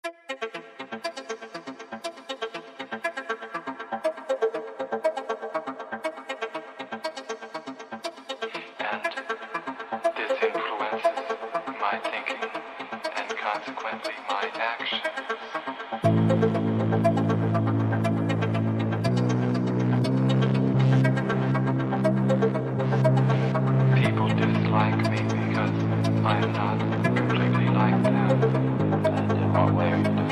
This influences my thinking and consequently my actions. People dislike me because I'm not completely like them. And in what way are you different?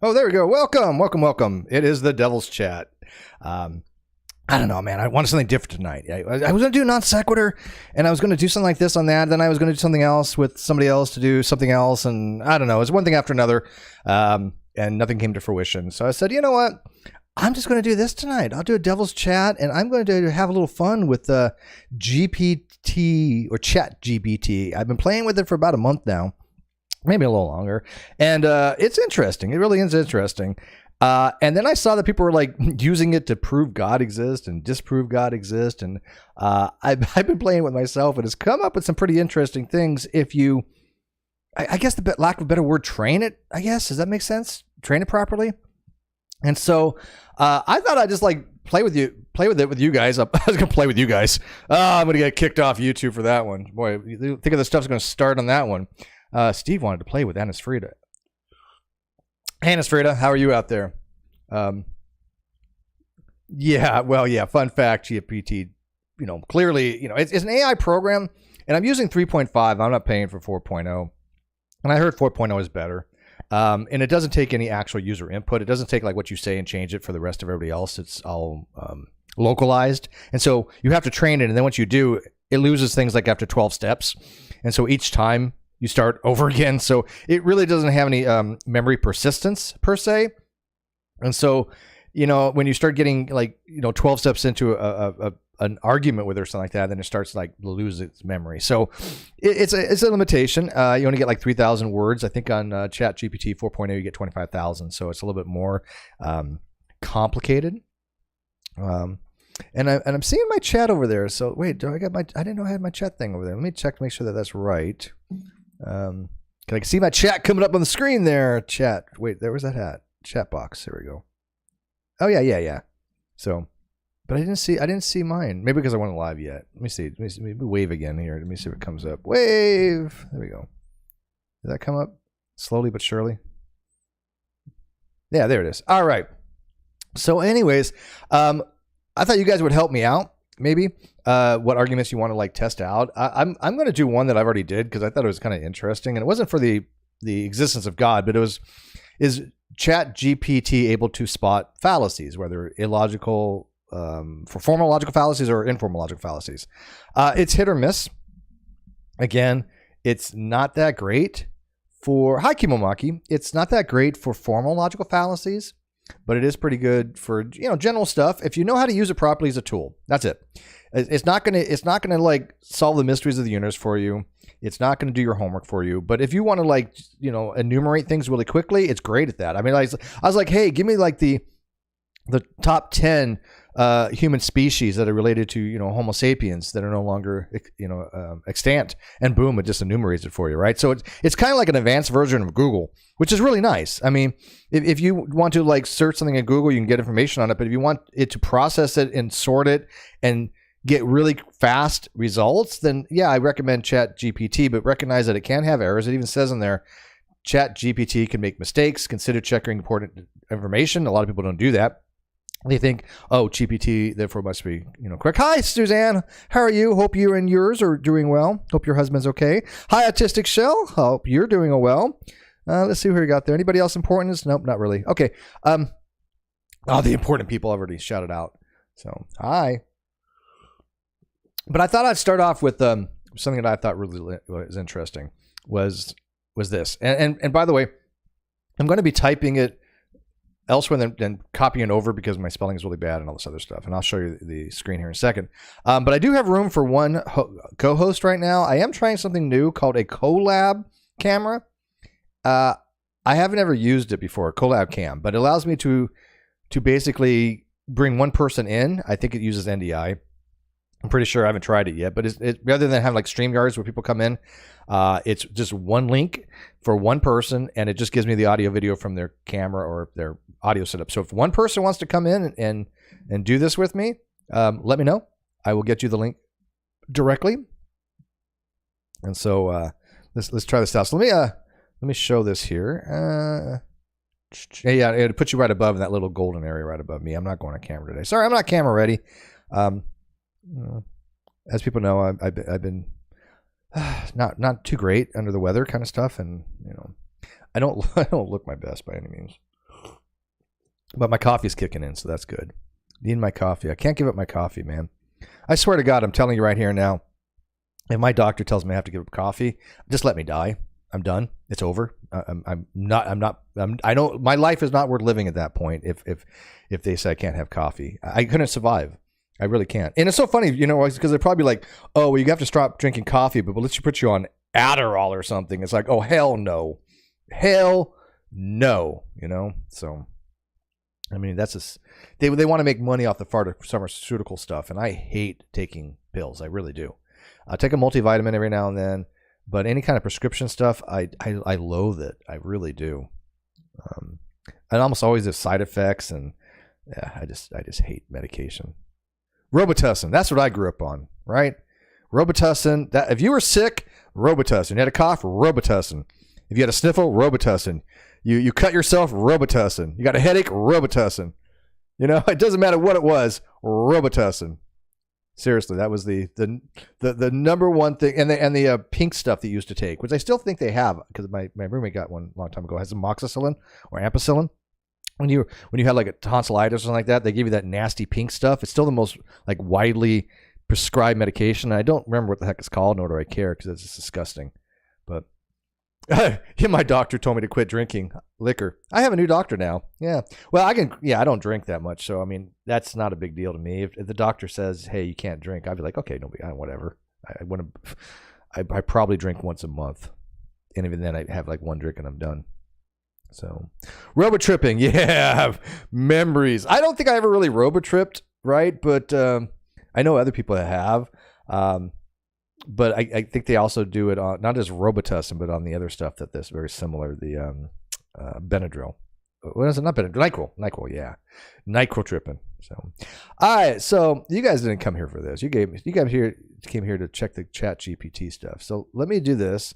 Oh, there we go. Welcome. It is the Devil's Chat. I don't know, man. I wanted something different tonight. I was going to do non sequitur, and I was going to do something like this on that. Then I was going to do something else with somebody else to do something else, and I don't know. It was one thing after another, and nothing came to fruition. So I said, you know what? I'm just going to do this tonight. I'll do a Devil's Chat, and I'm going to have a little fun with GPT or ChatGPT. I've been playing with it for about a month now. Maybe a little longer. And it's interesting. It really is interesting. And then I saw that people were like using it to prove God exists and disprove God exists. And I've been playing with myself, and it's come up with some pretty interesting things if you, I guess the lack of a better word, train it, I guess. Does that make sense? Train it properly. And so I thought I'd just like play with it with you guys. I was going to play with you guys. I'm going to get kicked off YouTube for that one. Boy, you think of the stuff's going to start on that one. Steve wanted to play with Annis Frida. Annis Frida, how are you out there? Yeah, fun fact, GPT, clearly, it's an AI program, and I'm using 3.5. I'm not paying for 4.0. And I heard 4.0 is better. And it doesn't take any actual user input. It doesn't take like what you say and change it for the rest of everybody else. It's all localized. And so you have to train it. And then once you do, it loses things like after 12 steps. And so each time you start over again. So it really doesn't have any memory persistence per se. And so, when you start getting 12 steps into an argument with it or something like that, then it starts like lose its memory. So it's a limitation. You only get like 3,000 words. I think on ChatGPT 4.0 you get 25,000. So it's a little bit more complicated. And I'm seeing my chat over there. So wait, I didn't know I had my chat thing over there. Let me check to make sure that that's right. Can I see my chat coming up on the screen there? Chat. Wait, there was that hat. Chat box. There we go. Oh yeah. So, but I didn't see mine. Maybe because I wasn't live yet. Let me see. Maybe wave again here. Let me see if it comes up. Wave. There we go. Did that come up? Slowly but surely. Yeah, there it is. All right. So anyways, I thought you guys would help me out. Maybe what arguments you want to like test out. I'm going to do one that I've already did because I thought it was kind of interesting, and it wasn't for the existence of God, but it was, is ChatGPT able to spot fallacies, whether illogical, for formal logical fallacies or informal logical fallacies? It's hit or miss. Again, it's not that great for Kimomaki. It's not that great for formal logical fallacies. But it is pretty good for, general stuff. If you know how to use it properly as a tool, that's it. It's not gonna like solve the mysteries of the universe for you. It's not gonna do your homework for you. But if you want to enumerate things really quickly, it's great at that. I mean, I was like, hey, give me like the top 10 human species that are related to, Homo sapiens that are no longer, extant, and boom, it just enumerates it for you, right? So it's kind of like an advanced version of Google, which is really nice. I mean, if you want to like search something in Google, you can get information on it, but if you want it to process it and sort it and get really fast results, then yeah, I recommend ChatGPT, but recognize that it can have errors. It even says in there, ChatGPT can make mistakes. Consider checking important information. A lot of people don't do that. They think, oh, GPT, therefore must be, correct. Hi, Suzanne. How are you? Hope you and yours are doing well. Hope your husband's okay. Hi, Autistic Shell. Hope you're doing well. Let's see who we got there. Anybody else important? Nope, not really. Okay. The important people I've already shouted out. So, hi. But I thought I'd start off with something that I thought really was interesting was this. And by the way, I'm going to be typing it elsewhere than copying over because my spelling is really bad and all this other stuff. And I'll show you the screen here in a second. But I do have room for one co-host right now. I am trying something new called a collab camera. I haven't ever used it before, collab cam, but it allows me to basically bring one person in. I think it uses NDI. I'm pretty sure I haven't tried it yet, but it rather than have like StreamYards where people come in, it's just one link for one person, and it just gives me the audio video from their camera or their audio setup. So if one person wants to come in and do this with me, let me know. I will get you the link directly. And so let's try this out. So let me show this here. Yeah, it puts you right above in that little golden area right above me. I'm not going on camera today. Sorry, I'm not camera ready. As people know, I've been not too great under the weather kind of stuff, and I don't look my best by any means. But my coffee's kicking in, so that's good. Need my coffee. I can't give up my coffee, man. I swear to God, I'm telling you right here and now. If my doctor tells me I have to give up coffee, just let me die. I'm done. It's over. I know my life is not worth living at that point. If they say I can't have coffee, I couldn't survive. I really can't. And it's so funny, because they're probably like, oh, well, you have to stop drinking coffee, but let's put you on Adderall or something. It's like, oh, hell no. Hell no. So, I mean, they want to make money off the pharmaceutical stuff, and I hate taking pills. I really do. I take a multivitamin every now and then, but any kind of prescription stuff, I loathe it. I really do. And almost always there's side effects, and yeah, I just hate medication. Robitussin, that's what I grew up on, right? Robitussin, that if you were sick, Robitussin. You had a cough, Robitussin. If you had a sniffle, Robitussin. You cut yourself, Robitussin. You got a headache, Robitussin. It doesn't matter what it was, Robitussin. Seriously, that was the number one thing, and the pink stuff that you used to take, which I still think they have, because my roommate got one a long time ago. It has amoxicillin or ampicillin. When you had like a tonsillitis or something like that, they give you that nasty pink stuff. It's still the most like widely prescribed medication. I don't remember what the heck it's called, nor do I care because it's just disgusting. But my doctor told me to quit drinking liquor. I have a new doctor now. Yeah. Well, I don't drink that much. So, I mean, that's not a big deal to me. If the doctor says, hey, you can't drink, I'd be like, okay, whatever. I probably drink once a month. And even then I have like one drink and I'm done. So, robotripping, yeah, memories. I don't think I ever really robotripped, right? But I know other people that have. But I think they also do it on not just Robitussin, but on the other stuff that's very similar. The Benadryl. What is it? Not Benadryl. NyQuil. Yeah, NyQuil tripping. So, all right. So you guys didn't come here for this. You came here to check the ChatGPT stuff. So let me do this.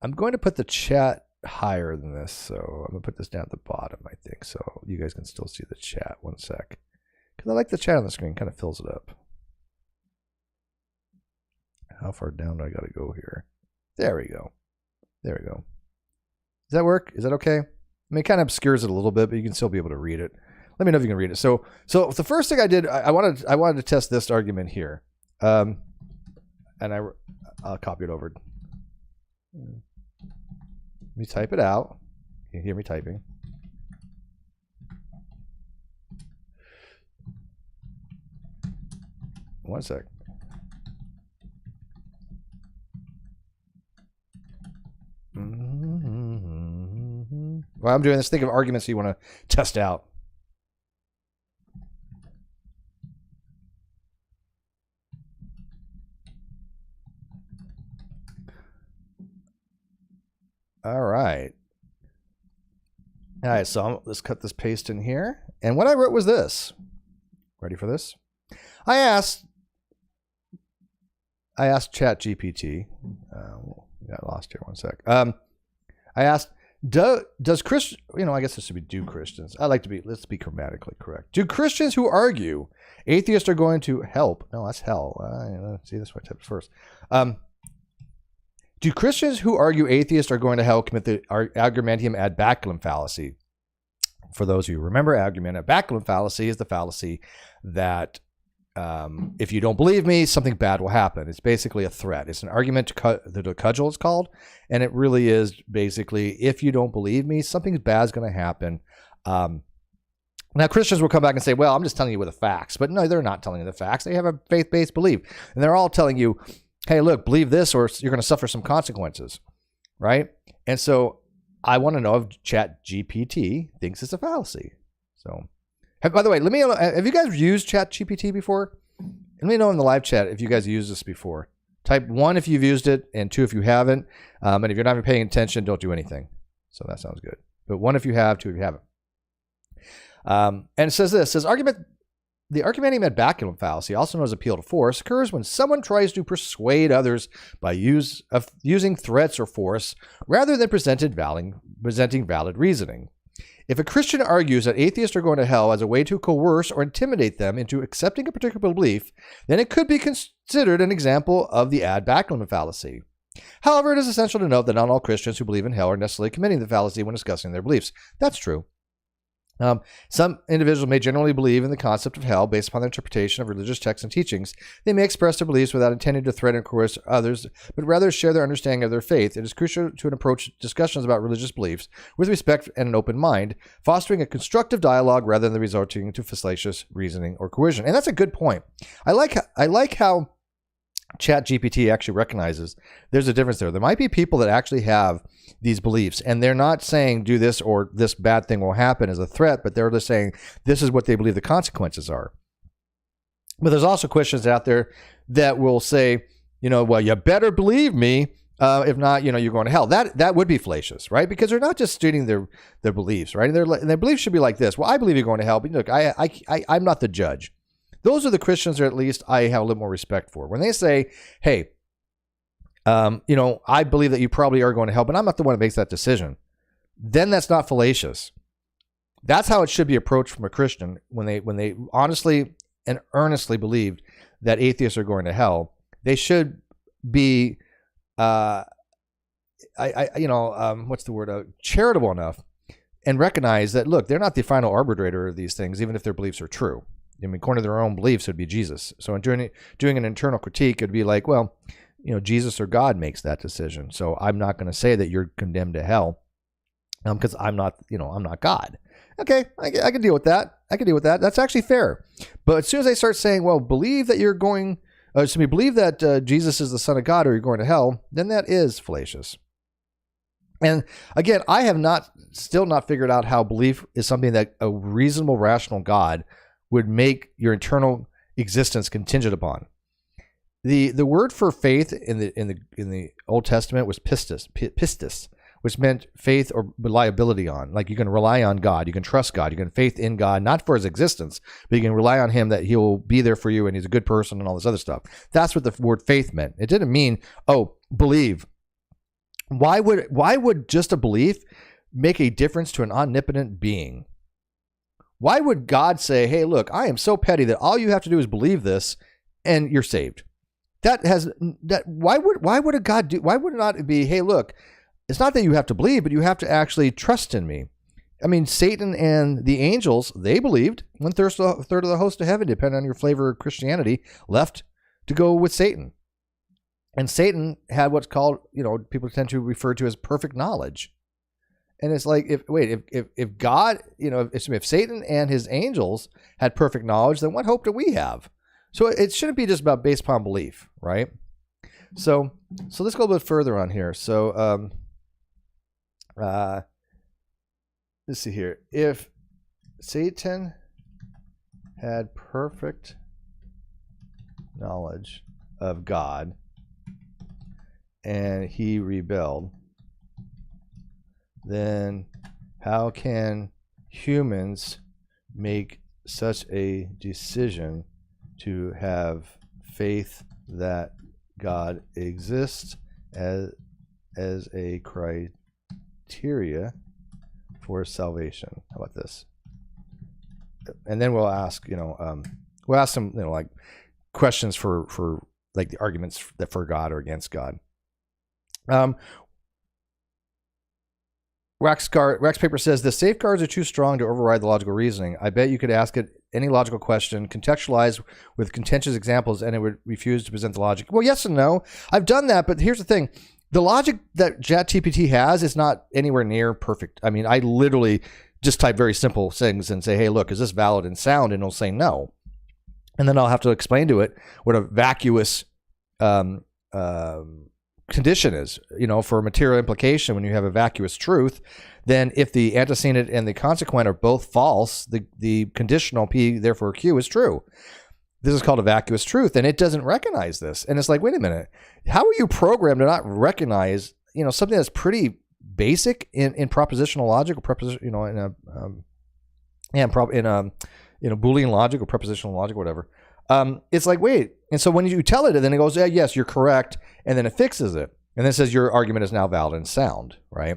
I'm going to put the chat higher than this, so I'm going to put this down at the bottom, I think, so you guys can still see the chat. One sec. Because I like the chat on the screen. Kind of fills it up. How far down do I got to go here? There we go. There we go. Does that work? Is that okay? I mean, it kind of obscures it a little bit, but you can still be able to read it. Let me know if you can read it. So the first thing I did, I wanted to test this argument here. And I'll copy it over. Let me type it out. You can hear me typing. One sec. While I'm doing this, think of arguments you want to test out. All right. All right, so let's cut this paste in here. And what I wrote was this. Ready for this? I asked ChatGPT. Got lost here. One sec. I asked, does Christian? I guess this should be do Christians. Let's be grammatically correct. Do Christians who argue atheists are going to help? No, that's hell. Let's see this one type first. Do Christians who argue atheists are going to hell commit the argumentum ad baculum fallacy? For those of you who remember, argumentum ad baculum fallacy is the fallacy that if you don't believe me, something bad will happen. It's basically a threat. It's an argument to cudgel, it's called. And it really is basically, if you don't believe me, something bad is going to happen. Now, Christians will come back and say, well, I'm just telling you with the facts. But no, they're not telling you the facts. They have a faith-based belief. And they're all telling you, hey, look, believe this or you're going to suffer some consequences, right? And so I want to know if ChatGPT thinks it's a fallacy. So, by the way, let me know, have you guys used ChatGPT before? Let me know in the live chat if you guys used this before. Type 1 if you've used it, and 2 if you haven't. And if you're not even paying attention, don't do anything. So that sounds good. But 1 if you have, 2 if you haven't. And it says this, the argumentum ad baculum fallacy, also known as appeal to force, occurs when someone tries to persuade others by using threats or force rather than presenting valid reasoning. If a Christian argues that atheists are going to hell as a way to coerce or intimidate them into accepting a particular belief, then it could be considered an example of the ad baculum fallacy. However, it is essential to note that not all Christians who believe in hell are necessarily committing the fallacy when discussing their beliefs. That's true. Some individuals may generally believe in the concept of hell based upon their interpretation of religious texts and teachings. They may express their beliefs without intending to threaten or coerce others, but rather share their understanding of their faith. It is crucial to approach discussions about religious beliefs with respect and an open mind, fostering a constructive dialogue rather than resorting to fallacious reasoning or coercion. And that's a good point. I like how ChatGPT actually recognizes there's a difference there. There might be people that actually have these beliefs, and they're not saying do this or this bad thing will happen as a threat, but they're just saying this is what they believe the consequences are. But there's also Christians out there that will say, well, you better believe me. If not, you're going to hell. That would be fallacious, right? Because they're not just stating their beliefs, right? And their beliefs should be like this. Well, I believe you're going to hell, but look, I'm not the judge. Those are the Christians that at least I have a little more respect for. When they say, hey, I believe that you probably are going to hell, but I'm not the one that makes that decision, then that's not fallacious. That's how it should be approached from a Christian when they honestly and earnestly believe that atheists are going to hell. They should be, charitable enough and recognize that, look, they're not the final arbitrator of these things, even if their beliefs are true. According to their own beliefs, it would be Jesus. So in doing an internal critique, it would be like, well, Jesus or God makes that decision. So I'm not going to say that you're condemned to hell because I'm not God. Okay, I can deal with that. That's actually fair. But as soon as I start saying, well, believe that believe that Jesus is the Son of God or you're going to hell, then that is fallacious. And again, I have still not figured out how belief is something that a reasonable, rational God would make your internal existence contingent upon. The word for faith in the Old Testament was pistis, which meant faith or reliability on. Like you can rely on God, you can trust God, you can faith in God, not for his existence, but you can rely on him that he will be there for you and he's a good person and all this other stuff. That's what the word faith meant. It didn't mean, believe. Why would just a belief make a difference to an omnipotent being? Why would God say, hey, look, I am so petty that all you have to do is believe this and you're saved? Why would a God do, why would it not be, hey, look, it's not that you have to believe, but you have to actually trust in me. I mean, Satan and the angels, they believed. 1/3 of the host of heaven, depending on your flavor of Christianity, left to go with Satan. And Satan had what's called, people tend to refer to as perfect knowledge. And it's like, if God, if Satan and his angels had perfect knowledge, then what hope do we have? So it shouldn't be just about based upon belief, right? So let's go a bit further on here. So let's see here. If Satan had perfect knowledge of God and he rebelled, then how can humans make such a decision to have faith that God exists as a criteria for salvation? How about this? And then we'll ask, we'll ask some, like questions for like the arguments that for God or against God. Wax Paper says the safeguards are too strong to override the logical reasoning. I bet you could ask it any logical question, contextualize with contentious examples, and it would refuse to present the logic. Well, yes and no. I've done that, but here's the thing. The logic that ChatGPT has is not anywhere near perfect. I mean, I literally just type very simple things and say, hey, look, is this valid and sound? And it'll say no. And then I'll have to explain to it what a vacuous condition is, for a material implication. When you have a vacuous truth, then if the antecedent and the consequent are both false, the conditional P, therefore Q, is true. This is called a vacuous truth, and it doesn't recognize this. And it's like, wait a minute, how are you programmed to not recognize, something that's pretty basic in propositional logic or Boolean logic or prepositional logic, or whatever. It's like, wait. And so when you tell it, then it goes, yeah, yes, you're correct. And then it fixes it. And then it says your argument is now valid and sound, right?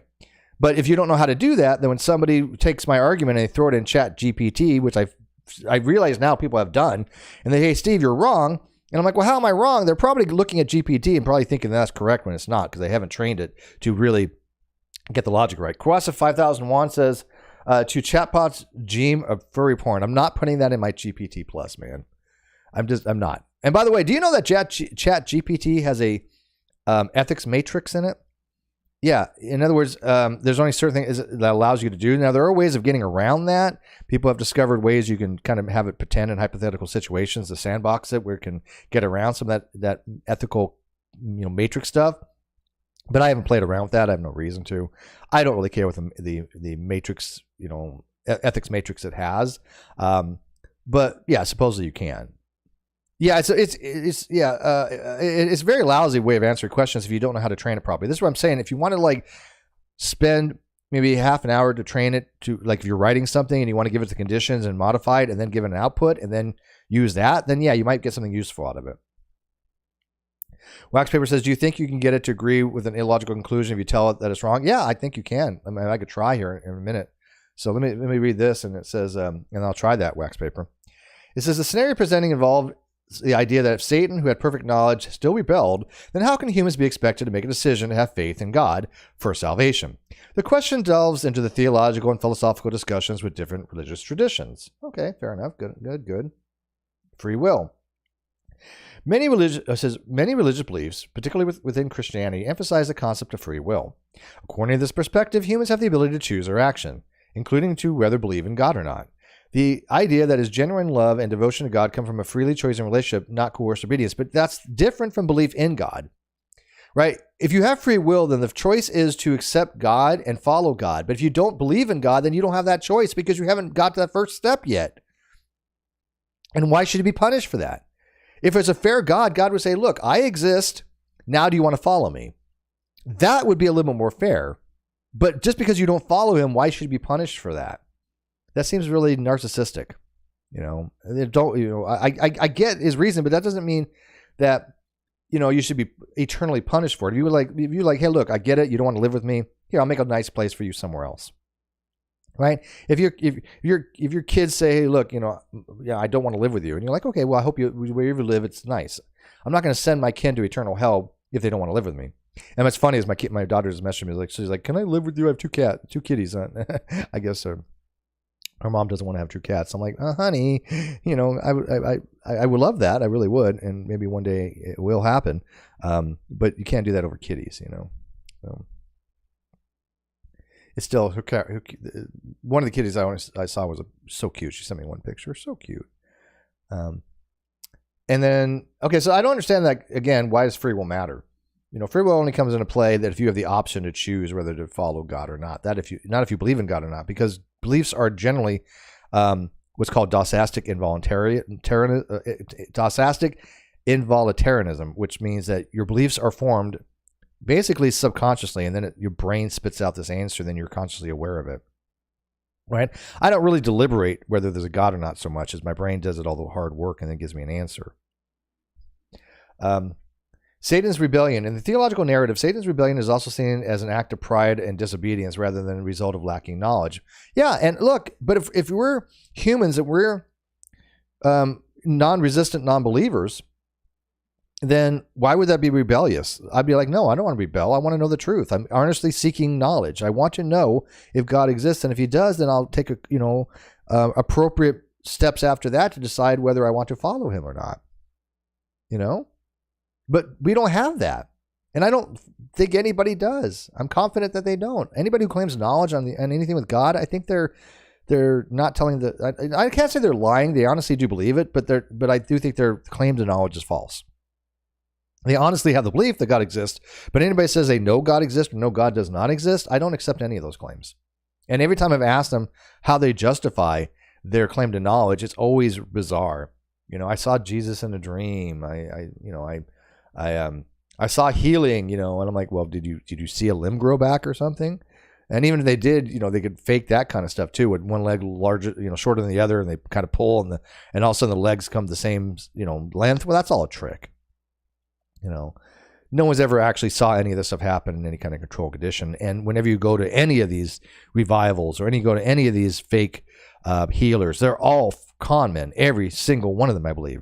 But if you don't know how to do that, then when somebody takes my argument and they throw it in ChatGPT, which I realize now people have done, and they, hey, Steve, you're wrong. And I'm like, well, how am I wrong? They're probably looking at GPT and probably thinking that's correct when it's not, because they haven't trained it to really get the logic right. Kwasa 5001 says, to chatbots dream of furry porn. I'm not putting that in my GPT plus, man. I'm not. And by the way, do you know that ChatGPT has a ethics matrix in it? Yeah. In other words, there's only certain things that allows you to do. Now, there are ways of getting around that. People have discovered ways you can kind of have it pretend in hypothetical situations to sandbox it, where it can get around some of that ethical, matrix stuff. But I haven't played around with that. I have no reason to. I don't really care what the matrix, ethics matrix it has. But yeah, supposedly you can. Yeah, it's a very lousy way of answering questions if you don't know how to train it properly. This is what I'm saying. If you want to spend maybe half an hour to train it to, if you're writing something and you want to give it the conditions and modify it and then give it an output and then use that, then yeah, you might get something useful out of it. Wax Paper says, do you think you can get it to agree with an illogical conclusion if you tell it that it's wrong? Yeah, I think you can. I mean, I could try here in a minute. So let me read this, and it says, and I'll try that, Wax Paper. It says, the scenario presenting involved the idea that if Satan, who had perfect knowledge, still rebelled, then how can humans be expected to make a decision to have faith in God for salvation? The question delves into the theological and philosophical discussions with different religious traditions. Okay, fair enough. Good. Free will. Many religious beliefs, particularly within Christianity, emphasize the concept of free will. According to this perspective, humans have the ability to choose their action, including to whether believe in God or not. The idea that his genuine love and devotion to God come from a freely chosen relationship, not coerced obedience. But that's different from belief in God, right? If you have free will, then the choice is to accept God and follow God. But if you don't believe in God, then you don't have that choice because you haven't got to that first step yet. And why should you be punished for that? If it's a fair God, God would say, look, I exist. Now do you want to follow me? That would be a little bit more fair. But just because you don't follow him, why should you be punished for that? That seems really narcissistic. I get his reason, but that doesn't mean that, you should be eternally punished for it. If you're like, hey, look, I get it. You don't want to live with me. Here, I'll make a nice place for you somewhere else. Right? If your kids say, hey, look, I don't want to live with you. And you're like, okay, well, I hope wherever you live, it's nice. I'm not going to send my kid to eternal hell if they don't want to live with me. And what's funny is my daughter just messaged me. She's like, can I live with you? I have two kitties. I guess her mom doesn't want to have two cats. I'm like, honey, I would love that. I really would. And maybe one day it will happen. But you can't do that over kitties, So it's still her cat. One of the kitties I saw was so cute. She sent me one picture. So cute. And then, okay, so I don't understand that, again, why does free will matter? Free will only comes into play that if you have the option to choose whether to follow God or not. Not if you believe in God or not, because beliefs are generally what's called dosastic involuntarism, which means that your beliefs are formed basically subconsciously, and then your brain spits out this answer, then you're consciously aware of it. Right? I don't really deliberate whether there's a God or not so much as my brain does it all the hard work and then gives me an answer. Satan's rebellion. In the theological narrative, Satan's rebellion is also seen as an act of pride and disobedience rather than a result of lacking knowledge. Yeah, and look, but if we're humans and we're non-resistant non-believers, then why would that be rebellious? I'd be like, no, I don't want to rebel. I want to know the truth. I'm earnestly seeking knowledge. I want to know if God exists, and if he does, then I'll take appropriate steps after that to decide whether I want to follow him or not. But we don't have that, and I don't think anybody does. I'm confident that they don't. Anybody who claims knowledge on anything with God, I think they're not telling the. I can't say they're lying. They honestly do believe it, but I do think their claim to knowledge is false. They honestly have the belief that God exists, but anybody says they know God exists or know God does not exist, I don't accept any of those claims. And every time I've asked them how they justify their claim to knowledge, it's always bizarre. I saw Jesus in a dream. I saw healing, and I'm like, well, did you see a limb grow back or something? And even if they did, they could fake that kind of stuff too, with one leg larger, shorter than the other, and they kind of pull, and all of a sudden the legs come the same, length. Well, that's all a trick. No one's ever actually saw any of this stuff happen in any kind of control condition. And whenever you go to any of these revivals or go to any of these fake healers, they're all con men, every single one of them, I believe.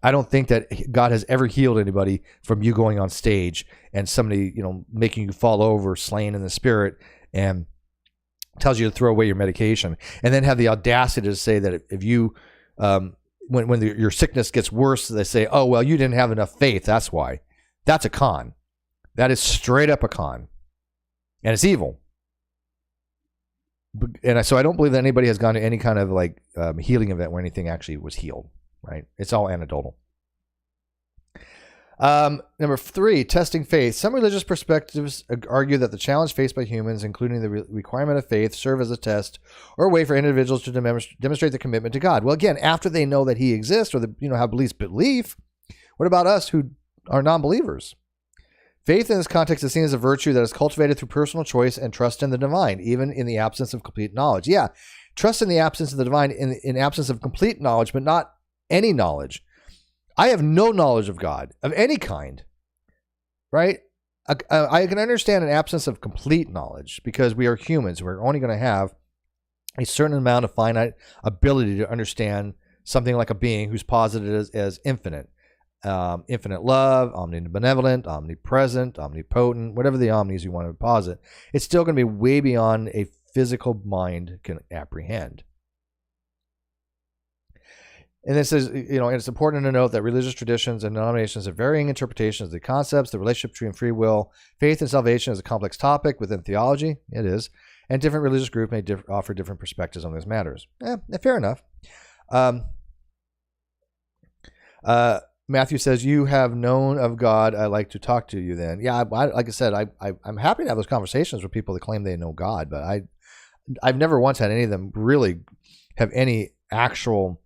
I don't think that God has ever healed anybody from you going on stage and somebody, making you fall over, slain in the spirit, and tells you to throw away your medication, and then have the audacity to say that if you, when your sickness gets worse, they say, oh, well, you didn't have enough faith. That's why. That's a con. That is straight up a con. And it's evil. And so I don't believe that anybody has gone to any kind of healing event where anything actually was healed. Right? It's all anecdotal. Number 3, testing faith. Some religious perspectives argue that the challenge faced by humans, including the requirement of faith, serve as a test or a way for individuals to demonstrate their commitment to God. Well, again, after they know that he exists or have belief, what about us who are non-believers? Faith in this context is seen as a virtue that is cultivated through personal choice and trust in the divine, even in the absence of complete knowledge. Yeah, trust in the absence of the divine in absence of complete knowledge, but not any knowledge. I have no knowledge of God of any kind, right? I can understand an absence of complete knowledge because we are humans. We're only going to have a certain amount of finite ability to understand something like a being who's posited as infinite. Infinite love, omnibenevolent, omnipresent, omnipotent, whatever the omnis you want to posit. It's still going to be way beyond a physical mind can apprehend. And this is, it's important to note that religious traditions and denominations have varying interpretations of the concepts, the relationship between free will, faith, and salvation is a complex topic within theology. It is. And different religious groups may offer different perspectives on these matters. Fair enough. Matthew says, you have known of God. I'd like to talk to you then. Yeah, like I said, I'm happy to have those conversations with people that claim they know God, but I've never once had any of them really have any actual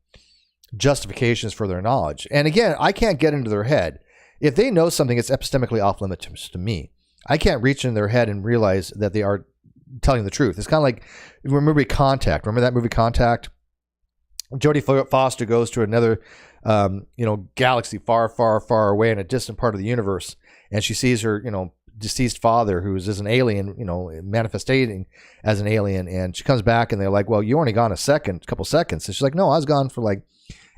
justifications for their knowledge. And again, I can't get into their head. If they know something, it's epistemically off limits to me. I can't reach in their head and realize that they are telling the truth. It's kind of like movie Contact. Remember that movie Contact? Jodie Foster goes to another galaxy far, far, far away in a distant part of the universe, and she sees her, deceased father, who is an alien, manifesting as an alien, and she comes back and they're like, well, you only gone a couple seconds. And she's like, no, I was gone for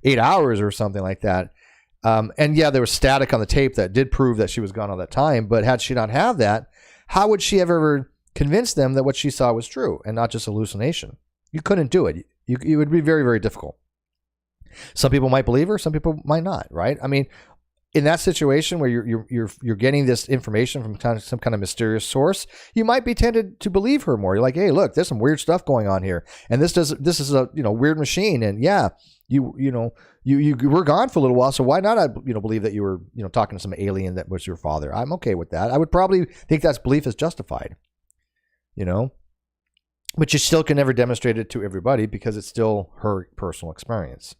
8 hours or something like that. And yeah, there was static on the tape that did prove that she was gone all that time. But had she not have that, how would she have ever convinced them that what she saw was true and not just hallucination? You couldn't do it. It would be very, very difficult. Some people might believe her, some people might not, right? I mean, in that situation where you're getting this information from some kind of mysterious source, you might be tempted to believe her more. You're like, hey, look, there's some weird stuff going on here, and this is a weird machine, and yeah, you were gone for a little while, so why not believe that you were talking to some alien that was your father? I'm okay with that. I would probably think that belief is justified, but you still can never demonstrate it to everybody because it's still her personal experience.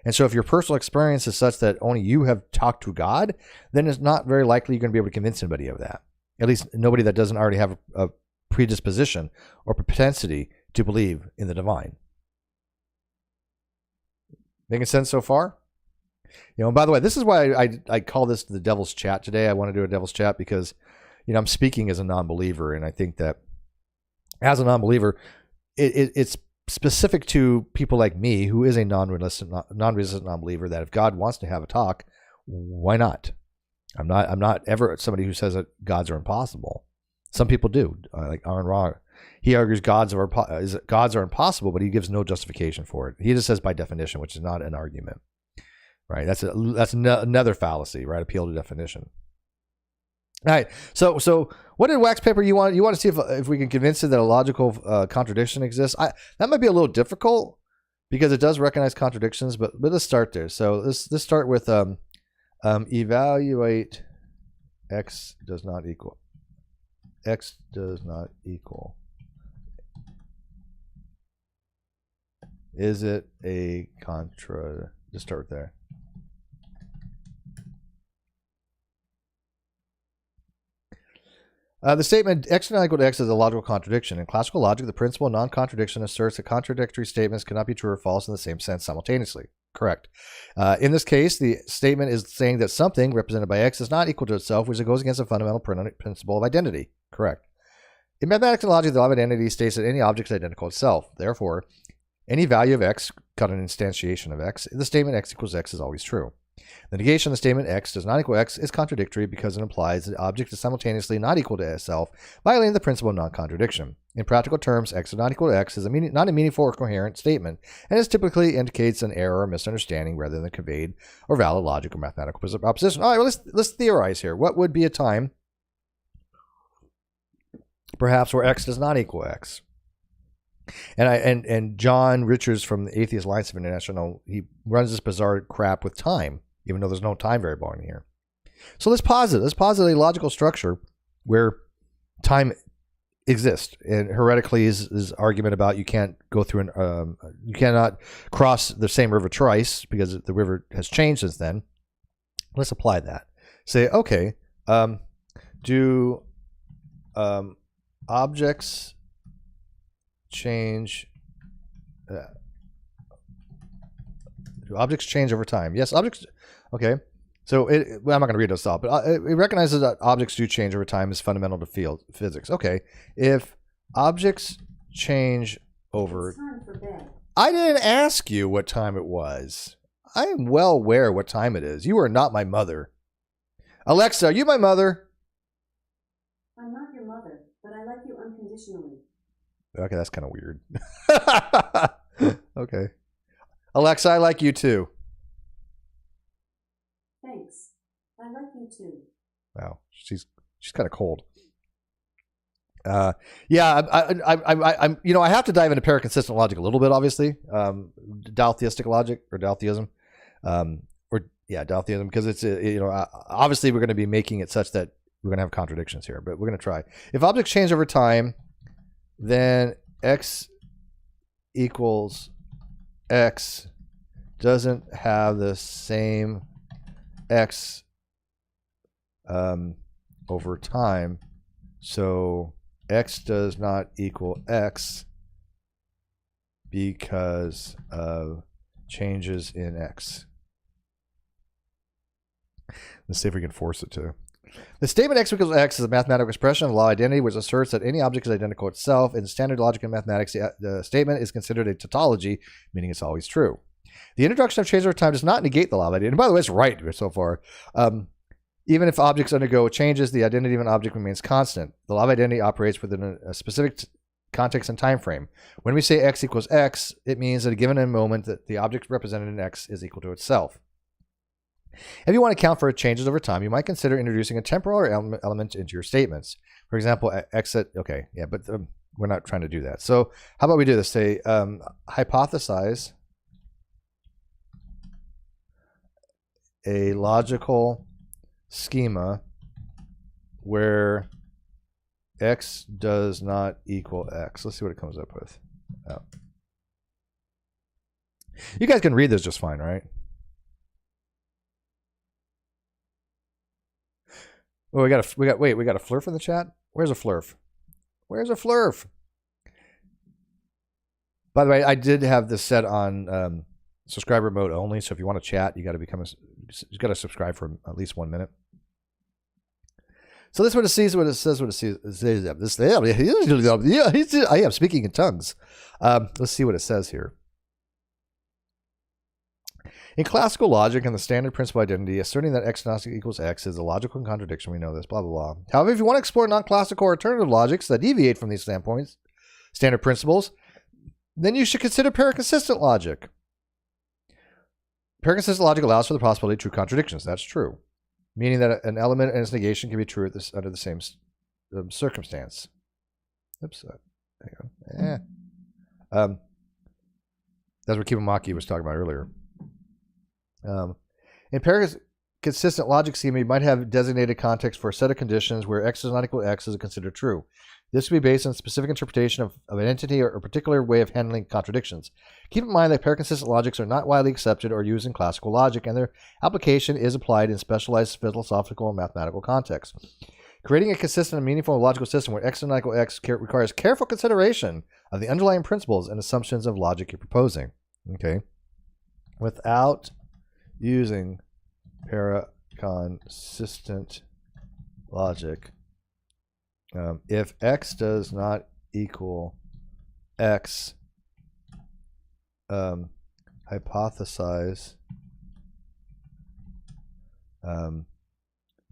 And so if your personal experience is such that only you have talked to God, then it's not very likely you're going to be able to convince anybody of that. At least nobody that doesn't already have a predisposition or propensity to believe in the divine. Making sense so far? And by the way, this is why I call this the devil's chat today. I want to do a devil's chat because, I'm speaking as a non-believer, and I think that as a non-believer, it's specific to people like me, who is a non-resistant non-believer, that if God wants to have a talk, why not? I'm not ever somebody who says that gods are impossible. Some people do, like Aaron Ra. He argues gods are impossible, but he gives no justification for it. He just says by definition, which is not an argument, right? That's another fallacy, right? Appeal to definition. All right. So what did wax paper you want? You want to see if we can convince it that a logical contradiction exists? That might be a little difficult because it does recognize contradictions, but let's start there. So let's start with evaluate x does not equal. X does not equal. Is it a contra? Just start there. The statement x is not equal to x is a logical contradiction. In classical logic, the principle of non-contradiction asserts that contradictory statements cannot be true or false in the same sense simultaneously. Correct. In this case, the statement is saying that something represented by x is not equal to itself, which goes against the fundamental principle of identity. Correct. In mathematics and logic, the law of identity states that any object is identical to itself. Therefore, any value of x, called an instantiation of x, the statement x equals x is always true. The negation of the statement x does not equal x is contradictory because it implies that the object is simultaneously not equal to itself, violating the principle of non-contradiction. In practical terms, x is not equal to x is not a meaningful or coherent statement, and this typically indicates an error or misunderstanding rather than conveyed or valid logic or mathematical proposition. All right, well, let's theorize here. What would be a time, perhaps, where x does not equal x? And John Richards from the Atheist Alliance of International, he runs this bizarre crap with time, even though there's no time variable in here. So let's posit a logical structure where time exists. And Heracles' argument about you can't go through you cannot cross the same river twice because the river has changed since then. Let's apply that. Say, okay, do objects change? Do objects change over time? Yes, objects. Okay, so I'm not going to read this all, but it recognizes that objects do change over time is fundamental to physics. Okay, if objects change over. It's time for bed. I didn't ask you what time it was. I am well aware what time it is. You are not my mother. Alexa, are you my mother? I'm not your mother, but I like you unconditionally. Okay, that's kind of weird. Okay. Alexa, I like you too. Thanks. I like you too. Wow, she's kind of cold. Yeah, I'm I have to dive into paraconsistent logic a little bit, obviously. Dialtheistic logic or dialtheism, dialtheism, because it's obviously we're going to be making it such that we're going to have contradictions here, but we're going to try. If objects change over time, then x equals x doesn't have the same x over time, so x does not equal x because of changes in x. Let's see if we can force it to. The statement x equals x is a mathematical expression of law identity which asserts that any object is identical to itself. In standard logic and mathematics, the statement is considered a tautology, meaning it's always true. The introduction of change over time does not negate the law of identity. And by the way, it's right so far. Even if objects undergo changes, the identity of an object remains constant. The law of identity operates within a specific context and time frame. When we say x equals x, it means that given a moment that the object represented in x is equal to itself. If you want to account for changes over time, you might consider introducing a temporal element into your statements. For example, x at, okay, yeah, but we're not trying to do that. So how about we do this? Say, hypothesize a logical schema where x does not equal x. Let's see what it comes up with. Oh. You guys can read this just fine, right? Oh, we got a flurf in the chat? Where's a flurf? Where's a flurf? By the way, I did have this set on subscriber mode only, so if you want to chat, you got to subscribe for at least 1 minute. So this is what it sees, what it says, what it sees. I am speaking in tongues. Let's see what it says here. In classical logic and the standard principle identity, asserting that x not equals x is a logical contradiction. We know this, blah, blah, blah. However, if you want to explore non-classical or alternative logics that deviate from these standpoints, standard principles, then you should consider paraconsistent logic. Paraconsistent logic allows for the possibility of true contradictions. That's true. Meaning that an element and its negation can be true under the same circumstance. Oops. There you go. That's what Kibamaki was talking about earlier. In paraconsistent logic scheme, you might have designated context for a set of conditions where x does not equal x is considered true. This would be based on specific interpretation of an entity or a particular way of handling contradictions. Keep in mind that paraconsistent logics are not widely accepted or used in classical logic, and their application is applied in specialized philosophical and mathematical contexts. Creating a consistent and meaningful logical system where x does not equal x requires careful consideration of the underlying principles and assumptions of logic you're proposing. Okay, without using paraconsistent logic, if x does not equal x, hypothesize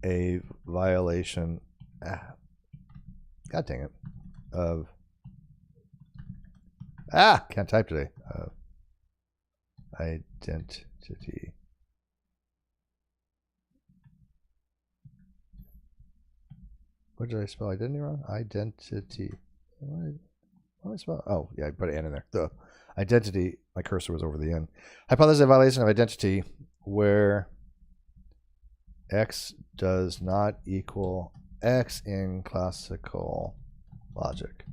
a violation, God dang it, of, can't type today, identity. What did I spell identity wrong? Identity. What did I spell? Oh, yeah, I put an N in there. The identity, my cursor was over the N. Hypothesis of violation of identity where x does not equal x in classical logic.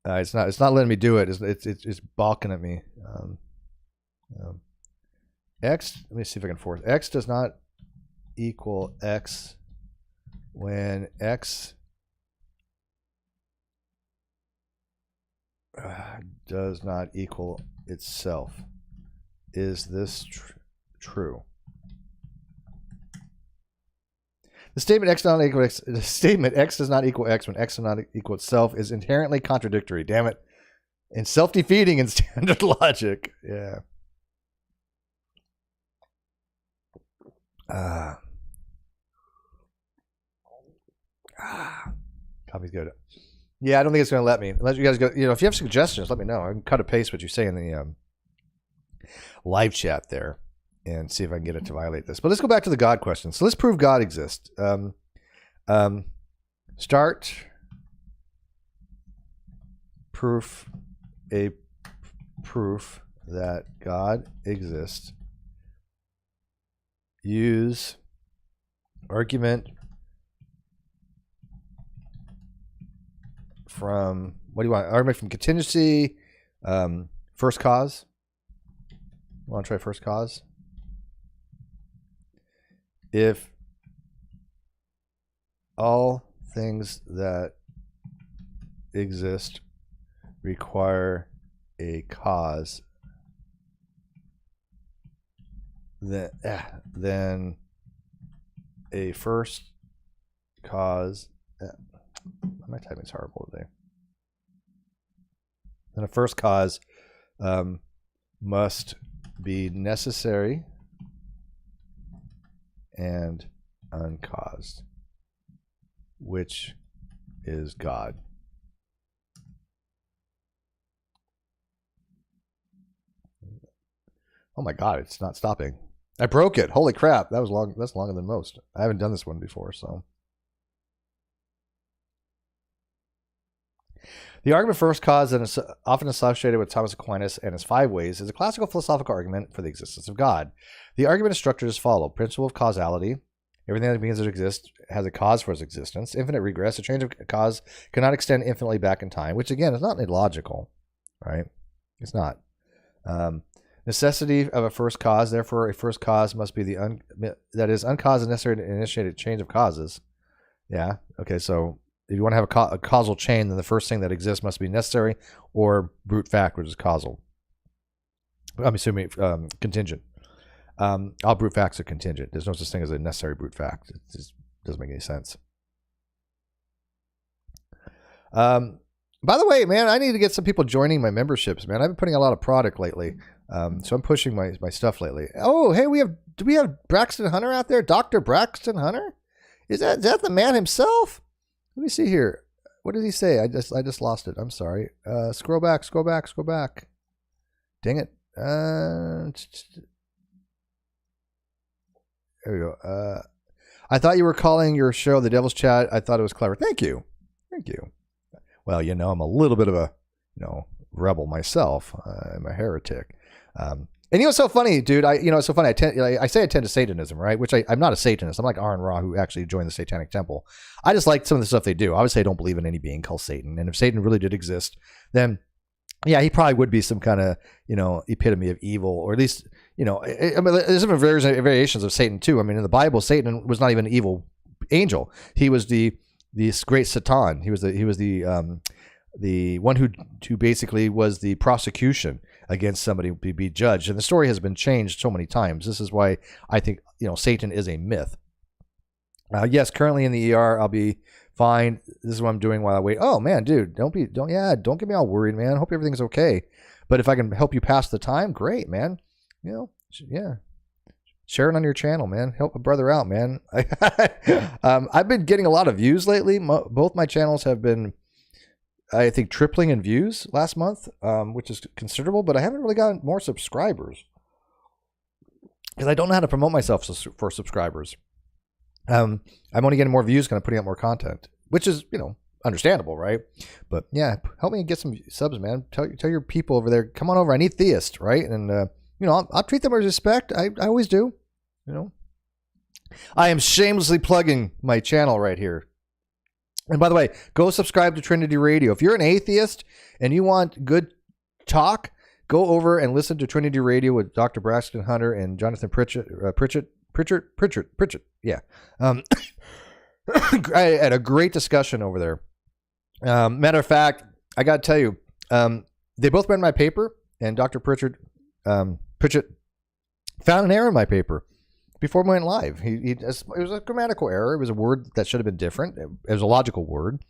It's not letting me do it. It's balking at me. X, let me see if I can force. X does not equal x when x does not equal itself. Is this true? The statement x does not equal x. The statement x does not equal x when x does not equal itself is inherently contradictory. Damn it! And self-defeating in standard logic. Yeah. Coffee's good. Yeah, I don't think it's going to let me. Unless you guys go, if you have suggestions, let me know. I can cut and paste what you say in the live chat there and see if I can get it to violate this. But let's go back to the God question. So let's prove God exists. Start proof that God exists. Use argument from, what do you want? Argument from contingency, first cause. You want to try first cause? If all things that exist require a cause, then a first cause. My typing's horrible today. Then a first cause must be necessary and uncaused, which is God. Oh my God, it's not stopping. I broke it. Holy crap. That was long. That's longer than most. I haven't done this one before, so. The argument for first cause, that is often associated with Thomas Aquinas and his 5 ways, is a classical philosophical argument for the existence of God. The argument is structured as follows. Principle of causality. Everything that begins to exist has a cause for its existence. Infinite regress. A change of cause cannot extend infinitely back in time, which again is not illogical, right? It's not. Necessity of a first cause. Therefore, a first cause must be that is uncaused and necessary to initiate a change of causes. Yeah. Okay. So if you want to have a causal chain, then the first thing that exists must be necessary or brute fact, which is causal. I'm assuming contingent. All brute facts are contingent. There's no such thing as a necessary brute fact. It just doesn't make any sense. By the way, man, I need to get some people joining my memberships, man. I've been putting a lot of product lately. So I'm pushing my stuff lately. Oh, hey, do we have Braxton Hunter out there? Dr. Braxton Hunter? Is that the man himself? Let me see here. What did he say? I just lost it. I'm sorry. Scroll back. Dang it. There we go. I thought you were calling your show The Devil's Chat. I thought it was clever. Thank you. Well, I'm a little bit of a, rebel myself. I'm a heretic. And it's so funny, dude. It's so funny. I say I tend to Satanism, right? Which I'm not a Satanist. I'm like Aaron Ra, who actually joined the Satanic Temple. I just like some of the stuff they do. Obviously, I don't believe in any being called Satan. And if Satan really did exist, then yeah, he probably would be some kind of, epitome of evil, or at least, there's different variations of Satan too. I mean, in the Bible, Satan was not even an evil angel. He was the great Satan. He was the one who basically was the prosecution against somebody to be judged. And the story has been changed so many times. This is why I think, Satan is a myth. Yes, currently in the ER, I'll be fine. This is what I'm doing while I wait. Oh man, dude, don't get me all worried, man. Hope everything's okay. But if I can help you pass the time, great, man. Yeah. Share it on your channel, man. Help a brother out, man. I've been getting a lot of views lately. Both my channels have been, I think, tripling in views last month, which is considerable, but I haven't really gotten more subscribers because I don't know how to promote myself for subscribers. I'm only getting more views, kind of putting out more content, which is, understandable, right? But yeah, help me get some subs, man. Tell your people over there, come on over. I need theists, right? And I'll treat them with respect. I always do. I am shamelessly plugging my channel right here. And by the way, go subscribe to Trinity Radio. If you're an atheist and you want good talk, go over and listen to Trinity Radio with Dr. Braxton Hunter and Jonathan Pritchett. Yeah. I had a great discussion over there. Matter of fact, I got to tell you, they both read my paper, and Dr. Pritchett found an error in my paper before we went live. It was a grammatical error. It was a word that should have been different. It was a logical word.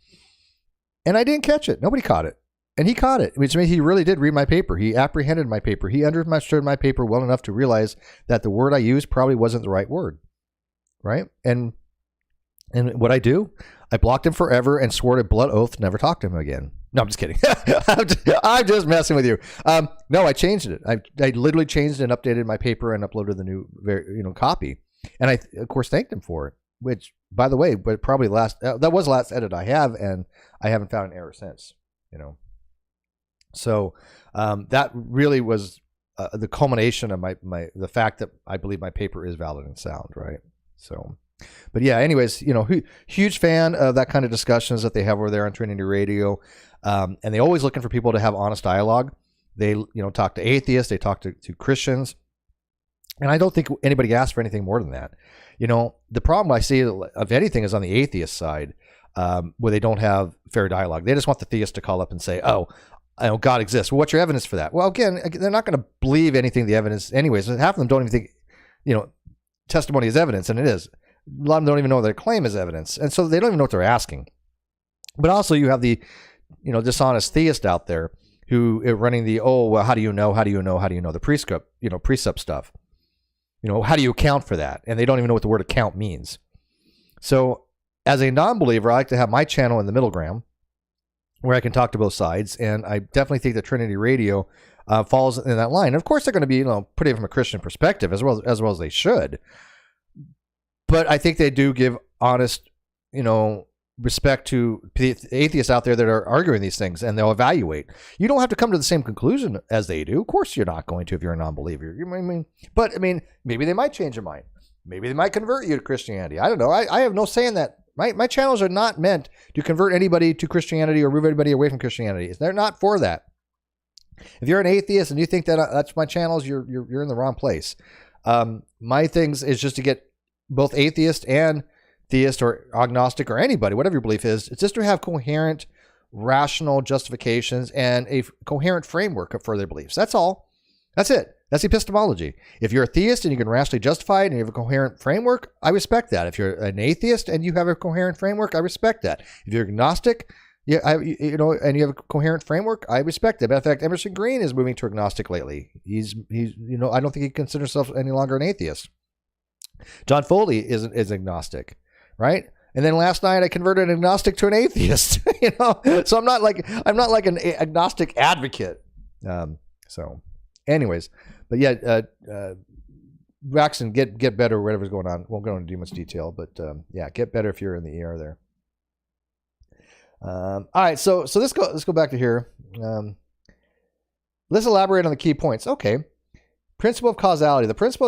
And I didn't catch it. Nobody caught it. And he caught it, which means he really did read my paper. He apprehended my paper. He understood my paper well enough to realize that the word I used probably wasn't the right word. Right? And what I do, I blocked him forever and swore to blood oath never talk to him again. No, I'm just kidding. I'm just messing with you. No, I changed it. I literally changed and updated my paper and uploaded the new copy. And I, of course, thanked him for it, which, by the way, but probably that was the last edit I have, and I haven't found an error since, So that really was the culmination of the fact that I believe my paper is valid and sound, right? So, but yeah, anyways, huge fan of that kind of discussions that they have over there on Trinity Radio. And they're always looking for people to have honest dialogue. They, talk to atheists, they talk to Christians. And I don't think anybody asks for anything more than that. The problem I see of anything is on the atheist side, where they don't have fair dialogue. They just want the theist to call up and say, oh, God exists. Well, what's your evidence for that? Well, again, they're not going to believe anything the evidence anyways. Half of them don't even think, testimony is evidence, and it is. A lot of them don't even know their claim is evidence. And so they don't even know what they're asking. But also you have the, dishonest theist out there who are running the, how do you know the precept stuff. How do you account for that? And they don't even know what the word account means. So as a non-believer, I like to have my channel in the middle ground where I can talk to both sides. And I definitely think that Trinity Radio falls in that line. Of course, they're going to be, putting it from a Christian perspective as well as they should. But I think they do give honest, respect to the atheists out there that are arguing these things, and they'll evaluate. You don't have to come to the same conclusion as they do. Of course, you're not going to if you're a non-believer. But maybe they might change their mind. Maybe they might convert you to Christianity. I don't know. I have no say in that. My channels are not meant to convert anybody to Christianity or move anybody away from Christianity. They're not for that. If you're an atheist and you think that that's my channels, you're in the wrong place. My things is just to get both atheist and theist or agnostic or anybody, whatever your belief is, it's just to have coherent, rational justifications and a coherent framework for their beliefs. That's all. That's it. That's epistemology. If you're a theist and you can rationally justify it and you have a coherent framework, I respect that. If you're an atheist and you have a coherent framework, I respect that. If you're agnostic, and you have a coherent framework, I respect it. Matter of fact, Emerson Green is moving to agnostic lately. He's I don't think he considers himself any longer an atheist. John Foley is agnostic, right? And then last night I converted an agnostic to an atheist. So I'm not like an agnostic advocate. So, anyways, but yeah, Braxton, get better. Whatever's going on, won't go into too much detail, but yeah, get better if you're in the ER there. All right, so let's go back to here. Let's elaborate on the key points. Okay, principle of causality. The principle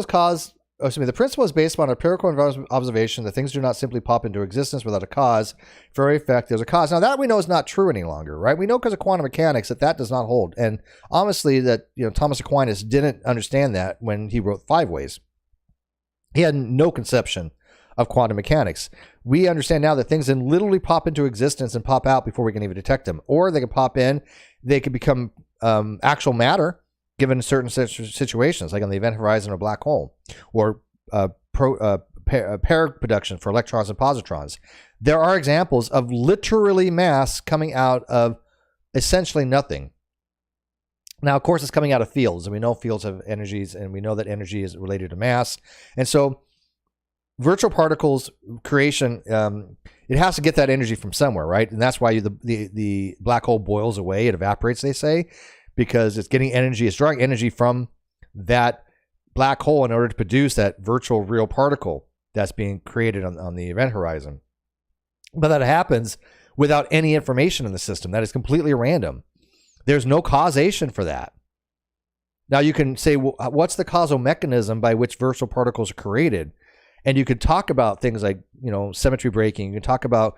is based upon empirical observation that things do not simply pop into existence without a cause. For every effect, there's a cause. Now that we know is not true any longer, right? We know because of quantum mechanics that does not hold, and honestly, that Thomas Aquinas didn't understand that when he wrote Five Ways. He had no conception of quantum mechanics. We understand now that things can literally pop into existence and pop out before we can even detect them, or they can pop in, they can become actual matter given certain situations, like on the event horizon or a black hole, or pair production for electrons and positrons. There are examples of literally mass coming out of essentially nothing. Now, of course, it's coming out of fields, and we know fields have energies, and we know that energy is related to mass. And so virtual particles creation, it has to get that energy from somewhere, right? And that's why the black hole boils away, it evaporates, they say, because it's getting energy, it's drawing energy from that black hole in order to produce that virtual real particle that's being created on the event horizon. But that happens without any information in the system. That is completely random. There's no causation for that. Now you can say, well, what's the causal mechanism by which virtual particles are created? And you could talk about things like, symmetry breaking. You can talk about,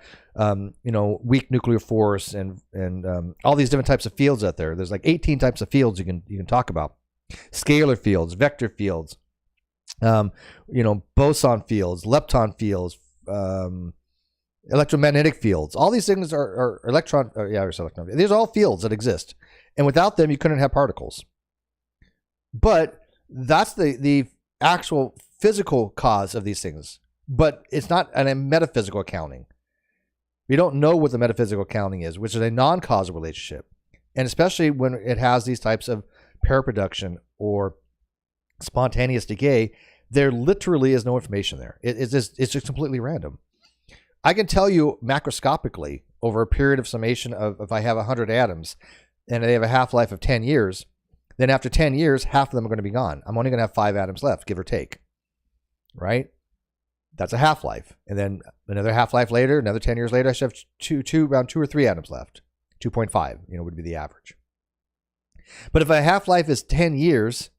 weak nuclear force and all these different types of fields out there. There's like 18 types of fields you can talk about. Scalar fields, vector fields, boson fields, lepton fields, electromagnetic fields. All these things are electron. These are all fields that exist, and without them, you couldn't have particles. But that's the actual physical cause of these things, but it's not a metaphysical accounting. We don't know what the metaphysical accounting is, which is a non-causal relationship. And especially when it has these types of pair production or spontaneous decay, there literally is no information there. It's just completely random. I can tell you macroscopically over a period of summation of, if I have 100 atoms and they have a half-life of 10 years, then after 10 years, half of them are going to be gone. I'm only going to have 5 atoms left, give or take. Right? That's a half-life. And then another half-life later, another 10 years later, I should have around 2 or 3 atoms left. 2.5, would be the average. But if a half-life is 10 years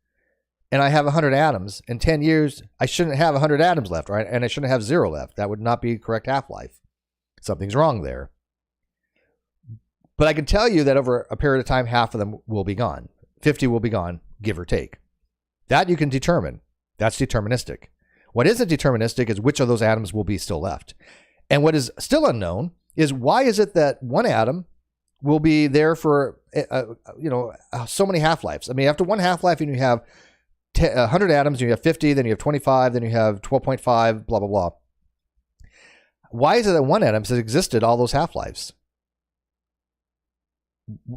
and I have 100 atoms, in 10 years, I shouldn't have 100 atoms left, right? And I shouldn't have 0 left. That would not be correct half-life. Something's wrong there. But I can tell you that over a period of time, half of them will be gone. 50 will be gone, give or take. That you can determine. That's deterministic. What isn't deterministic is which of those atoms will be still left. And what is still unknown is why is it that one atom will be there for, so many half-lives. I mean, after one half-life and you have 100 atoms, you have 50, then you have 25, then you have 12.5, blah, blah, blah. Why is it that one atom has existed all those half-lives?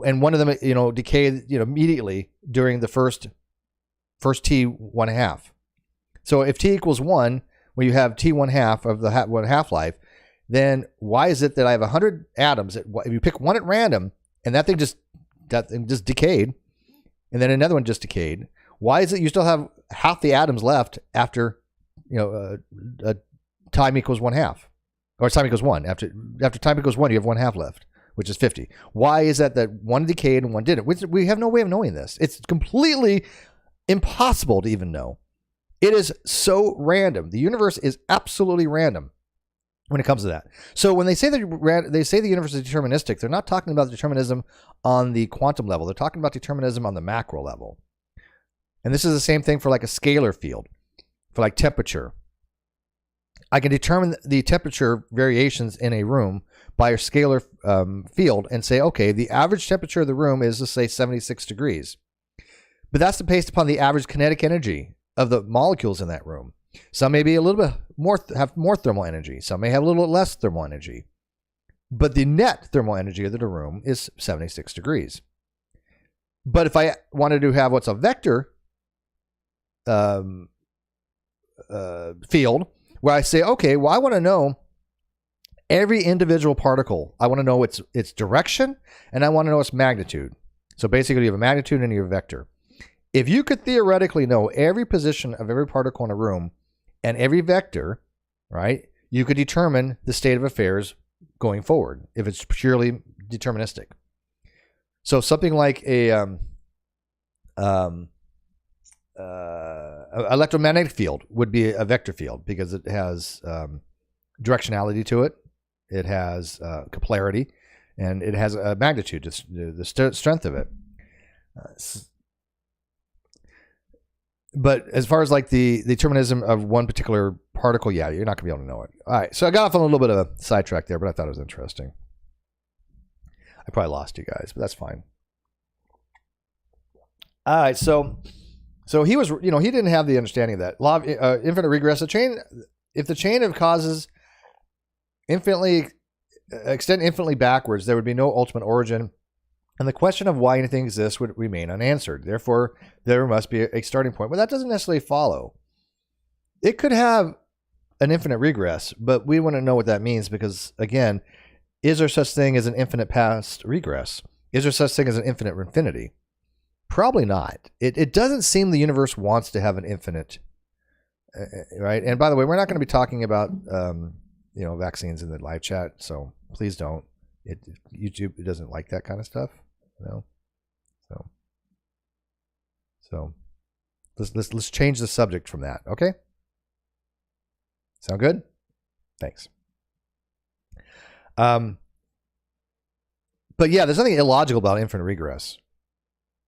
And one of them, decayed, immediately during the first T 1/2. So if T equals 1, when you have T 1/2 of the one half-life, then why is it that I have 100 atoms? If you pick one at random and that thing just decayed, and then another one just decayed, why is it you still have half the atoms left after, time equals 1/2, or time equals 1? After time equals 1, you have 1/2 left, which is 50. Why is that one decayed and one didn't? We have no way of knowing this. It's completely impossible to even know. It is so random. The universe is absolutely random. when it comes to that. So when they say that the universe is deterministic, they're not talking about determinism on the quantum level. They're talking about determinism on the macro level. And this is the same thing for like a scalar field, for like temperature. I can determine the temperature variations in a room by a scalar field and say, okay, the average temperature of the room is, let's say, 76 degrees. But that's based upon the average kinetic energy of the molecules in that room. Some may be a little bit more, have more thermal energy. Some may have a little less thermal energy. But the net thermal energy of the room is 76 degrees. But if I wanted to have what's a vector field, where I say, okay, well, I want to know every individual particle. I want to know its direction, and I want to know its magnitude. So basically, you have a magnitude and you have a vector. If you could theoretically know every position of every particle in a room and every vector, right, you could determine the state of affairs going forward if it's purely deterministic. So something like a electromagnetic field would be a vector field because it has directionality to it. It has capillarity, and it has a magnitude, the strength of it. But as far as like the determinism of one particular particle, yeah, you're not going to be able to know it. All right, so I got off on a little bit of a sidetrack there, but I thought it was interesting. I probably lost you guys, but that's fine. All right, so he was, he didn't have the understanding of that law of infinite regress. If the chain of causes extend infinitely backwards, there would be no ultimate origin, and the question of why anything exists would remain unanswered. Therefore, there must be a starting point. Well, that doesn't necessarily follow. It could have an infinite regress, but we want to know what that means because, again, is there such thing as an infinite past regress? Is there such thing as an infinite infinity? Probably not. It doesn't seem the universe wants to have an infinite, right? And by the way, we're not going to be talking about vaccines in the live chat, so please don't. YouTube doesn't like that kind of stuff, So let's change the subject from that, okay? Sound good? Thanks. But yeah, there's nothing illogical about infinite regress.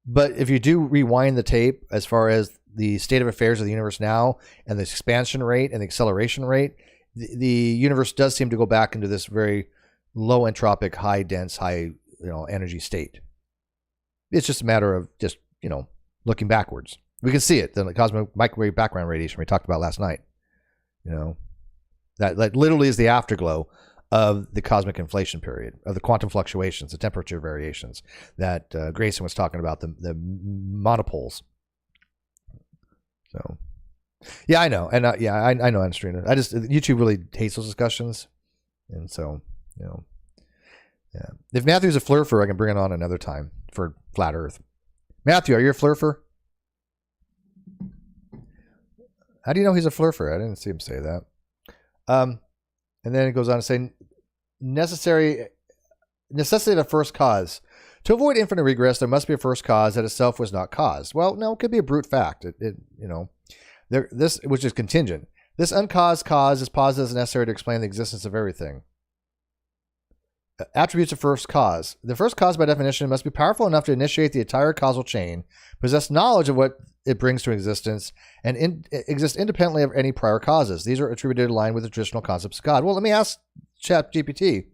But if you do rewind the tape as far as the state of affairs of the universe now and the expansion rate and the acceleration rate, the universe does seem to go back into this very low entropic, high dense, high energy state. It's just a matter of just looking backwards. We can see it, the cosmic microwave background radiation we talked about last night. That literally is the afterglow of the cosmic inflation period, of the quantum fluctuations, the temperature variations that Grayson was talking about, the monopoles. So, yeah, I know. And I know, Anstrina. YouTube really hates those discussions. And so, yeah. If Matthew's a flurfer, I can bring it on another time for Flat Earth. Matthew, are you a flurfer? How do you know he's a flurfer? I didn't see him say that. And then it goes on to say, necessity of a first cause. To avoid infinite regress, there must be a first cause that itself was not caused. Well, no, it could be a brute fact. This which is contingent. This uncaused cause is posited as necessary to explain the existence of everything. Attributes of first cause. The first cause, by definition, must be powerful enough to initiate the entire causal chain, possess knowledge of what it brings to existence, and exist independently of any prior causes. These are attributed in line with the traditional concepts of God. Well, let me ask ChatGPT.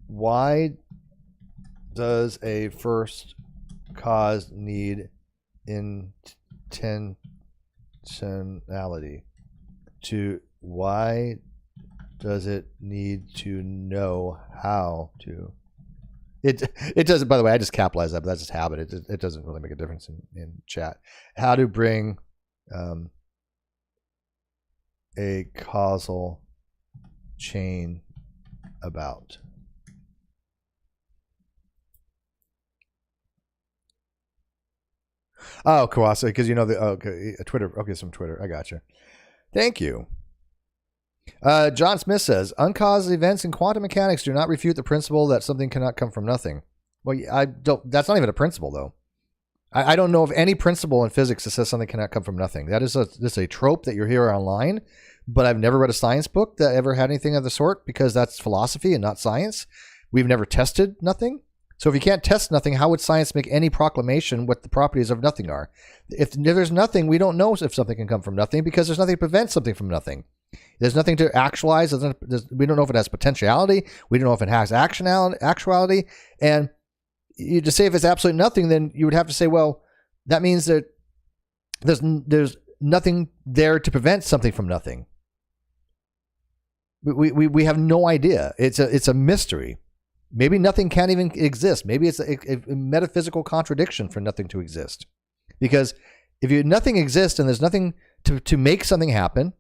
Why does a first cause need intentionality? Why does it need to know how to? It doesn't. By the way, I just capitalize that, but that's just habit. It doesn't really make a difference in chat. How to bring a causal chain about. Oh, Kawasa, because Twitter. Okay, some Twitter. I got you. Thank you. John Smith says, uncaused events in quantum mechanics do not refute the principle that something cannot come from nothing. Well, I don't. That's not even a principle, though. I don't know of any principle in physics that says something cannot come from nothing. This is a trope that you hear online, but I've never read a science book that ever had anything of the sort because that's philosophy and not science. We've never tested nothing. So if you can't test nothing, how would science make any proclamation what the properties of nothing are? If there's nothing, we don't know if something can come from nothing because there's nothing to prevent something from nothing. There's nothing to actualize. We don't know if it has potentiality. We don't know if it has actuality. And you to say if it's absolute nothing, then you would have to say, well, that means that there's nothing there to prevent something from nothing. We have no idea. It's a mystery. Maybe nothing can't even exist. Maybe it's a metaphysical contradiction for nothing to exist. Because if nothing exists and there's nothing to make something happen,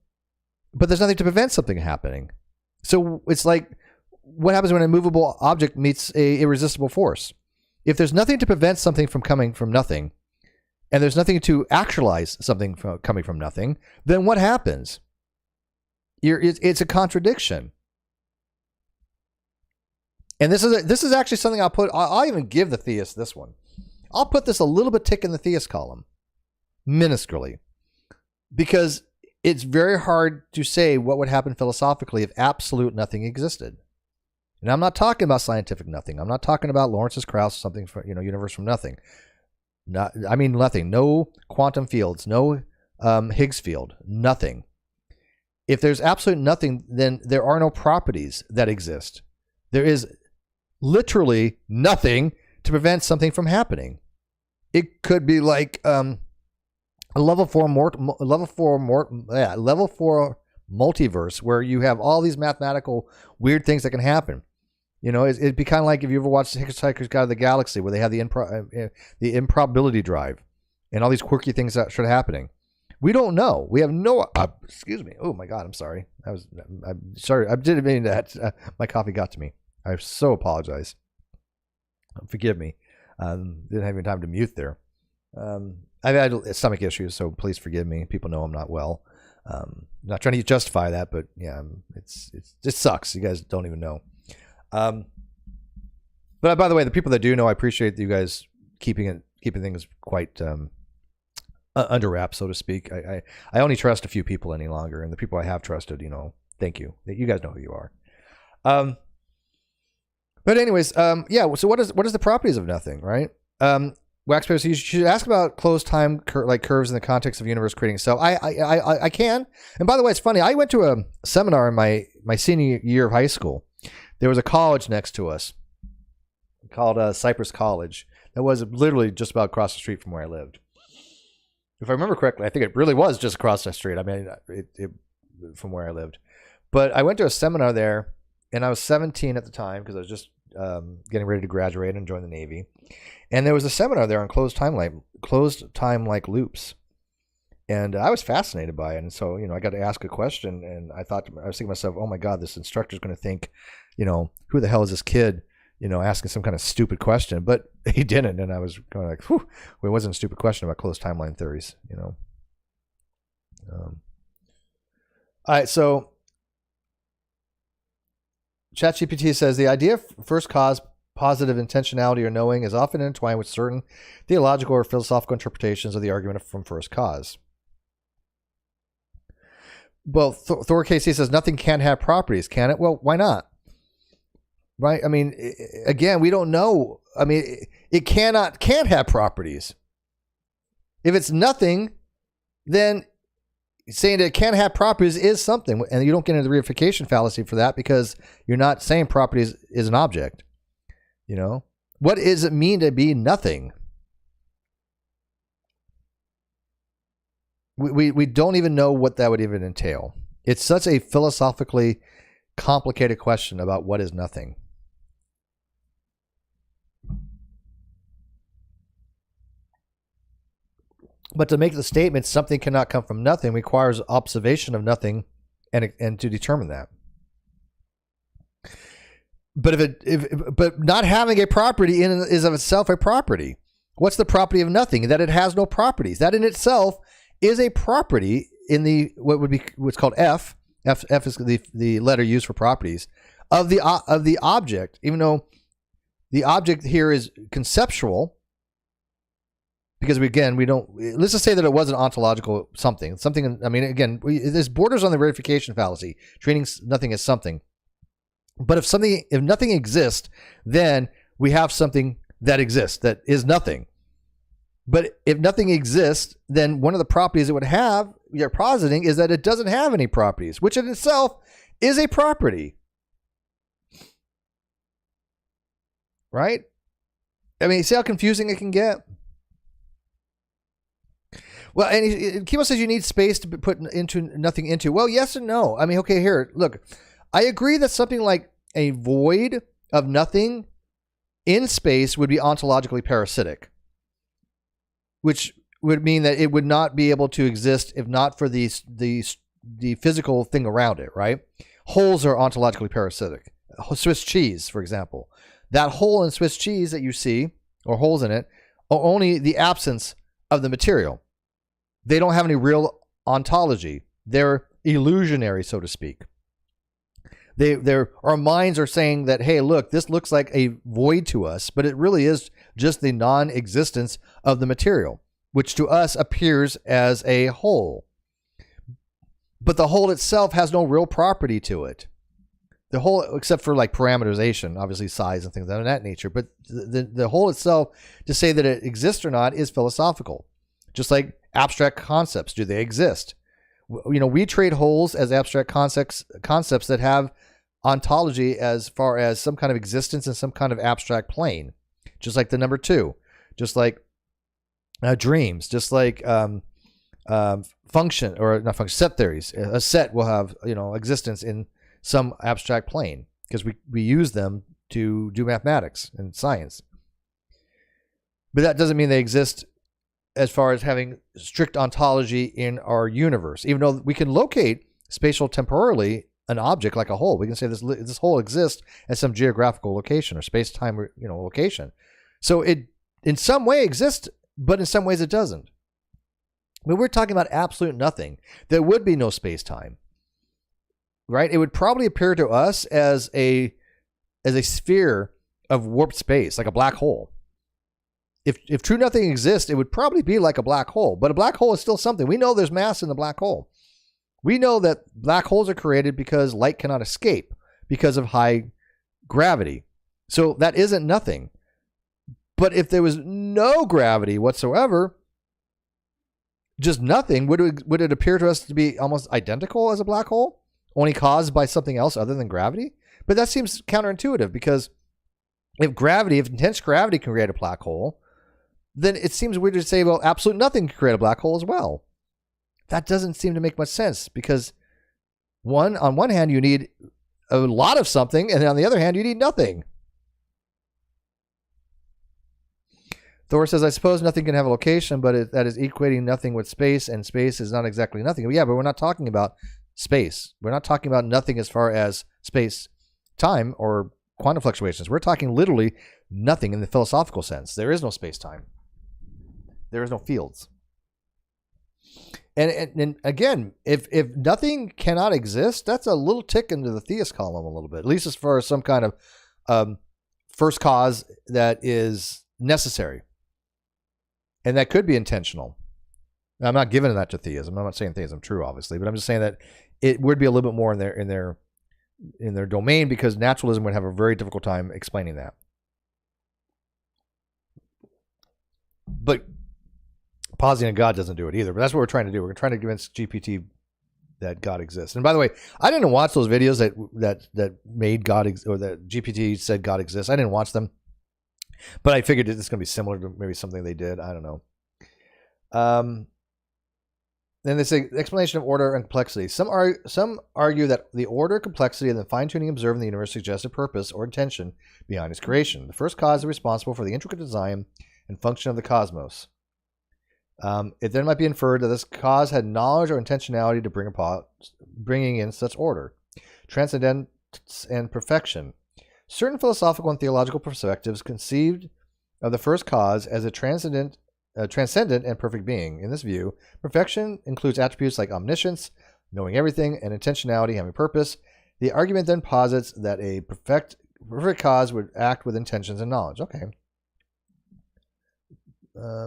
but there's nothing to prevent something happening. So it's like what happens when a movable object meets a irresistible force? If there's nothing to prevent something from coming from nothing, and there's nothing to actualize something coming from nothing, then what happens? It's a contradiction. And this is actually something I'll even give the theist this one. I'll put this a little bit tick in the theist column, minusculely, because it's very hard to say what would happen philosophically if absolute nothing existed. And I'm not talking about scientific nothing. I'm not talking about Lawrence's Krauss, something for, universe from nothing. Nothing. No quantum fields. No Higgs field. Nothing. If there's absolute nothing, then there are no properties that exist. There is literally nothing to prevent something from happening. It could be like a level 4 multiverse where you have all these mathematical weird things that can happen. It'd be kind of like if you ever watched The Hitchhiker's Guide to the Galaxy, where they have the improbability drive and all these quirky things that start happening. We don't know. We have no. Excuse me. Oh my God. I'm sorry. I'm sorry. I didn't mean that. My coffee got to me. I so apologize. Forgive me. Didn't have any time to mute there. I've had stomach issues, so please forgive me. People know I'm not well. Not trying to justify that, but yeah, it sucks. You guys don't even know. But by the way, the people that do know, I appreciate you guys keeping things quite under wraps, so to speak. I only trust a few people any longer, and the people I have trusted, thank you. You guys know who you are. But anyways, yeah. So what is the properties of nothing, right? Wax paper. So you should ask about closed time curves in the context of universe creating itself. I can. And by the way, it's funny. I went to a seminar in my senior year of high school. There was a college next to us called Cypress College that was literally just about across the street from where I lived. If I remember correctly, I think it really was just across the street. I mean, it from where I lived. But I went to a seminar there, and I was 17 at the time because I was just getting ready to graduate and join the Navy. And there was a seminar there on closed time like loops. And I was fascinated by it. And so, I got to ask a question, and I was thinking to myself, oh my God, this instructor's going to think, who the hell is this kid, asking some kind of stupid question. But he didn't. And I was going like, whew, well, it wasn't a stupid question about closed timeline theories, All right, so ChatGPT says the idea of first cause, positive intentionality, or knowing is often intertwined with certain theological or philosophical interpretations of the argument from first cause. Well, Thor KC says nothing can have properties, can it? Well, why not? Right? I mean, again, we don't know. I mean, it can't have properties. If it's nothing, then saying that it can't have properties is something, and you don't get into the reification fallacy for that because you're not saying properties is an object. What does it mean to be nothing? We don't even know what that would even entail. It's such a philosophically complicated question about what is nothing. But to make the statement something cannot come from nothing requires observation of nothing and to determine that. But but not having a property is of itself a property. What's the property of nothing? That it has no properties. That in itself is a property in what's called F. F is the letter used for properties of the object. Even though the object here is conceptual, because we don't. Let's just say that it was an ontological something. Something. I mean, again, there's borders on the verification fallacy, treating nothing as something. But if nothing exists, then we have something that exists that is nothing. But if nothing exists, then one of the properties it would have, you're positing, is that it doesn't have any properties, which in itself is a property. Right? I mean, see how confusing it can get? Well, and Kimo says you need space to put nothing into. Well, yes and no. I mean, okay, here, look. I agree that something like a void of nothing in space would be ontologically parasitic, which would mean that it would not be able to exist if not for the physical thing around it, right? Holes are ontologically parasitic. Swiss cheese, for example. That hole in Swiss cheese that you see, or holes in it, are only the absence of the material. They don't have any real ontology. They're illusionary, so to speak. Our minds are saying that, hey, look, this looks like a void to us, but it really is just the non-existence of the material, which to us appears as a whole. But the whole itself has no real property to it. The whole, except for like parameterization, obviously size and things of that nature. But the whole itself, to say that it exists or not, is philosophical. Just like abstract concepts, do they exist? You know, we trade wholes as abstract concepts that have ontology as far as some kind of existence in some kind of abstract plane. Just like the number 2, just like dreams, just like function, or not function, set theories. A set will have, you know, existence in some abstract plane because we use them to do mathematics and science. But that doesn't mean they exist as far as having strict ontology in our universe. Even though we can locate spatial temporally an object like a hole, we can say this hole exists at some geographical location or space-time, you know, location. So it in some way exists, but in some ways it doesn't. When we're talking about absolute nothing, there would be no space-time. Right? It would probably appear to us as a sphere of warped space, like a black hole. If true nothing exists, it would probably be like a black hole. But a black hole is still something. We know there's mass in the black hole. We know that black holes are created because light cannot escape because of high gravity. So that isn't nothing. But if there was no gravity whatsoever, just nothing, would it appear to us to be almost identical as a black hole? Only caused by something else other than gravity? But that seems counterintuitive, because if intense gravity can create a black hole, then it seems weird to say, well, absolute nothing can create a black hole as well. That doesn't seem to make much sense, because on one hand, you need a lot of something, and on the other hand, you need nothing. Thor says, I suppose nothing can have a location, but that is equating nothing with space, and space is not exactly nothing. Yeah, but we're not talking about space. We're not talking about nothing as far as space, time, or quantum fluctuations. We're talking literally nothing in the philosophical sense. There is no space-time. There is no fields. And again, if nothing cannot exist, that's a little tick into the theist column a little bit, at least as far as some kind of first cause that is necessary. And that could be intentional. I'm not giving that to theism. I'm not saying theism true, obviously, but I'm just saying that it would be a little bit more in their domain, because naturalism would have a very difficult time explaining that. But positing God doesn't do it either. But that's what we're trying to do. We're trying to convince GPT that God exists. And by the way, I didn't watch those videos that made God or that GPT said God exists. I didn't watch them, but I figured it's going to be similar to maybe something they did. I don't know. Then they say explanation of order and complexity. Some argue that the order, complexity, and the fine-tuning observed in the universe suggest a purpose or intention behind its creation. The first cause is responsible for the intricate design and function of the cosmos. It then might be inferred that this cause had knowledge or intentionality to bringing in such order, transcendence, and perfection. Certain philosophical and theological perspectives conceived of the first cause as a transcendent and perfect being. In this view, perfection includes attributes like omniscience, knowing everything, and intentionality, having purpose. The argument then posits that a perfect cause would act with intentions and knowledge. Okay.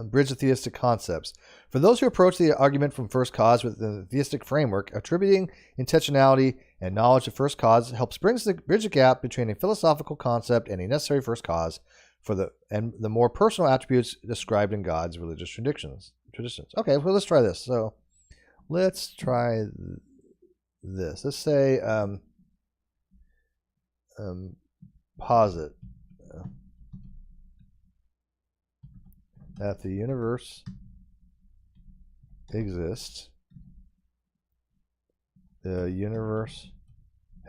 bridge the theistic concepts. For those who approach the argument from first cause with the theistic framework, attributing intentionality and knowledge to first cause helps bridge the gap between a philosophical concept and a necessary first cause for the more personal attributes described in God's religious traditions. Okay, well, let's try this. So let's try this. Let's say posit that the universe exists. The universe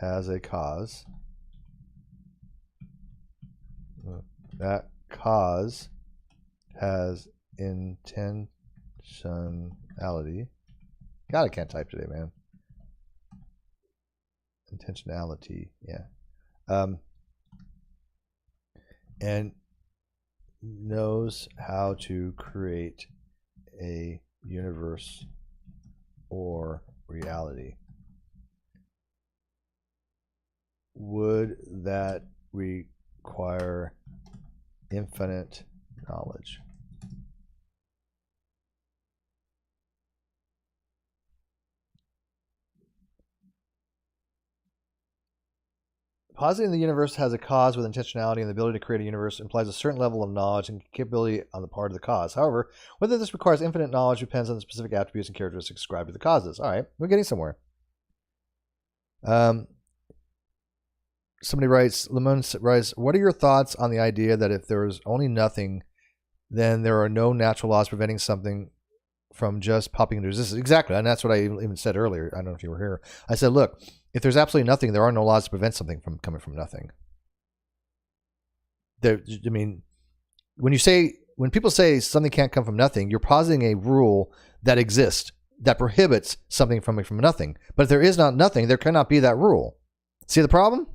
has a cause. That cause has intentionality. God, I can't type today, man. Intentionality, yeah. And knows how to create a universe or reality. Would that require infinite knowledge? Positing the universe has a cause with intentionality and the ability to create a universe implies a certain level of knowledge and capability on the part of the cause. However, whether this requires infinite knowledge depends on the specific attributes and characteristics ascribed to the causes. All right, we're getting somewhere. Somebody writes, Lemon writes, what are your thoughts on the idea that if there is only nothing, then there are no natural laws preventing something from just popping into existence? Exactly, and that's what I even said earlier. I don't know if you were here. I said, look, if there's absolutely nothing, there are no laws to prevent something from coming from nothing. I mean, when people say something can't come from nothing, you're positing a rule that exists that prohibits something from nothing. But if there is not nothing, there cannot be that rule. See the problem?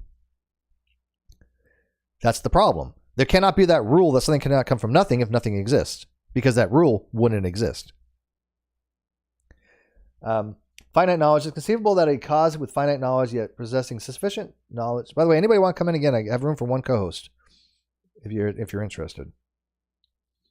That's the problem. There cannot be that rule that something cannot come from nothing if nothing exists, because that rule wouldn't exist. Finite knowledge. It's conceivable that a cause with finite knowledge yet possessing sufficient knowledge. By the way, anybody want to come in again? I have room for one co-host if you're interested.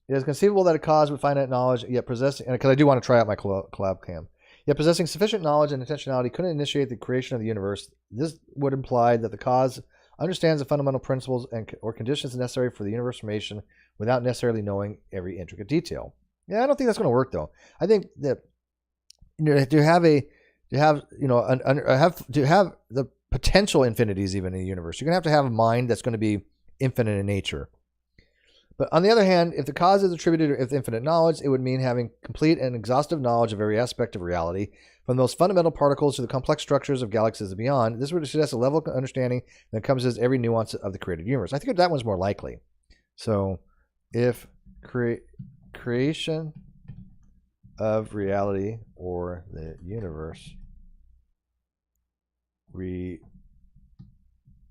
It is conceivable that a cause with finite knowledge yet possessing, because I do want to try out my collab cam, yet possessing sufficient knowledge and intentionality couldn't initiate the creation of the universe. This would imply that the cause understands the fundamental principles or conditions necessary for the universe formation without necessarily knowing every intricate detail. Yeah, I don't think that's going to work though. I think that to have the potential infinities even in the universe, you're going to have a mind that's going to be infinite in nature. But on the other hand, if the cause is attributed with infinite knowledge, it would mean having complete and exhaustive knowledge of every aspect of reality, from the most fundamental particles to the complex structures of galaxies and beyond. This would suggest a level of understanding that encompasses every nuance of the created universe. I think that one's more likely. So, if creation of reality or the universe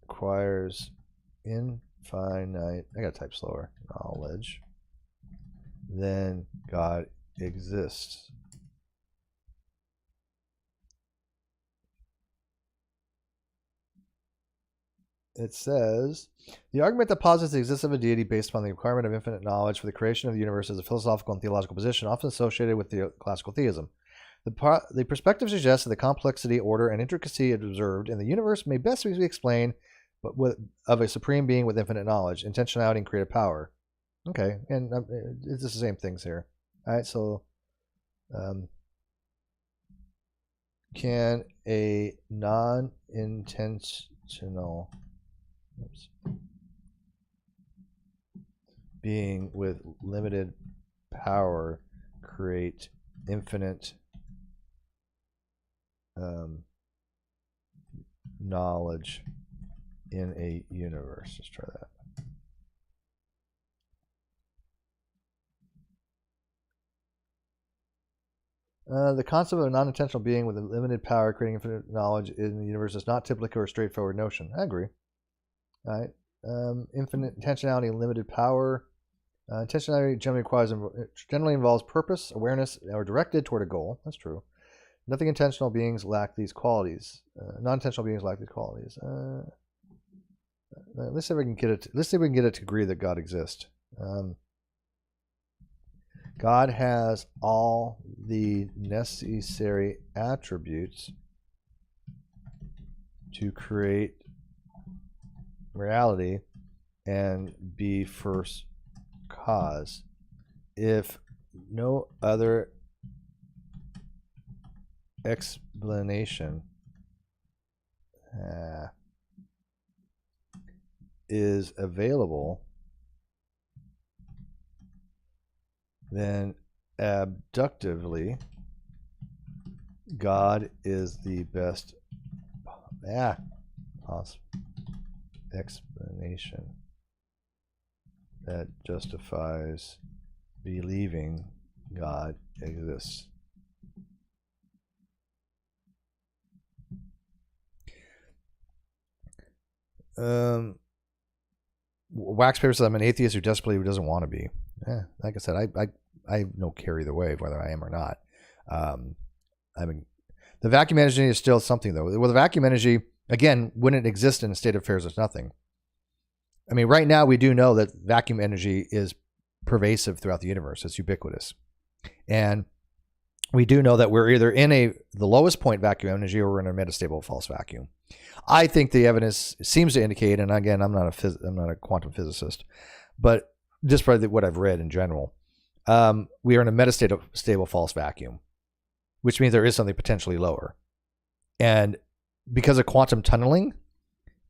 requires infinite, I gotta type slower, knowledge, then God exists. It says, the argument that posits the existence of a deity based upon the requirement of infinite knowledge for the creation of the universe is a philosophical and theological position often associated with the classical theism. The perspective suggests that the complexity, order, and intricacy observed in the universe may best be explained of a supreme being with infinite knowledge, intentionality, and creative power. Okay, and it's the same things here. All right, so can a non-intentional being with limited power create infinite knowledge in a universe? Let's try that. The concept of a non-intentional being with a limited power creating infinite knowledge in the universe is not typically a straightforward notion. I agree. All right. Infinite intentionality and limited power. Intentionality generally involves purpose, awareness, or directed toward a goal. That's true. Nothing intentional beings lack these qualities. Non-intentional beings lack these qualities. Let's see if we can get it. Let's see if we can get it to agree that God exists. God has all the necessary attributes to create reality and be first cause. If no other explanation is available, then abductively God is the best explanation that justifies believing God exists. Wax paper says I'm an atheist who desperately doesn't want to be. Like I said, I have no care either way whether I am or not. I mean, the vacuum energy is still something though. Well, the vacuum energy again wouldn't exist in a state of affairs as nothing. I mean, right now we do know that vacuum energy is pervasive throughout the universe. It's ubiquitous, and we do know that we're either in the lowest point vacuum energy or we're in a metastable false vacuum. I think the evidence seems to indicate, and again, I'm not a quantum physicist, but just by what I've read in general, we are in a metastable false vacuum, which means there is something potentially lower. And because of quantum tunneling,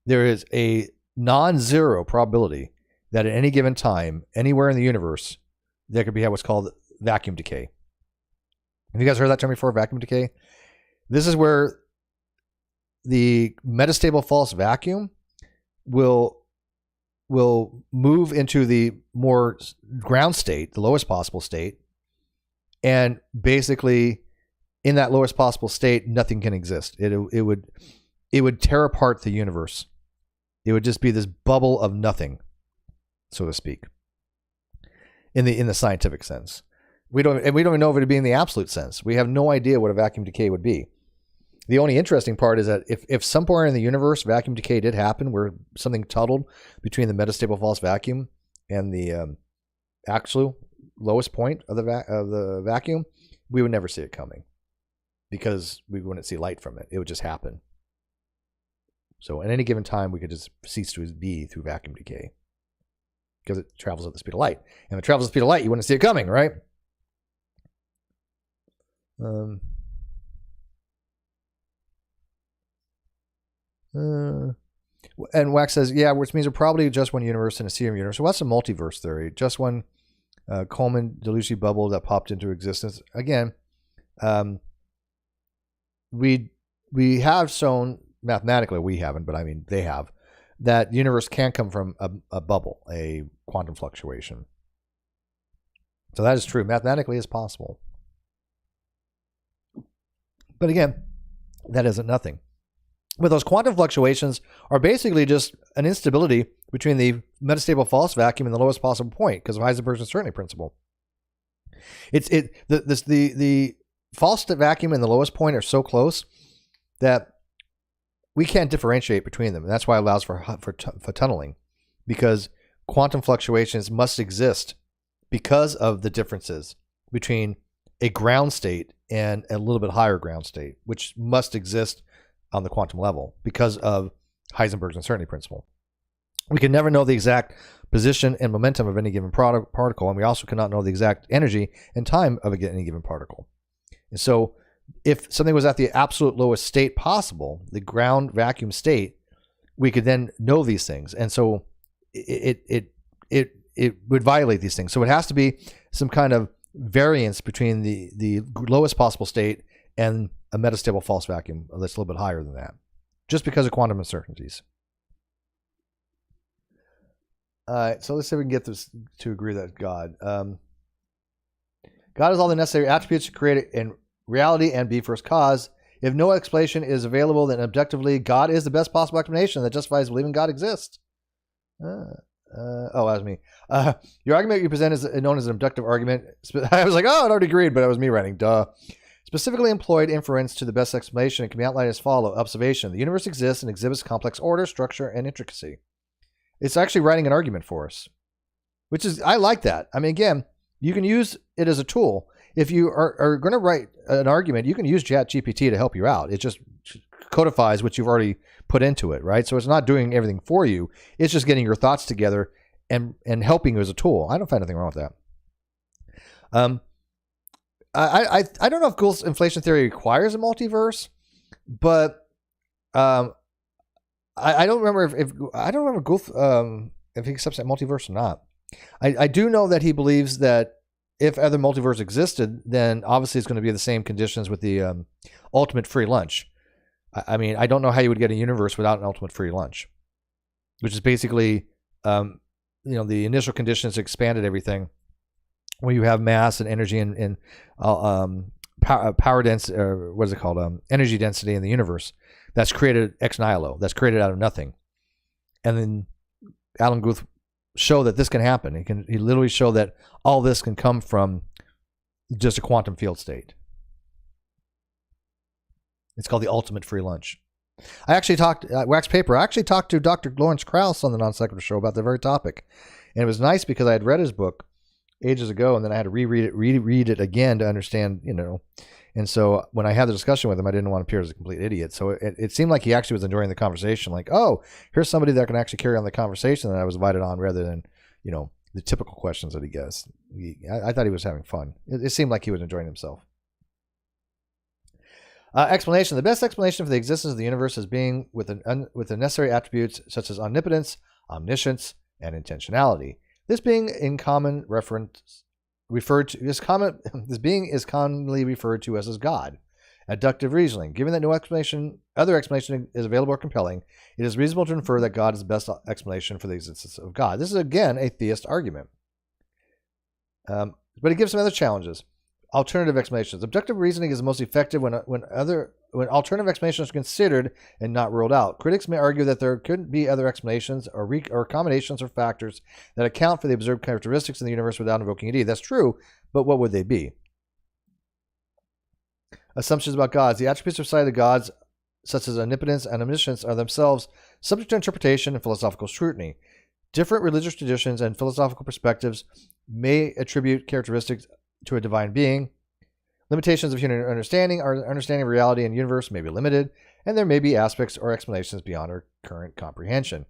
there is a non-zero probability that at any given time, anywhere in the universe, there could be what's called vacuum decay. Have you guys heard that term before, vacuum decay? This is where the metastable false vacuum will move into the more ground state, the lowest possible state, and basically in that lowest possible state, nothing can exist. It would tear apart the universe. It would just be this bubble of nothing, so to speak, in the scientific sense. We don't even know if it'd be in the absolute sense. We have no idea what a vacuum decay would be. The only interesting part is that if somewhere in the universe vacuum decay did happen, where something tunneled between the metastable false vacuum and the actual lowest point of the vacuum, we would never see it coming because we wouldn't see light from it. It would just happen. So at any given time, we could just cease to be through vacuum decay because it travels at the speed of light. And if it travels at the speed of light, you wouldn't see it coming, right? And Wax says, yeah, which means we're probably just one universe in a sea of universe. So what's the multiverse theory? Just one Coleman delusive bubble that popped into existence. Again, we have shown mathematically, we haven't, but I mean they have, that the universe can come from a bubble, a quantum fluctuation. So that is true. Mathematically, it's possible. But again, that isn't nothing. But those quantum fluctuations are basically just an instability between the metastable false vacuum and the lowest possible point because of Heisenberg's uncertainty principle. The false vacuum and the lowest point are so close that we can't differentiate between them. And that's why it allows for tunneling, because quantum fluctuations must exist because of the differences between a ground state and a little bit higher ground state, which must exist on the quantum level because of Heisenberg's uncertainty principle. We can never know the exact position and momentum of any given particle, and we also cannot know the exact energy and time of any given particle. And so if something was at the absolute lowest state possible, the ground vacuum state, we could then know these things. And so it would violate these things. So it has to be some kind of variance between the lowest possible state and a metastable false vacuum that's a little bit higher than that, just because of quantum uncertainties. All right, so let's see if we can get this to agree that God has all the necessary attributes to create in reality and be first cause. If no explanation is available, then objectively, God is the best possible explanation that justifies believing God exists. That was me. Your argument you present is known as an abductive argument. I was like, oh, I'd already agreed, but it was me writing. Duh. Specifically employed inference to the best explanation and can be outlined as follow. Observation. The universe exists and exhibits complex order, structure, and intricacy. It's actually writing an argument for us, which is, I like that. I mean, again, You can use it as a tool. If you are going to write an argument, you can use ChatGPT to help you out. It just codifies what you've already put into it, right? So it's not doing everything for you. It's just getting your thoughts together and helping you as a tool. I don't find anything wrong with that. I don't know if Gould's inflation theory requires a multiverse, but I don't remember if Gould if he accepts that multiverse or not. I do know that he believes that if other multiverse existed, then obviously it's going to be the same conditions with the ultimate free lunch. I mean, I don't know how you would get a universe without an ultimate free lunch, which is basically, the initial conditions expanded everything. When you have mass and energy and power density, or what is it called? Energy density in the universe, that's created ex nihilo. That's created out of nothing. And then Alan Guth show that this can happen. He literally show that all this can come from just a quantum field state. It's called the ultimate free lunch. I actually talked Wax Paper. I actually talked to Dr. Lawrence Krauss on the Non Sequitur Show about the very topic, and it was nice because I had read his book ages ago, and then I had to reread it again to understand, And so when I had the discussion with him, I didn't want to appear as a complete idiot. So it seemed like he actually was enjoying the conversation. Like, oh, here's somebody that can actually carry on the conversation that I was invited on, rather than, the typical questions that he gets. I thought he was having fun. It seemed like he was enjoying himself. Explanation. The best explanation for the existence of the universe is being with the necessary attributes such as omnipotence, omniscience, and intentionality. This being in common reference referred to this being is commonly referred to as God. Abductive reasoning. Given that no other explanation is available or compelling, it is reasonable to infer that God is the best explanation for the existence of God. This is again a theist argument, but it gives some other challenges. Alternative explanations. Abductive reasoning is the most effective when alternative explanations are considered and not ruled out. Critics may argue that there could be other explanations or combinations or factors that account for the observed characteristics in the universe without invoking a deity. That's true, but what would they be? Assumptions about gods. The attributes of sight of the gods, such as omnipotence and omniscience, are themselves subject to interpretation and philosophical scrutiny. Different religious traditions and philosophical perspectives may attribute characteristics to a divine being. Limitations of human understanding. Our understanding of reality and universe may be limited, and there may be aspects or explanations beyond our current comprehension.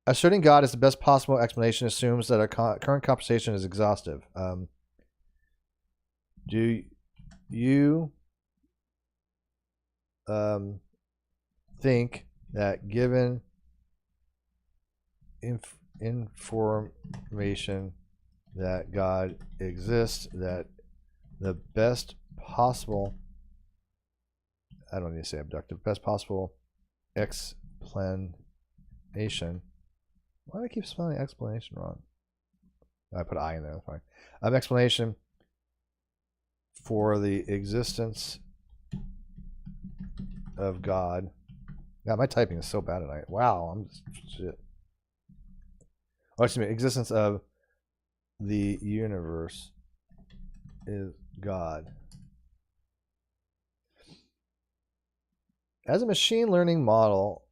Asserting God is the best possible explanation assumes that our current comprehension is exhaustive. Do you think that given information that God exists, that the best possible, I don't need to say abductive, best possible explanation, why do I keep spelling explanation wrong? I put I in there, that's fine. Explanation for the existence of God. Yeah, my typing is so bad tonight. Wow, I'm just shit. Oh, excuse me, existence of the universe is God. As a machine learning model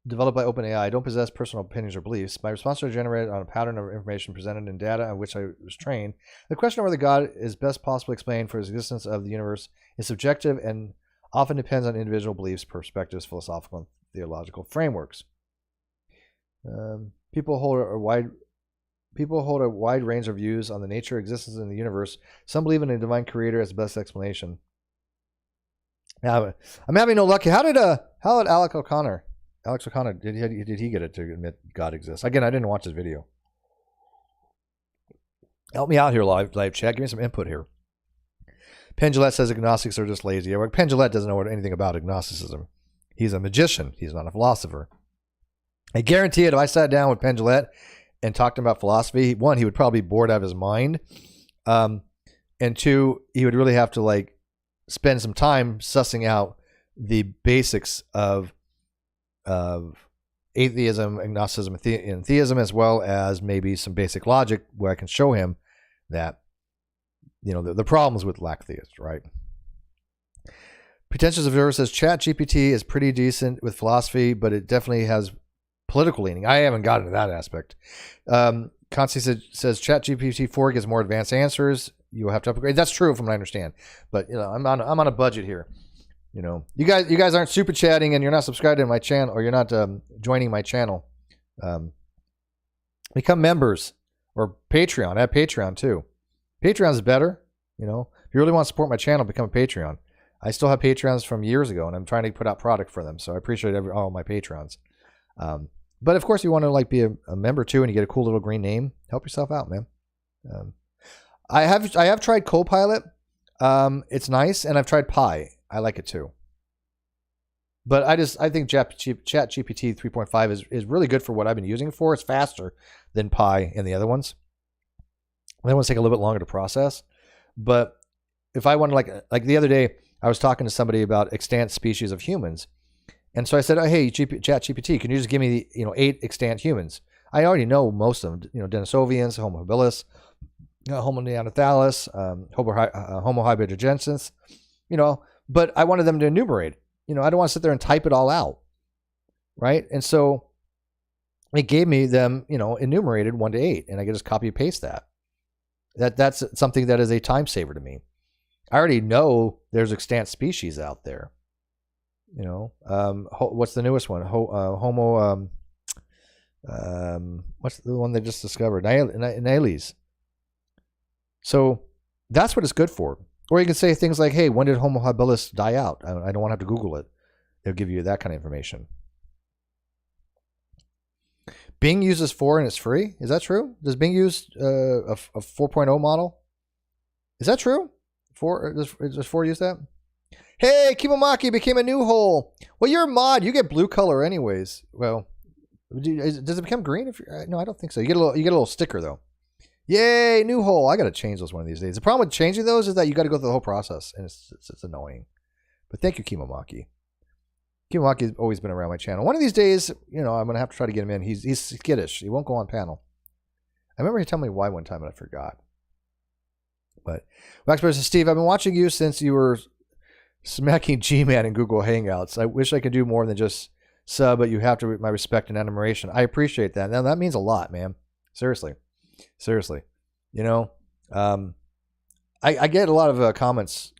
developed by OpenAI, I don't possess personal opinions or beliefs. My responses are generated on a pattern of information presented in data on which I was trained. The question of whether God is best possibly explained for the existence of the universe is subjective and often depends on individual beliefs, perspectives, philosophical and theological frameworks. People hold a wide range of views on the nature, existence in the universe. Some believe in a divine creator as the best explanation. Now, I'm having no luck. How did Alex O'Connor did he get it to admit God exists? Again, I didn't watch his video. Help me out here, live chat. Give me some input here. Penn Jillette says agnostics are just lazy. Penn Jillette doesn't know anything about agnosticism. He's a magician. He's not a philosopher. I guarantee it, if I sat down with Penn Jillette and talked to him about philosophy, one, he would probably be bored out of his mind. And two, he would really have to spend some time sussing out the basics of atheism, agnosticism, and theism, as well as maybe some basic logic where I can show him that, the problems with lack theists, right? Pretentious Observer says ChatGPT is pretty decent with philosophy, but it definitely has political leaning. I haven't gotten to that aspect. Constance says ChatGPT 4 gives more advanced answers. You will have to upgrade. That's true from what I understand. But I'm on a budget here. You guys aren't super chatting and you're not subscribed to my channel, or you're not joining my channel. Become members or Patreon. I have Patreon too. Patreon is better. If you really want to support my channel, become a Patreon. I still have Patreons from years ago, and I'm trying to put out product for them. So I appreciate all my Patrons. But of course, you want to be a member too, and you get a cool little green name. Help yourself out, man. I have tried Copilot. It's nice, and I've tried Pi. I like it too. But I think ChatGPT 3.5 is really good for what I've been using it for. It's faster than Pi and the other ones. The other ones take a little bit longer to process. But if I want to like the other day, I was talking to somebody about extant species of humans. And so I said, hey, ChatGPT, can you just give me 8 extant humans? I already know most of them, Denisovians, Homo habilis, Homo neanderthalis, Homo heidelbergensis, but I wanted them to enumerate. I don't want to sit there and type it all out, right? And so it gave me them, enumerated 1 to 8, and I could just copy and paste that. That's something that is a time saver to me. I already know there's extant species out there. What's the newest one? Homo. What's the one they just discovered? Niales. So that's what it's good for. Or you can say things like, "Hey, when did Homo habilis die out?" I don't want to have to Google it. They'll give you that kind of information. Bing uses 4 and it's free. Is that true? Does Bing use a 4.0 model? Is that true? Does 4 use that? Hey, Kimomaki became a new hole. Well, you're a mod. You get blue color anyways. Well, does it become green? No, I don't think so. You get a little sticker though. Yay, new hole. I got to change those one of these days. The problem with changing those is that you got to go through the whole process, and it's annoying. But thank you, Kimomaki. Kimawaki's always been around my channel. One of these days, I'm going to have to try to get him in. He's skittish. He won't go on panel. I remember he told me why one time, and I forgot. But Max says, Steve, I've been watching you since you were smacking G-Man in Google Hangouts. I wish I could do more than just sub, but you have to my respect and admiration. I appreciate that. Now, that means a lot, man. Seriously. I get a lot of comments.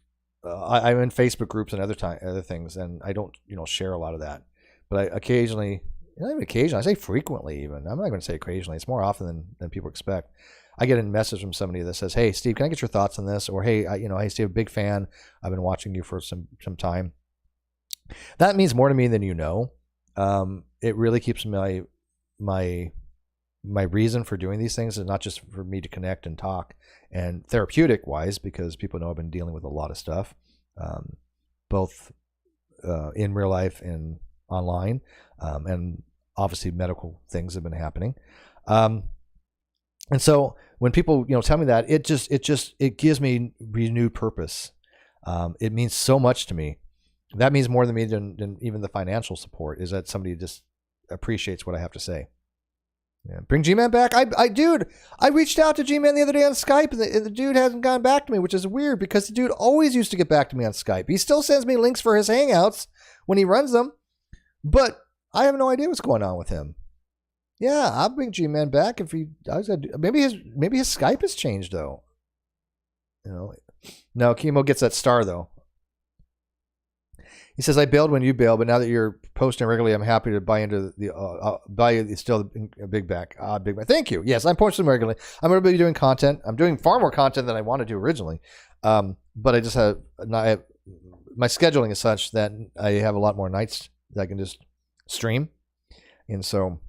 I'm in Facebook groups and other things, and I don't, share a lot of that. But I occasionally, not even occasionally, I say frequently even. I'm not going to say occasionally. It's more often than people expect. I get a message from somebody that says, "Hey, Steve, can I get your thoughts on this?" Or, "Hey, hey, Steve, big fan. I've been watching you for some time." That means more to me than you know. It really keeps my reason for doing these things is not just for me to connect and talk and therapeutic wise, because people know I've been dealing with a lot of stuff, both in real life and online, and obviously medical things have been happening. And so when people, tell me that, it gives me renewed purpose. It means so much to me. That means more to me than even the financial support, is that somebody just appreciates what I have to say. Yeah. Bring G-Man back. I reached out to G-Man the other day on Skype, and the dude hasn't gone back to me, which is weird because the dude always used to get back to me on Skype. He still sends me links for his Hangouts when he runs them, but I have no idea what's going on with him. Yeah, I'll bring G-Man back if maybe his Skype has changed though. No, Chemo gets that star though. He says, I bailed when you bailed, but now that you're posting regularly, I'm happy to buy into buy still a big back. Big back. Thank you. Yes, I'm posting regularly. I'm going to be doing content. I'm doing far more content than I wanted to originally. But I just have my scheduling is such that I have a lot more nights that I can just stream. And so,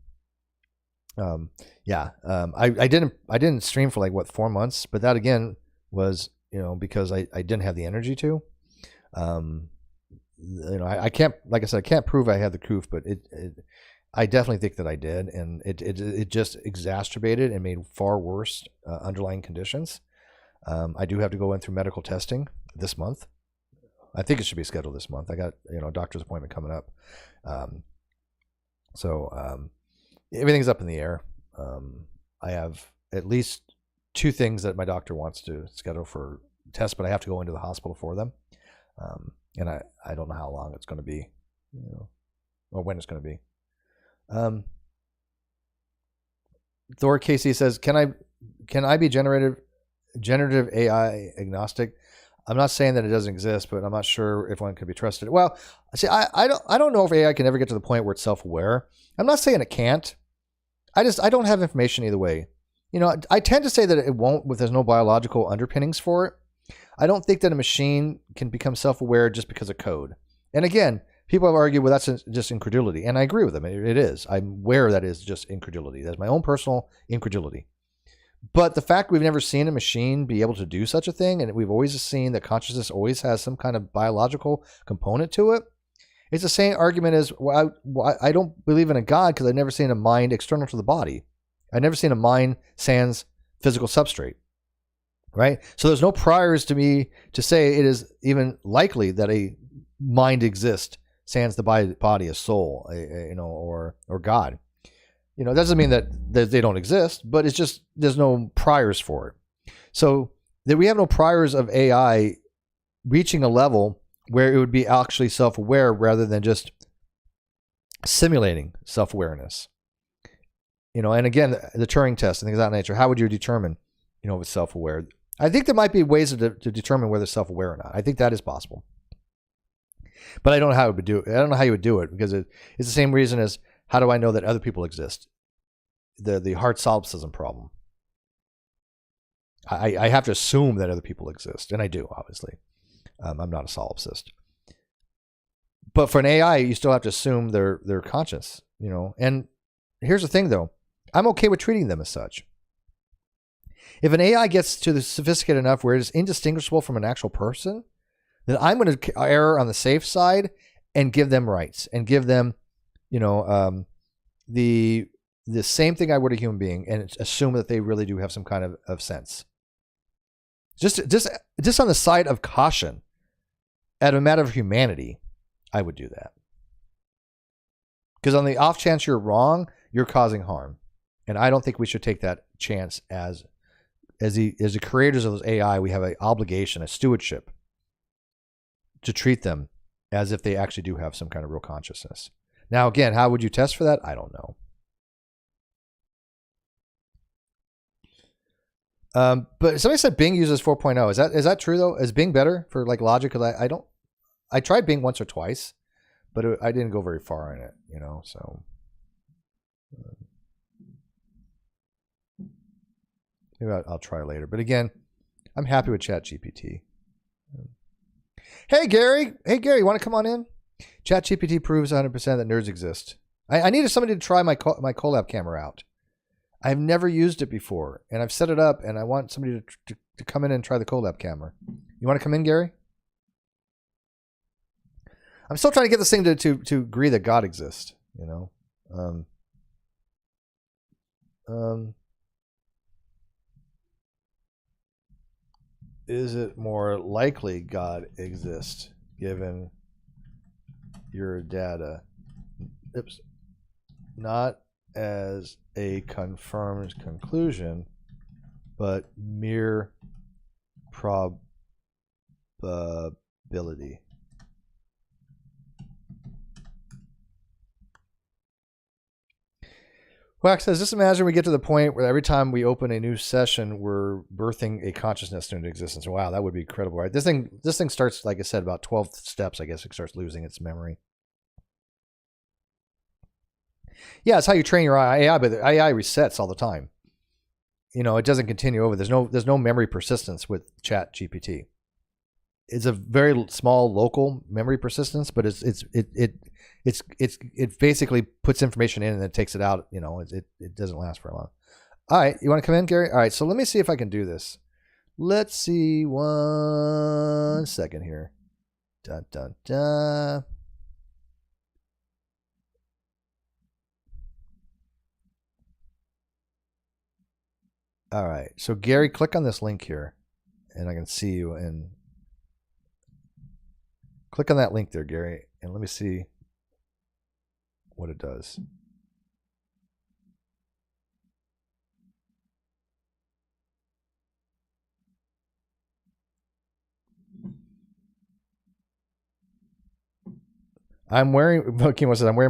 I didn't stream for 4 months, but that again was, because I didn't have the energy to. I can't, like I said, I can't prove I had the coof, but I definitely think that I did, and it just exacerbated and made far worse underlying conditions. I do have to go in through medical testing this month. I think it should be scheduled this month. I got a doctor's appointment coming up, so everything's up in the air. I have at least 2 things that my doctor wants to schedule for tests, but I have to go into the hospital for them. And I don't know how long it's going to be, or when it's going to be. Thor KC says, can I be generative AI agnostic? I'm not saying that it doesn't exist, but I'm not sure if one can be trusted. Well, see, I don't know if AI can ever get to the point where it's self-aware. I'm not saying it can't. I don't have information either way. You know, I tend to say that it won't if there's no biological underpinnings for it. I don't think that a machine can become self-aware just because of code. And again, people have argued, well, that's just incredulity. And I agree with them. It is. I'm aware that is just incredulity. That's my own personal incredulity. But the fact we've never seen a machine be able to do such a thing, and we've always seen that consciousness always has some kind of biological component to it, it's the same argument as, well, I don't believe in a God because I've never seen a mind external to the body. I've never seen a mind sans physical substrate, right? So there's no priors to me to say it is even likely that a mind exists sans the body, a soul, or God. You know, it doesn't mean that they don't exist, but it's just there's no priors for it. So that we have no priors of AI reaching a level where it would be actually self-aware rather than just simulating self-awareness. You know, and again, the Turing test and things of that nature, how would you determine, if it's self-aware? I think there might be ways to determine whether it's self-aware or not. I think that is possible. But I don't know how it would do it. I don't know how you would do it because it's the same reason as how do I know that other people exist? The hard solipsism problem. I have to assume that other people exist, and I do, obviously. I'm not a solipsist. But for an AI, you still have to assume they're conscious, And here's the thing, though. I'm okay with treating them as such. If an AI gets to the sophisticated enough where it is indistinguishable from an actual person, then I'm going to err on the safe side and give them rights and give them, the same thing I would a human being and assume that they really do have some kind of sense. Just on the side of caution, at a matter of humanity, I would do that. Because on the off chance you're wrong, you're causing harm. And I don't think we should take that chance as the creators of those AI, we have an obligation, a stewardship, to treat them as if they actually do have some kind of real consciousness. Now, again, how would you test for that? I don't know. But somebody said Bing uses 4.0. Is that true though? Is Bing better for like logic? Because I tried Bing once or twice, but I didn't go very far in it, So maybe I'll try later. But again, I'm happy with ChatGPT. Hey Gary, you want to come on in? ChatGPT proves 100% that nerds exist. I needed somebody to try my collab camera out. I've never used it before, and I've set it up, and I want somebody to come in and try the collab camera. You want to come in, Gary? I'm still trying to get this thing to agree that God exists. Is it more likely God exists given your data? Oops. Not as a confirmed conclusion, but mere probability. Wax says, just imagine we get to the point where every time we open a new session, we're birthing a consciousness into existence. Wow, that would be incredible, right? This thing starts, like I said, about 12 steps, I guess it starts losing its memory. Yeah, it's how you train your AI, but the AI resets all the time. It doesn't continue over. There's no memory persistence with ChatGPT. It's a very small local memory persistence, but it basically puts information in and then takes it out. It doesn't last for long. All right, you want to come in, Gary? All right, so let me see if I can do this. Let's see 1 second here. Dun dun dun. All right, so Gary, click on this link here, and I can see you. And click on that link there, Gary, and let me see what it does. I'm wearing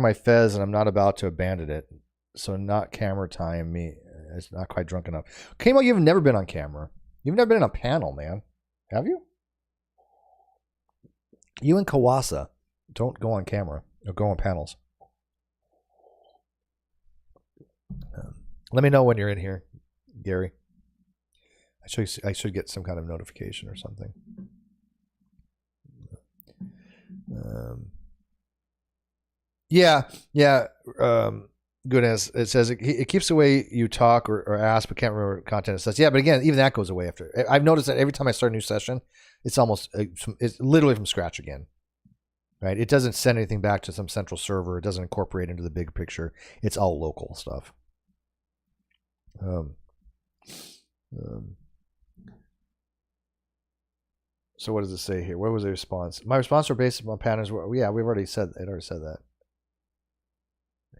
my fez, and I'm not about to abandon it. So not camera time me. It's not quite drunk enough. Kamo, you've never been on camera. You've never been in a panel, man. Have you? You and Kawasa don't go on camera or go on panels. Let me know when you're in here, Gary. I should get some kind of notification or something. Goodness, it says it keeps the way you talk or ask, but can't remember what content it says. Yeah, but again, even that goes away after. I've noticed that every time I start a new session, it's literally from scratch again. Right? It doesn't send anything back to some central server. It doesn't incorporate into the big picture. It's all local stuff. So what does it say here? What was the response? My response are based upon patterns. Yeah, we've already said. It already said that.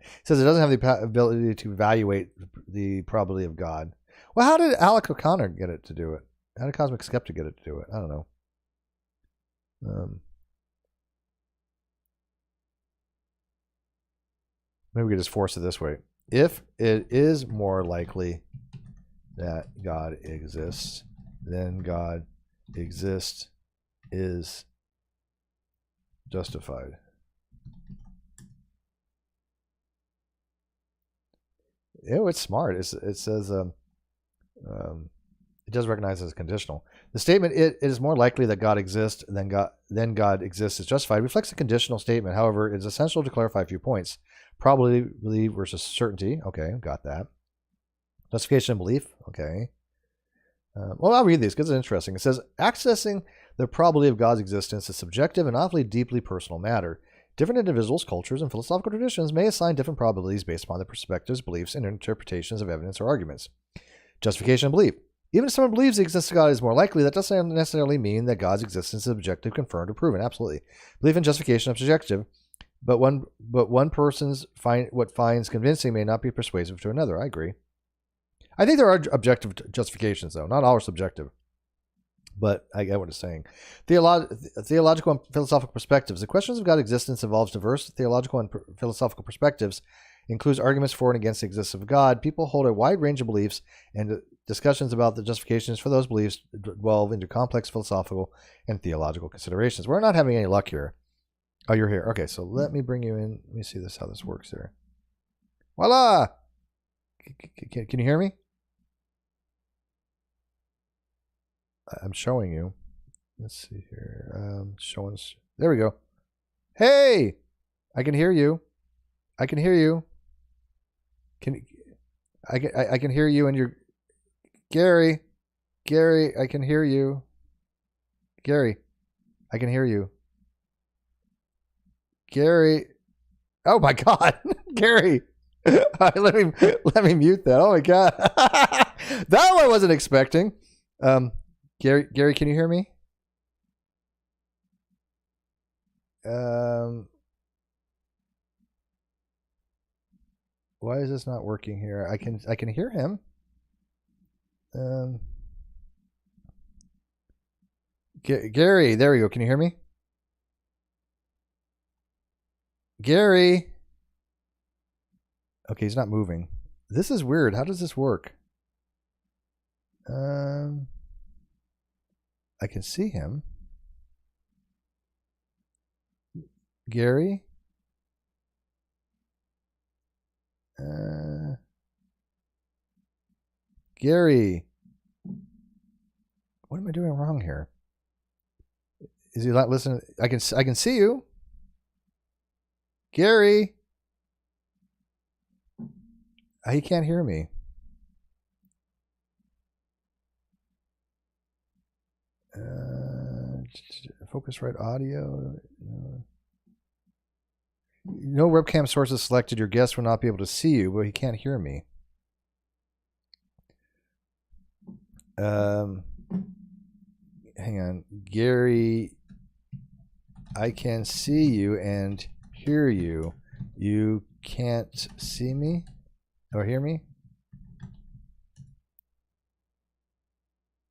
It says it doesn't have the ability to evaluate the probability of God. Well, how did Alec O'Connor get it to do it? How did Cosmic Skeptic get it to do it? I don't know. Maybe we could just force it this way. If it is more likely that God exists, then God exists is justified. It's smart. It says it does recognize it as conditional. The statement it is more likely that God exists than God exists is justified reflects a conditional statement. However, it's essential to clarify a few points. Probability versus certainty. Okay, got that. Justification and belief. Okay. Well, I'll read these because it's interesting. It says, accessing the probability of God's existence is subjective and awfully deeply personal matter. Different individuals, cultures, and philosophical traditions may assign different probabilities based upon their perspectives, beliefs, and interpretations of evidence or arguments. Justification and belief. Even if someone believes the existence of God is more likely, that doesn't necessarily mean that God's existence is objective, confirmed, or proven. Absolutely. Belief and justification are subjective, but one person's what finds convincing may not be persuasive to another. I agree. I think there are objective justifications, though. Not all are subjective. But I get what it's saying. Theological and philosophical perspectives. The questions of God's existence involves diverse theological and philosophical perspectives, includes arguments for and against the existence of God. People hold a wide range of beliefs, and discussions about the justifications for those beliefs delve into complex philosophical and theological considerations. We're not having any luck here. Oh, you're here. Okay, so let me bring you in. Let me see how this works here. Voila! Can you hear me? I'm showing you. Let's see here. Showing us. There we go. Hey! I can hear you. I can hear you. I can hear you and you're Gary. Gary, I can hear you. Gary, I can hear you. Gary. Oh my God. Gary. Let me mute that. Oh my God. That one I wasn't expecting. Gary, can you hear me? Why is this not working here? I can hear him. Gary, there we go. Can you hear me? Gary. Okay, he's not moving. This is weird. How does this work? I can see him. Gary? Gary? What am I doing wrong here? Is he not listening? I can see you. Gary? He can't hear me. Focusrite audio. No webcam sources selected. Your guest will not be able to see you, but he can't hear me. Hang on. Gary, I can see you and hear you. You can't see me or hear me?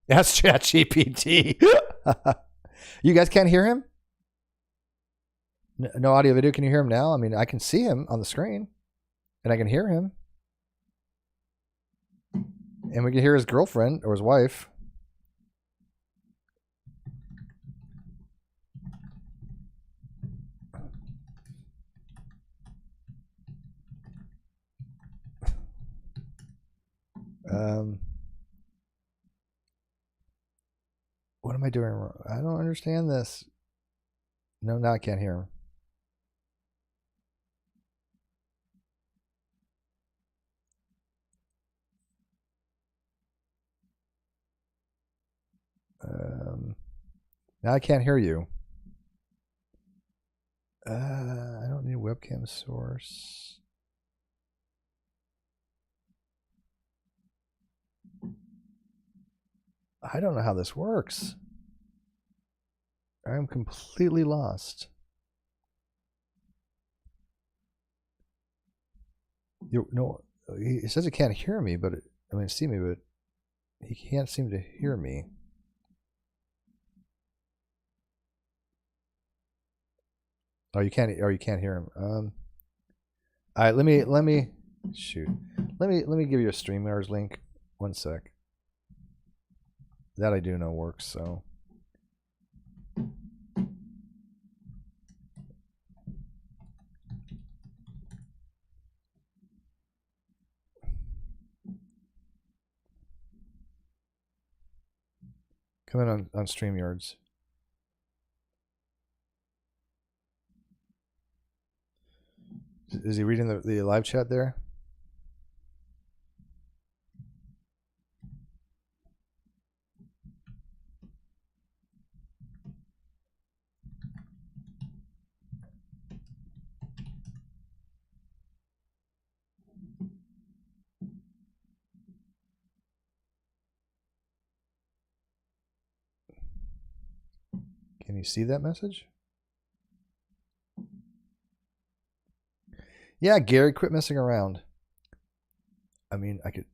That's ChatGPT. You guys can't hear him? No audio video. Can you hear him now? I mean, I can see him on the screen and I can hear him. And we can hear his girlfriend or his wife. What am I doing wrong? I don't understand this. No, now I can't hear him. Now I can't hear you. I don't need a webcam source. I don't know how this works. I'm completely lost. No, he says he can't hear me, but see me, but he can't seem to hear me. Oh, you can't hear him. All right, let me shoot. Let me give you a StreamYards link. One sec. That I do know works, so. Come in on StreamYards. Is he reading the live chat there? Can you see that message? Yeah, Gary, quit messing around. I mean, I could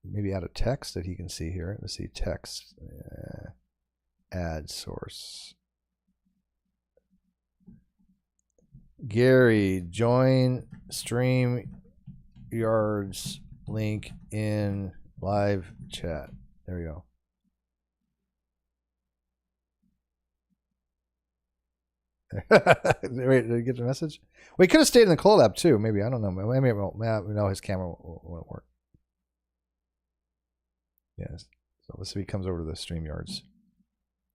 maybe add a text that he can see here. Let's see, text, add source. Gary, join StreamYards link in live chat. There we go. Wait, did he get the message? We could have stayed in the collab too. Maybe, I don't know. Maybe it won't. No, his camera won't work. Yes. So let's see if he comes over to the StreamYards.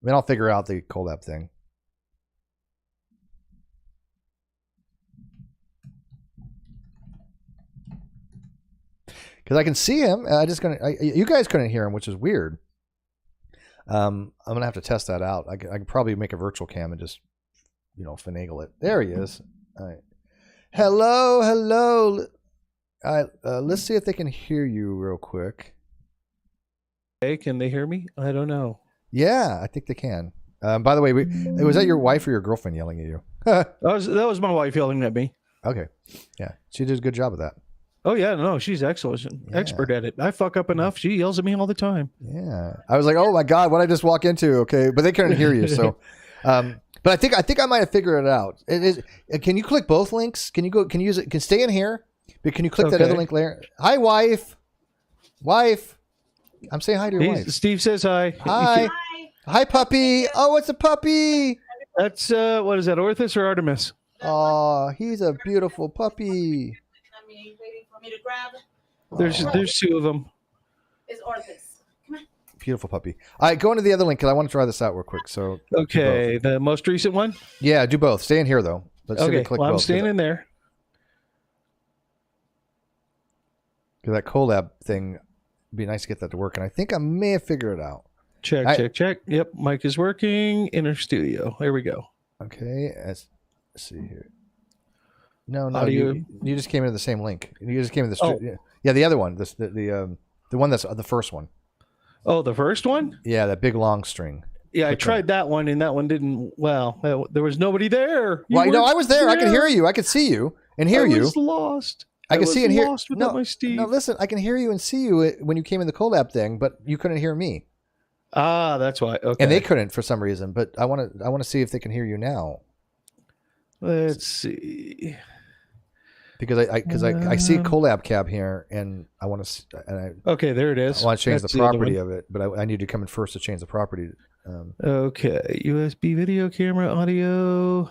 Then I'll figure out the collab thing. Because I can see him. You guys couldn't hear him, which is weird. I'm gonna have to test that out. I could probably make a virtual cam and just, finagle it. There he is. All right. Hello. All right. Let's see if they can hear you real quick. Hey, can they hear me? I don't know. Yeah, I think they can. By the way, was that your wife or your girlfriend yelling at you? that was my wife yelling at me. Okay. Yeah, she did a good job of that. Oh yeah, no, she's excellent, expert at it. I fuck up enough. She yells at me all the time. Yeah, I was like, oh my god, what did I just walk into? Okay, but they couldn't hear you, so. But I think I might have figured it out. Can you click both links? Can you use it? Can stay in here, but can you click that other link later? Hi, wife. I'm saying hi to your wife. Steve says hi. Hi, puppy. Oh, it's a puppy. That's what is that? Orthus or Artemis? Oh, he's a beautiful puppy. Waiting for me to grab. There's two of them. It's Orthus. Come on. Beautiful puppy. All right, go into the other link because I want to try this out real quick. So okay, the most recent one. Yeah, do both. Stay in here though. Let's okay, click well, I'm both, staying in there. Because that collab thing, it'd be nice to get that to work, and I think I may have figured it out. Check. Yep, mic is working. Inner studio. There we go. Okay, let's see here. No, Audio. you just came into the same link. You just came in the yeah, the other one, the one that's the first one. Oh, the first one? Yeah, that big long string. Yeah, I tried that one, and that one didn't. Well, there was nobody there. No, I was there. I could hear you. I could see you and hear you. I was lost. I could see and hear. Lost without my Steve. No, listen. I can hear you and see you when you came in the collab thing, but you couldn't hear me. Ah, that's why. Okay. And they couldn't for some reason, but I want to see if they can hear you now. Let's see. because I see collab cab here, and I want to Okay, there it is. I want to change That's the the other property one. of it, but I need to come in first to change the property. Okay, USB video camera, audio,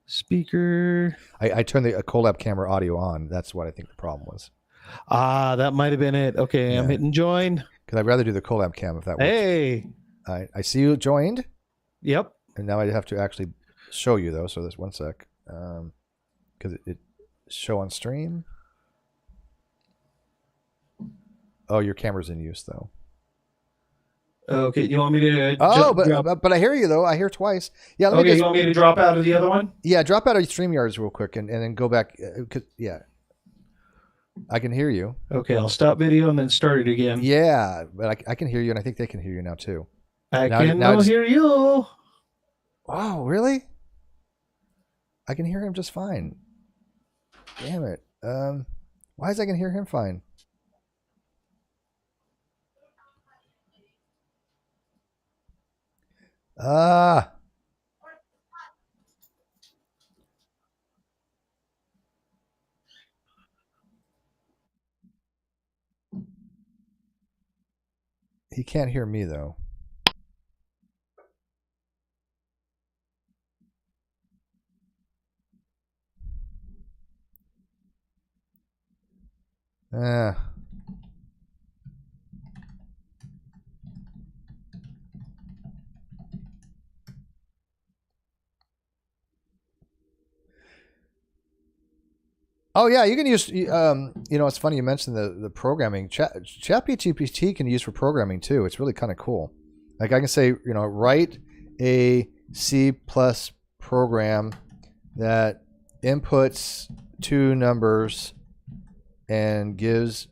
speaker. I turned the collab camera audio on. That's what I think the problem was. Ah, that might have been it. Okay, I'm Yeah. hitting join. Because I'd rather do the collab cam if that works. Hey. I see you joined, Yep. and now I have to actually show you though. So there's 1 sec, because it show on stream. Oh, your camera's in use though. Okay, you want me to? Oh, drop... but I hear you though. I hear twice. Yeah. Let me Okay, just, you want me to drop out of the other one? yeah, drop out of StreamYards real quick and then go back. Yeah, I can hear you. Okay, I'll stop video and then start it again. Yeah, but I can hear you, and I think they can hear you now too. I now can it's- hear you. Wow, really? I can hear him just fine. Damn it. Why is I can hear him fine? Ah. He can't hear me though. Ah. Oh yeah, you can use. It's funny you mentioned the programming. ChatGPT can use for programming too. It's really kind of cool. Like I can say, write a C+ program that inputs 2 numbers and gives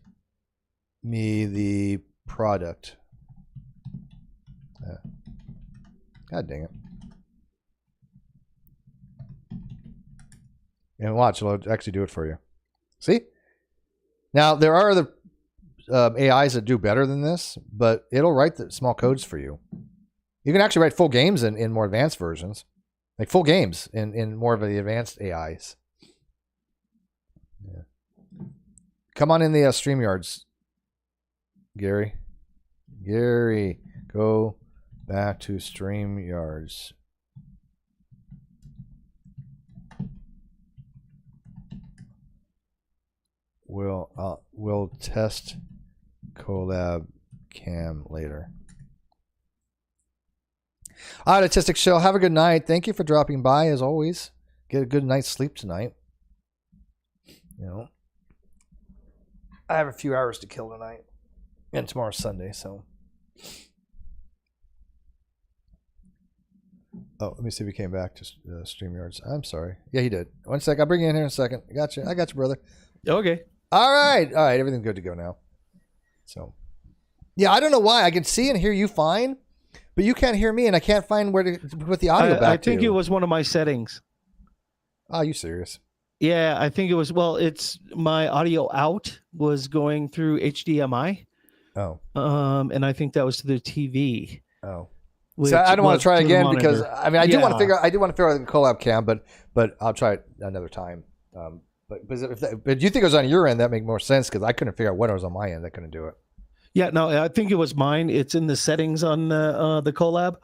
me the product. God dang it. And watch, it'll actually do it for you. See? Now, there are other AIs that do better than this, but it'll write the small codes for you. You can actually write full games in more advanced versions. Like full games in more of the advanced AIs. Yeah. Come on in the StreamYards, Gary. Gary, go back to StreamYards. We'll test collab cam later. All right, Autistic Show. Have a good night. Thank you for dropping by as always. Get a good night's sleep tonight. I have a few hours to kill tonight, and tomorrow's Sunday, so. Oh, let me see if he came back to StreamYards. I'm sorry. Yeah, he did. 1 sec. I'll bring you in here in a second. I got you, brother. Okay. All right. Everything's good to go now. So, yeah, I don't know why. I can see and hear you fine, but you can't hear me, and I can't find where to put the audio back I think to. it was one of my settings. Oh, you serious? Yeah, I think it was. Well, it's my audio out was going through HDMI. Oh. And I think that was to the TV. Oh. which So I don't want was to try the again because monitor. I do want to Yeah. figure. I do want to figure out the collab cam, but I'll try it another time. But you think it was on your end? That make more sense because I couldn't figure out what it was on my end. I couldn't do it. Yeah, no, I think it was mine. It's in the settings on the collab,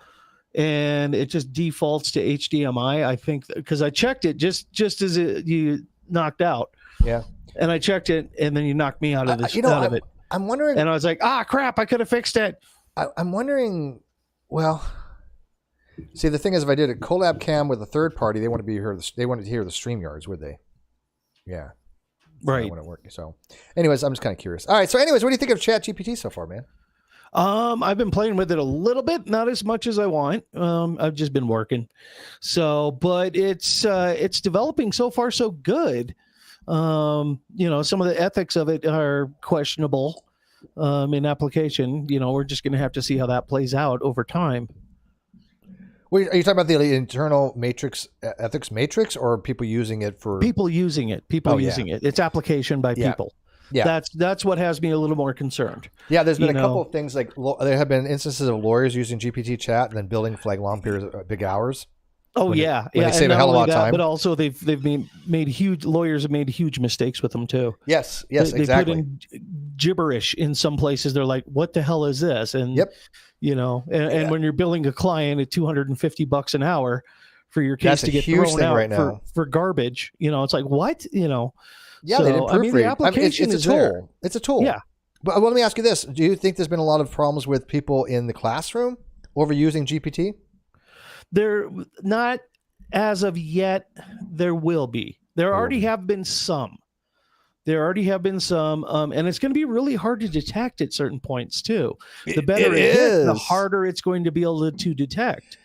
and it just defaults to HDMI. I think because I checked it just as you knocked out. Yeah. And I checked it, and then you knocked me out of this. Of it. I'm wondering. And I was like, crap! I could have fixed it. I'm wondering. Well, see, the thing is, if I did a collab cam with a third party, they want to hear the StreamYards, would they? Yeah. Right. That wouldn't work. So, anyways, I'm just kind of curious. All right. So, anyways, what do you think of ChatGPT so far, man? I've been playing with it a little bit, not as much as I want. I've just been working. So, but it's developing so far so good. Some of the ethics of it are questionable in application. We're just going to have to see how that plays out over time. Wait, are you talking about the internal ethics matrix, or people using it for people using it? Using it. It's application by people. Yeah, that's what has me a little more concerned. Yeah, there's been a couple of things like there have been instances of lawyers using GPT chat and then billing for like long periods, big hours. Oh when yeah, when yeah. they save and a not hell of a lot only of that, time. but also they've made huge lawyers have made huge mistakes with them too. Yes, They exactly. put in gibberish in some places. They're like, "What the hell is this?" And Yep. and when you're billing a client at $250 an hour for your case That's a to get huge thrown thing out right now. for garbage, it's like what Yeah, So, they didn't proofread. I mean, the application it's is a tool. there. It's a tool. Yeah. But let me ask you this: do you think there's been a lot of problems with people in the classroom overusing GPT? They're not as of yet. There will be. There already be. have been some. And it's going to be really hard to detect at certain points too. The better it hits, the harder it's going to be able to detect.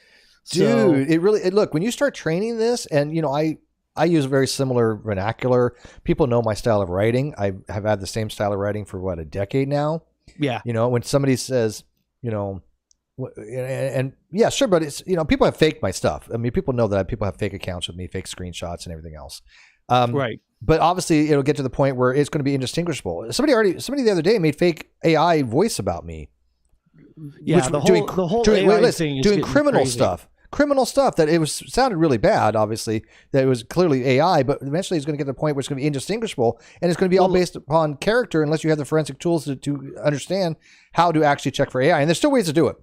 Dude, look, when you start training this, and I use a very similar vernacular. People know my style of writing. I have had the same style of writing for a decade now. Yeah. When somebody says, and yeah, sure, but it's people have faked my stuff. I mean, people know that people have fake accounts with me, fake screenshots and everything else. Right. But obviously, it'll get to the point where it's going to be indistinguishable. Somebody the other day made fake AI voice about me. Yeah, the whole AI thing is doing getting criminal crazy. stuff that sounded really bad. Obviously, that it was clearly AI, but eventually it's going to get to the point where it's going to be indistinguishable, and it's going to be all based upon character, unless you have the forensic tools to understand how to actually check for AI. And there's still ways to do it.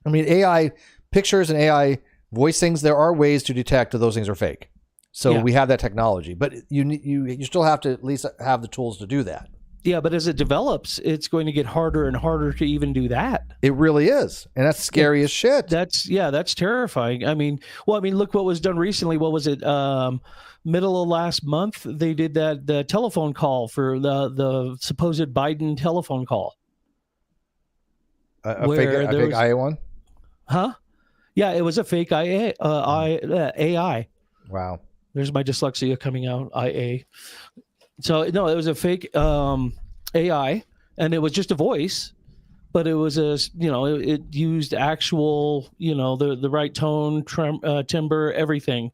I mean, AI pictures and AI voice things. There are ways to detect that those things are fake. So we have that technology, but you still have to at least have the tools to do that. Yeah, but as it develops, it's going to get harder and harder to even do that. It really is, and that's scary as shit. That's terrifying. I mean, look what was done recently. What was it? Middle of last month, they did the telephone call for the supposed Biden telephone call. A fake IA one? Huh? Yeah, it was a fake AI. Wow. There's my dyslexia coming out. IA. So no, it was a fake AI, and it was just a voice, but it was it used actual the right tone, timbre, everything,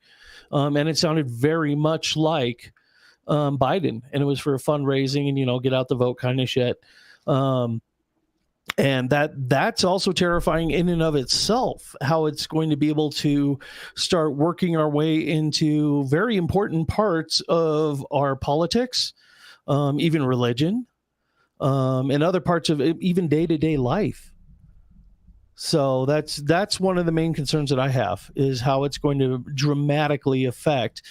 and it sounded very much like Biden, and it was for fundraising and get out the vote kind of shit. And that's also terrifying in and of itself, how it's going to be able to start working our way into very important parts of our politics, even religion, and other parts of even day-to-day life. So that's one of the main concerns that I have, is how it's going to dramatically affect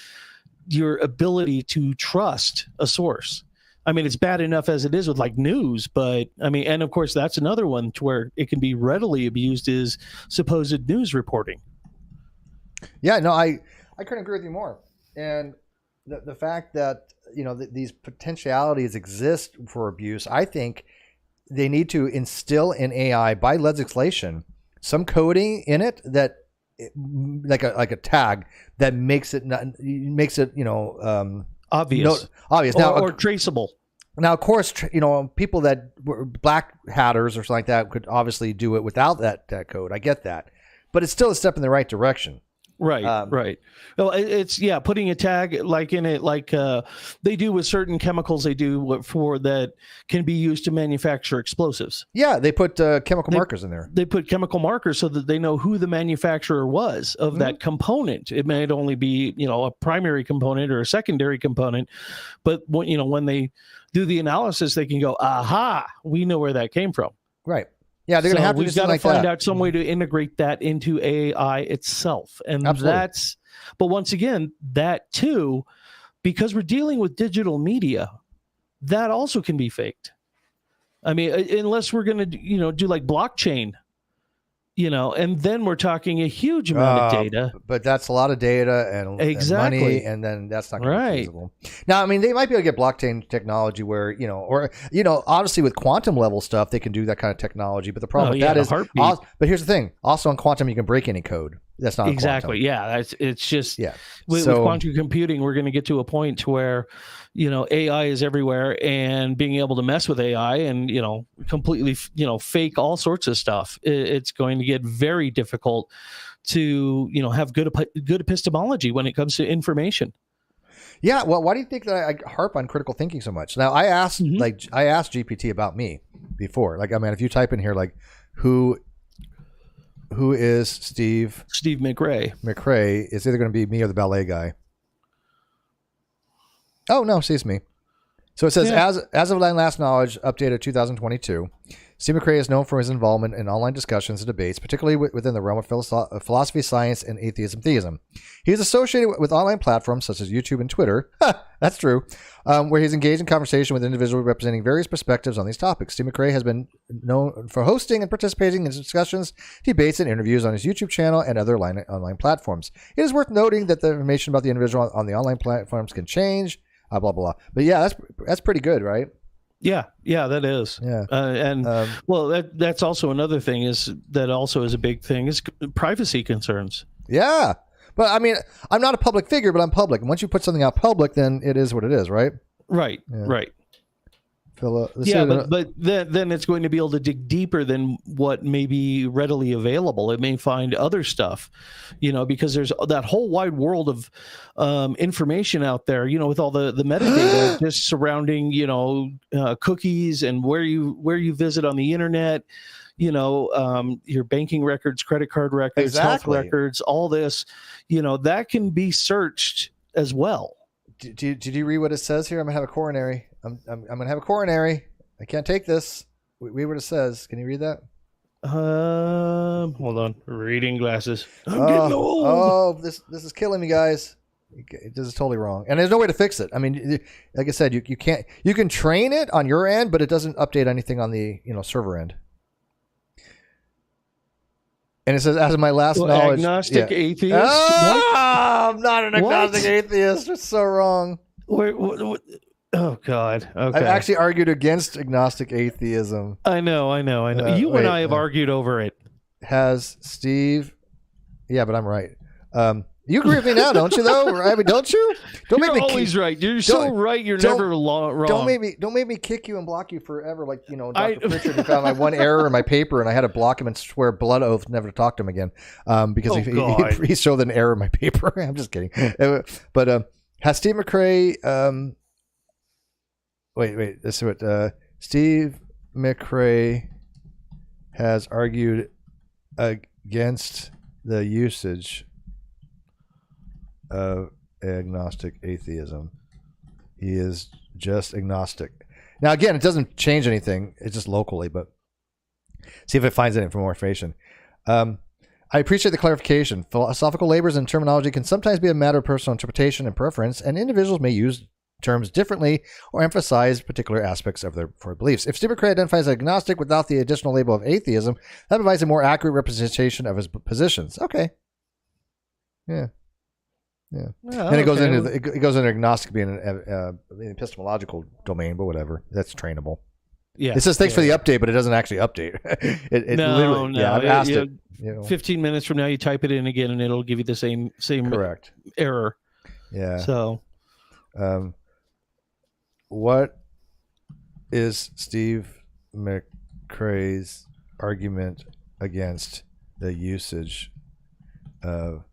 your ability to trust a source. I mean, it's bad enough as it is with like news, but I mean, and of course, that's another one to where it can be readily abused is supposed news reporting. Yeah, no, I couldn't agree with you more. And the fact that these potentialities exist for abuse, I think they need to instill in AI by legislation some coding in it that like a tag that makes it Obvious. Obvious Or, now, or traceable. Now, of course, people that were black hatters or something like that could obviously do it without that code. I get that, but it's still a step in the right direction. Right, right. Well, it's putting a tag like in it, like they do with certain chemicals. They do for that can be used to manufacture explosives. Yeah, they put chemical markers in there. They put chemical markers so that they know who the manufacturer was of that component. It may only be a primary component or a secondary component, but when they do the analysis, they can go, aha, we know where that came from. Right. Yeah, they're going to have to we've got to like find that. out some way to integrate that into AI itself. And Absolutely. but once again, that too, because we're dealing with digital media, that also can be faked. I mean, unless we're going to, do like blockchain, and then we're talking a huge amount of data. But that's a lot of data and money, and then that's not going to be feasible. Now, I mean, they might be able to get blockchain technology where, obviously with quantum level stuff, they can do that kind of technology. But the problem with that is, but here's the thing. Also on quantum, you can break any code. That's not exactly. Yeah. It's just, yeah. With quantum computing, we're going to get to a point where, AI is everywhere, and being able to mess with AI and, completely, fake all sorts of stuff. It's going to get very difficult to, have good epistemology when it comes to information. Yeah. Well, why do you think that I harp on critical thinking so much? Now, I asked GPT about me before. Like, I mean, if you type in here, like, who who is Steve McRae. McRae is either going to be me or the ballet guy. Oh, no, see, it's me. So it says, as of last knowledge, updated 2022, Steve McRae is known for his involvement in online discussions and debates, particularly within the realm of philosophy, science, and theism. He is associated with online platforms such as YouTube and Twitter. That's true. Where he's engaged in conversation with individuals representing various perspectives on these topics. Steve McRae has been known for hosting and participating in discussions, debates, and interviews on his YouTube channel and other online platforms. It is worth noting that the information about the individual on the online platforms can change. Blah, blah, blah. But yeah, that's pretty good, right? Yeah, that is. Yeah. That's also another thing is a big thing is privacy concerns. Yeah. But I mean, I'm not a public figure, but I'm public. And once you put something out public, then it is what it is, right? Right. Yeah. Right. But then it's going to be able to dig deeper than what may be readily available. It may find other stuff, because there's that whole wide world of information out there, with all the metadata just surrounding, cookies and where you visit on the internet, your banking records, credit card records, health records, all this, that can be searched as well. Did you read what it says here? I'm gonna have a coronary. I'm gonna have a coronary. I can't take this. Read what it says. Can you read that? Hold on. Reading glasses. I'm getting old. Oh, this is killing me, guys. This is totally wrong, and there's no way to fix it. I mean, like I said, you can't. You can train it on your end, but it doesn't update anything on the server end. And it says, as of my last knowledge, agnostic atheist. Oh, I'm not an agnostic atheist. It's so wrong. What? Oh God. Okay. I've actually argued against agnostic atheism. I know. You and I have argued over it. Has Steve? Yeah, but I'm right. You agree with me now, don't you? Though, I mean, don't you? Don't You're make me always right. You're so right. You're never wrong. Don't make me kick you and block you forever, like Dr. Pritchard, who found my one error in my paper, and I had to block him and swear blood oath never to talk to him again, because he showed an error in my paper. I'm just kidding. But has Steve McRae? Wait. This is what Steve McRae has argued against the usage of agnostic atheism. He is just agnostic. Now, again, it doesn't change anything. It's just locally, but see if it finds any for more information. I appreciate the clarification. Philosophical labors and terminology can sometimes be a matter of personal interpretation and preference, and individuals may use terms differently or emphasize particular aspects of their beliefs. If Steve McRae identifies as agnostic without the additional label of atheism, that provides a more accurate representation of his positions. Okay. Yeah. And it goes into agnostic being an epistemological domain, but whatever. That's trainable. Yeah. It says thanks for the update, but it doesn't actually update. No. Yeah, I've asked it. 15 minutes from now, you type it in again, and it'll give you the same correct error. Yeah. So, what is Steve McRae's argument against the usage of?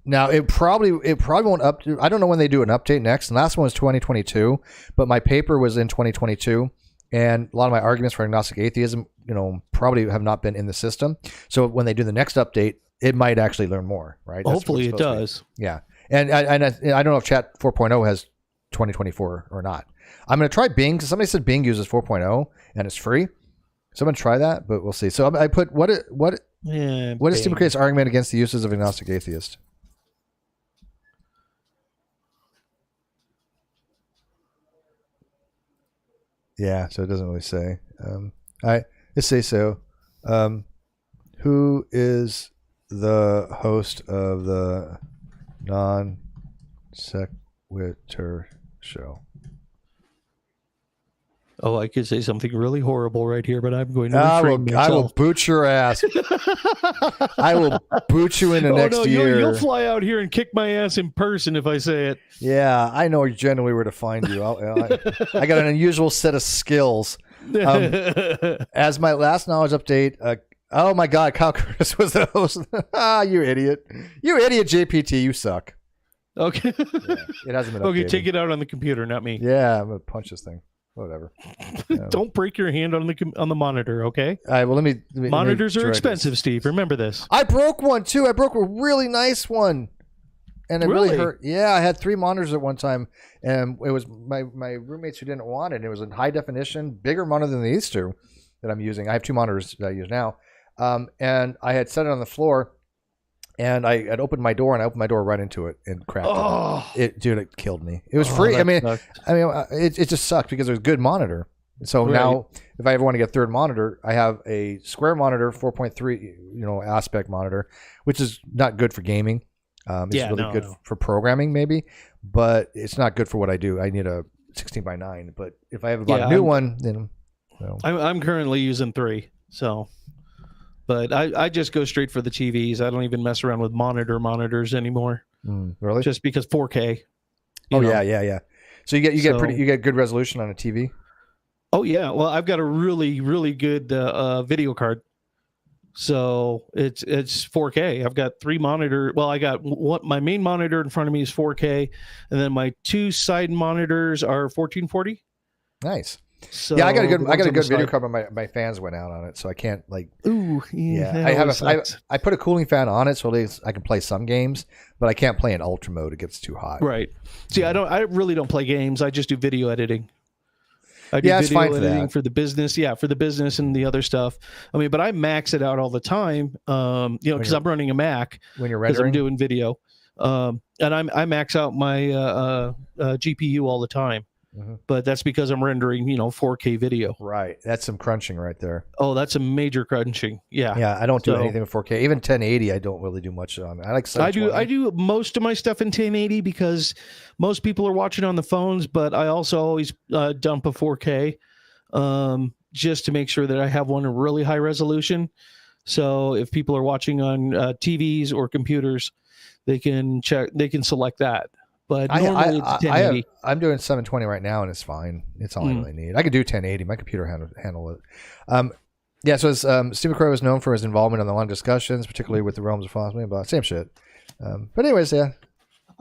Now it probably won't update. I don't know when they do an update next. The last one was 2022, but my paper was in 2022, and a lot of my arguments for agnostic atheism, probably have not been in the system. So when they do the next update, it might actually learn more, right? Hopefully it does. Yeah, and I don't know if Chat 4.0 has 2024 or not. I'm going to try Bing because somebody said Bing uses 4.0 and it's free. So I'm going to try that, but we'll see. So I put what is Steve McRae's argument against the uses of agnostic atheist? Yeah, so it doesn't really say. It say so. Who is the host of the non sequitur show? Oh, I could say something really horrible right here, but I'm going to refrain myself. I will boot your ass. I will boot you into next year. You'll fly out here and kick my ass in person if I say it. Yeah, I know generally where to find you. I got an unusual set of skills. As my last knowledge update, oh my God, Kyle Curtis was the host. You idiot. You idiot, JPT. You suck. Okay. Yeah, it hasn't been updated. Okay, take it out on the computer, not me. Yeah, I'm going to punch this thing. whatever. Don't break your hand on the monitor, okay? All right, well, let me Monitors are direct expensive, this. Steve. Remember this. I broke one too. I broke a really nice one, and it really hurt. Yeah, I had 3 monitors at one time, and it was my roommates who didn't want it. And it was a high definition, bigger monitor than the used to that I'm using. I have 2 monitors that I use now, and I had set it on the floor, and I had opened my door, and I opened my door right into it and cracked it. Dude, it killed me. It was free. I mean, it just sucked because it was a good monitor. So now, if I ever want to get a third monitor, I have a square monitor, 4.3, aspect monitor, which is not good for gaming. It's really good for programming, maybe, but it's not good for what I do. I need a 16:9. But if I ever bought a new one, then I'm currently using 3. So, but I just go straight for the TVs. I don't even mess around with monitors anymore. Really? Just because 4K. Yeah. So you get good resolution on a TV. Oh yeah, well I've got a really really good video card, so it's 4K. I've got 3 monitor. Well, I got my main monitor in front of me is 4K, and then my 2 side monitors are 1440. Nice. So yeah, I got a good video card, but my fans went out on it, so I can't like. Ooh, I put a cooling fan on it, so at least I can play some games, but I can't play in ultra mode. It gets too hot. Right. See, I really don't play games. I just do video editing. I do it's fine editing for the business. Yeah, for the business and the other stuff. I mean, but I max it out all the time. Because I'm running a Mac when you're because rendering. I'm doing video, and I max out my GPU all the time. Mm-hmm. But that's because I'm rendering 4K video. Right, that's some crunching right there. Oh, that's a major crunching. Yeah. Yeah, I don't do anything with 4K. Even 1080, I don't really do much on. I like 720. I do most of my stuff in 1080 because most people are watching on the phones, but I also always dump a 4K just to make sure that I have one in really high resolution. So if people are watching on TVs or computers, they can select that. But normally it's 1080. I'm doing 720 right now, and it's fine. It's all I really need. I could do 1080. My computer handle it. So Stephen Crow is known for his involvement in the long discussions, particularly with the realms of philosophy. But same shit. But anyways, yeah.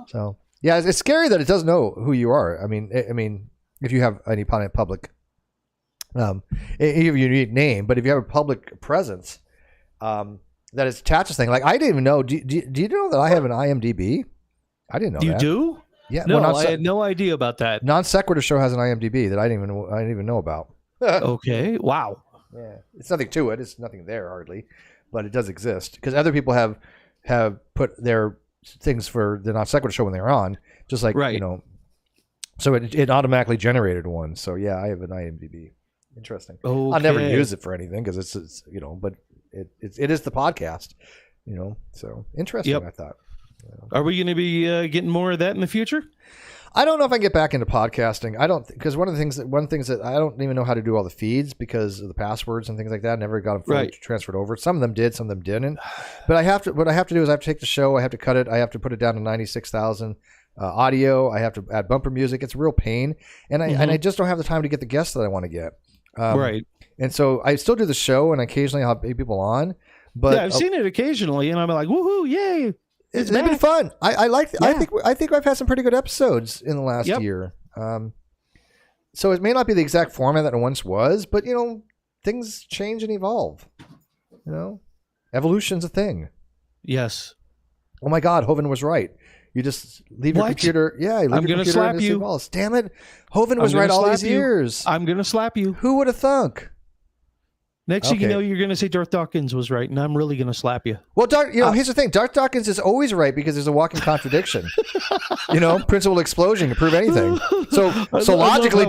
So yeah, it's scary that it doesn't know who you are. I mean, if you have any public, you have a unique name, but if you have a public presence, that is attached to thing. Like I didn't even know. Do you know that I have an IMDb? I didn't know you that. You do? Yeah. No, I had no idea about that. Non Sequitur Show has an IMDb that I didn't even know about. Okay. Wow. Yeah. It's nothing to it. It's nothing there hardly, but it does exist because other people have put their things for the Non Sequitur Show when they were on, just like So it automatically generated one. So yeah, I have an IMDb. Interesting. Okay. I'll never use it for anything because it's but it is the podcast. So interesting. Yep. I thought. Are we going to be getting more of that in the future? I don't know if I can get back into podcasting. I don't, because one of the things that I don't even know how to do all the feeds because of the passwords and things like that. I never got them fully transferred over. Some of them did, some of them didn't. But what I have to do is I have to take the show, I have to cut it, I have to put it down to 96,000 audio. I have to add bumper music. It's a real pain, and I just don't have the time to get the guests that I want to get. Right. And so I still do the show, and occasionally I'll have people on. But yeah, I've seen it occasionally, and I'm like, woohoo, yay! It's been fun. I like. Yeah. I think I've had some pretty good episodes in the last year. So it may not be the exact format that it once was, but things change and evolve. Evolution's a thing. Yes. Oh my God, Hovind was right. You just leave your computer. Yeah, leave I'm your gonna computer slap in you. Walls. Damn it, Hovind was right all these years. I'm gonna slap you. Who would have thunk? Next thing you know, you're going to say Darth Dawkins was right, and I'm really going to slap you. Well, here's the thing. Darth Dawkins is always right because there's a walking contradiction. Principal explosion can prove anything. So logically,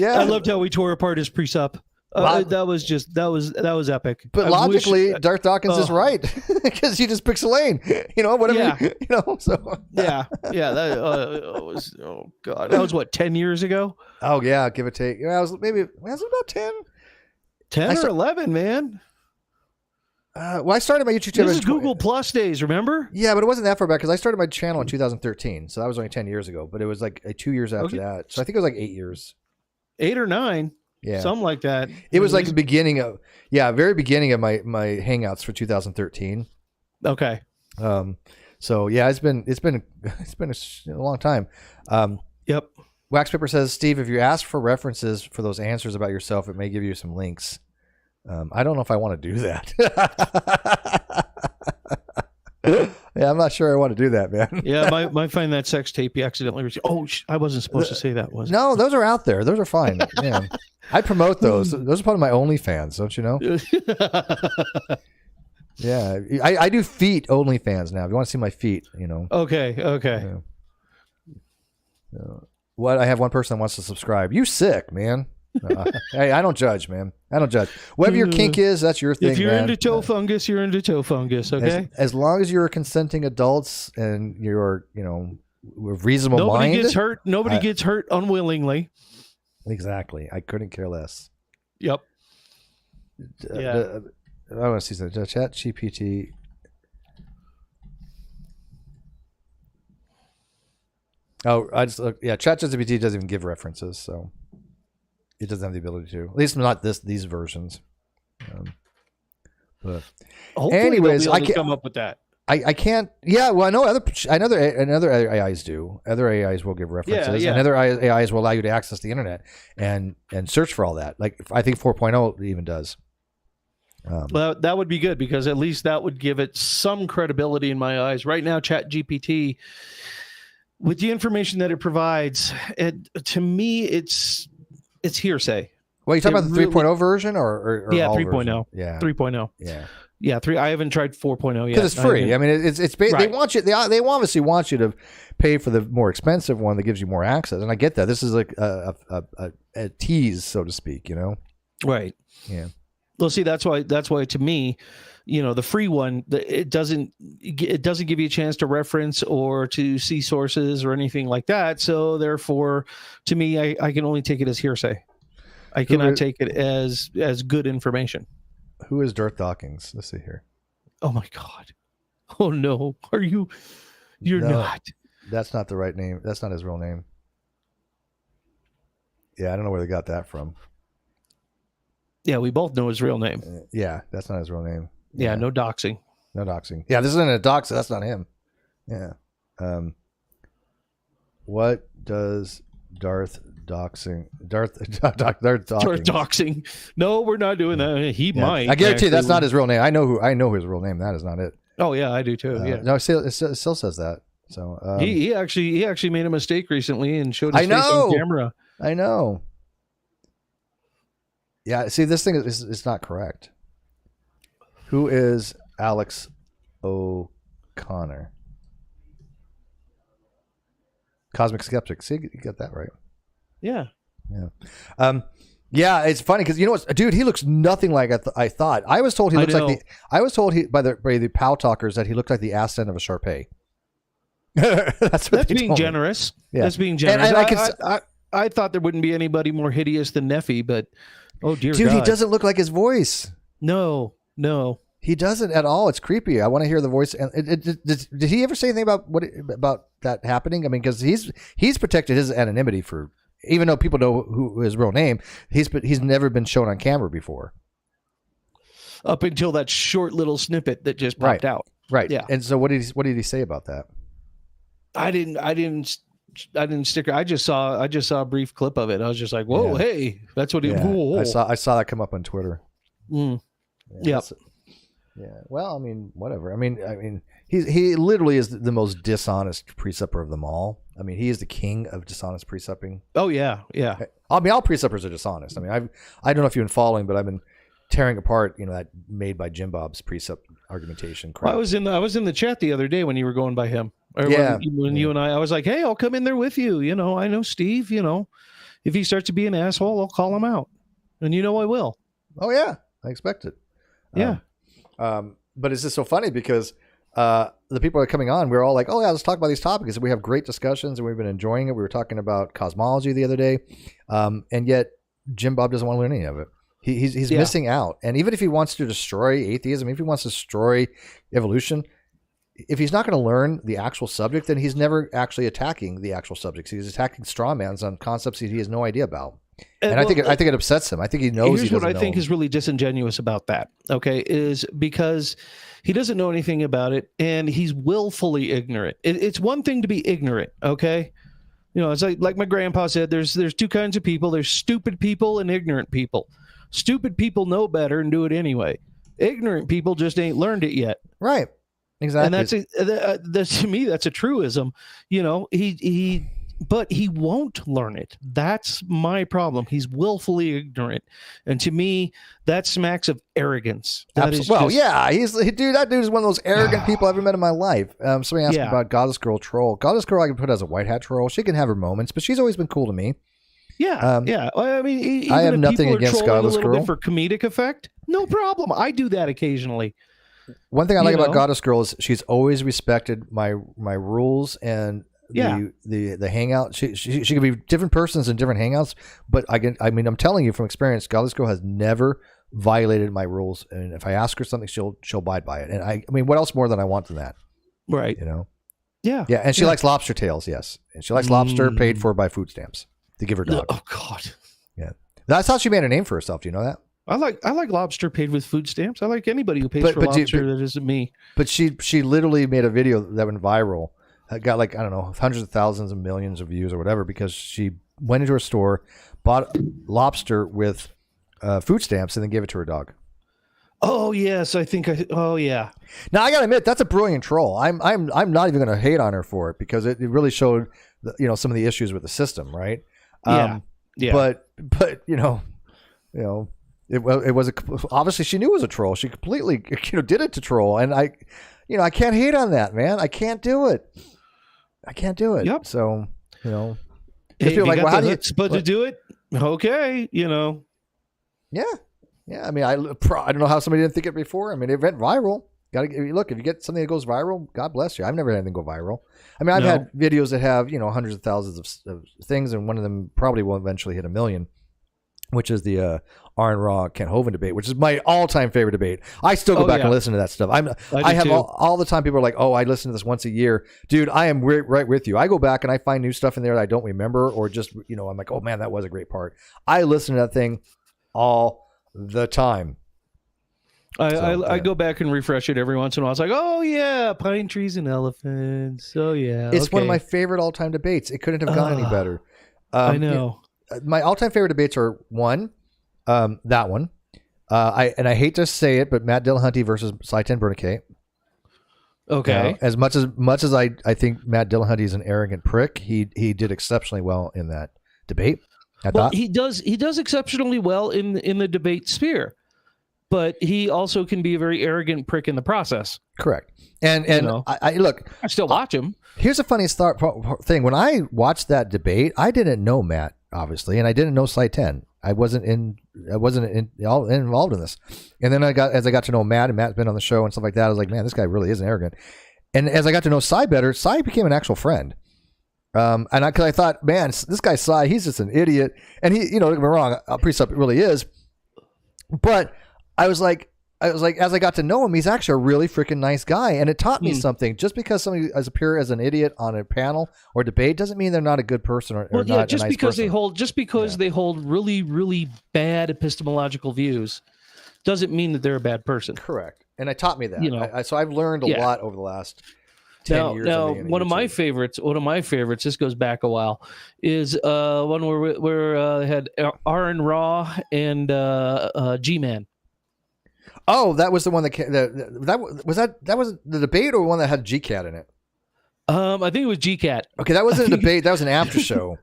I loved how we tore apart his precept. That was epic. But logically, Darth Dawkins is right because he just picks a lane. Whatever. Yeah. That was God. That was what 10 years ago. Oh yeah, give or take. Was it about 10? 10 or 11, man. I started my YouTube channel. This is Google Plus days, remember? Yeah, but it wasn't that far back because I started my channel in 2013, so that was only 10 years ago. But it was like 2 years after that, so I think it was like 8 years, 8 or 9, something like that. It was like the beginning of very beginning of my Hangouts for 2013. Okay. So yeah, it's been a long time. Yep. Wax Paper says, Steve, if you ask for references for those answers about yourself, it may give you some links. I don't know if I want to do that. Yeah, I'm not sure I want to do that, man. Yeah, might find that sex tape you accidentally received. Oh, I wasn't supposed to say that, was I? No, those are out there. Those are fine. Yeah. I promote those. Those are part of my OnlyFans, don't you know? Yeah, I do feet OnlyFans now. If you want to see my feet, you know. Okay. Yeah. What? I have one person that wants to subscribe. You sick, man. Hey, I don't judge, man. I don't judge. Whatever your kink is, that's your thing, If you're man. into toe fungus, you're into toe fungus, okay? As long as you're consenting adults and you're, you know, with reasonable Nobody mind. gets hurt. Nobody gets hurt unwillingly. Exactly. I couldn't care less. Yep. Yeah. I want to see something. ChatGPT. Oh, I just look. Yeah, ChatGPT doesn't even give references, so it doesn't have the ability to. At least not these versions. But Hopefully anyways, they'll I be able can't to come up with that. I can't. Yeah, well, I know another AIs do. Other AIs will give references, Yeah. and other AIs will allow you to access the internet and search for all that. Like I think 4.0 even does. Well, that would be good because at least that would give it some credibility in my eyes. Right now, ChatGPT, with the information that it provides, to me, it's hearsay. Well, you talking about the really- 3.0 version or Yeah, all 3.0. version? Yeah, 3.0. yeah. Yeah, 3. I haven't tried 4.0 yet. Because it's free. I mean, it's they Right. want you. They obviously want you to pay for the more expensive one that gives you more access, and I get that. This is like a tease, so to speak. You know. Right. Yeah. Well, see, that's why to me, you know, the free one, it doesn't give you a chance to reference or to see sources or anything like that. So therefore, to me, I can only take it as hearsay. I cannot take it as good information. Who is Darth Dawkins? Let's see here. Oh my God. Oh no. Are you? You're No, not. That's not the right name. That's not his real name. Yeah, I don't know where they got that from. Yeah, we both know his real name. Yeah, that's not his real name. Yeah, no doxing. No doxing. Yeah, this isn't a dox. That's not him. Yeah. What does Darth doxing? Darth Doxing. No, we're not doing that. He Yeah. might. I guarantee you that's actually. not his real name. I know his real name. That is not it. Oh yeah, I do too. Yeah. No, it still says that. So He actually made a mistake recently and showed his I face on know. camera. I know. Yeah, see, this thing is not correct. Who is Alex O'Connor? Cosmic Skeptic. See, you got that right. Yeah. Yeah. Yeah, it's funny because you know what, dude, he looks nothing like I thought. I was told he looks like I was told by the POW talkers that he looked like the ass end of a Shar-Pei. That's being generous. Yeah. That's being generous. And I thought there wouldn't be anybody more hideous than Neffy, but oh dear dude, God. he doesn't look like his voice. No. He doesn't at all. It's creepy. I want to hear the voice. And did he ever say anything about that happening? I mean, because he's protected his anonymity for, even though people know who his real name, he's never been shown on camera before. Up until that short little snippet that just popped out. Right. Yeah. And so what did he say about that? I didn't stick. I just saw a brief clip of it. I was just like, whoa, Yeah. hey, that's what he. Yeah. Whoa. I saw that come up on Twitter. Mm. Yeah. Yep. Yeah. Well, I mean, whatever. I mean, he literally is the most dishonest preceptor of them all. I mean, he is the king of dishonest precepting. Oh yeah. I mean, all preceptors are dishonest. I mean, I don't know if you've been following, but I've been tearing apart, that made by Jim Bob's precept argumentation. Crap. I was in the chat the other day when you were going by him. Or Yeah. when you and I was like, hey, I'll come in there with you. I know Steve. If he starts to be an asshole, I'll call him out, and I will. Oh yeah, I expect it. Yeah. But it's just so funny because the people that are coming on, we're all like, oh yeah, let's talk about these topics. And we have great discussions and we've been enjoying it. We were talking about cosmology the other day. And yet Jim Bob doesn't want to learn any of it. He's missing out. And even if he wants to destroy atheism, if he wants to destroy evolution, if he's not going to learn the actual subject, then he's never actually attacking the actual subjects. He's attacking straw mans on concepts that he has no idea about. And I think it upsets him. I think he knows. Here's what I think is really disingenuous about that. Okay, is because he doesn't know anything about it, and he's willfully ignorant. It's one thing to be ignorant. Okay, It's like my grandpa said, there's two kinds of people. There's stupid people and ignorant people. Stupid people know better and do it anyway. Ignorant people just ain't learned it yet. Right. Exactly. And that's to me, that's a truism. But he won't learn it. That's my problem. He's willfully ignorant. And to me, that smacks of arrogance. That is well, just, yeah, that dude is one of those arrogant people I've ever met in my life. Somebody asked me about Goddess Girl troll. Goddess Girl I can put as a white hat troll. She can have her moments, but she's always been cool to me. Yeah, yeah. I mean, even I have if nothing people are against trolling Goddess a little Girl bit for comedic effect. No problem. I do that occasionally. One thing I like about Goddess Girl is she's always respected my rules and the hangout. She could be different persons in different hangouts, but I'm telling you from experience, Goddess Girl has never violated my rules, and if I ask her something, she'll abide by it. And I mean, what else more than I want than that? Right. Yeah. Yeah, and she likes lobster tails, yes, and she likes lobster paid for by food stamps to give her dog. Oh God. Yeah, that's how she made a name for herself. Do you know that? I like lobster paid with food stamps. I like anybody who pays for lobster that isn't me. But she literally made a video that went viral. It got like, I don't know, hundreds of thousands and millions of views or whatever, because she went into her store, bought lobster with food stamps, and then gave it to her dog. Oh yes, oh yeah. Now I gotta admit, that's a brilliant troll. I'm not even gonna hate on her for it, because it really showed some of the issues with the system, right? Yeah. But it was obviously she knew it was a troll. She completely did it to troll, and I can't hate on that, man. I can't do it. Yep. So Hey, feel like, well, how do you supposed to do it? Okay, Yeah. I mean, I don't know how somebody didn't think it before. I mean, it went viral. Look, if you get something that goes viral, God bless you. I've never had anything go viral. I mean, I've had videos that have hundreds of thousands of things, and one of them probably will eventually hit 1 million, which is the Aaron Raw Kent Hovind debate, which is my all-time favorite debate. I still go back and listen to that stuff. I have all the time. People are like, "Oh, I listen to this once a year." Dude, I am right with you. I go back and I find new stuff in there that I don't remember, or just I'm like, "Oh man, that was a great part." I listen to that thing all the time. I go back and refresh it every once in a while. It's like, oh yeah, pine trees and elephants. Oh yeah, it's one of my favorite all-time debates. It couldn't have gone any better. I know. My all-time favorite debates are that one. I hate to say it, but Matt Dillahunty versus Saitan Bernanke. Okay. As much as I think Matt Dillahunty is an arrogant prick, he did exceptionally well in that debate. He does exceptionally well in the debate sphere, but he also can be a very arrogant prick in the process. Correct. And I look, I still watch him. Here's the funniest thing. When I watched that debate, I didn't know Matt, obviously, and I didn't know Saitan. I wasn't involved in this. And then as I got to know Matt, and Matt's been on the show and stuff like that, I was like, man, this guy really is arrogant. And as I got to know Sai better, Sai became an actual friend. Because I thought, man, this guy Sai, he's just an idiot. And he, don't get me wrong, Precept really is. But I was like, as I got to know him, he's actually a really freaking nice guy. And it taught me something. Just because somebody appears as an idiot on a panel or debate doesn't mean they're not a good person or not a nice person. Just because they hold really, really bad epistemological views doesn't mean that they're a bad person. Correct. And it taught me that. So I've learned a lot over the last 10 years. Now, one of my favorites, this goes back a while, is one where they had Aaron Raw and G-Man. Oh, that was the one that was the debate, or one that had GCAT in it? I think it was GCAT. Okay, that wasn't a debate. That was an after show.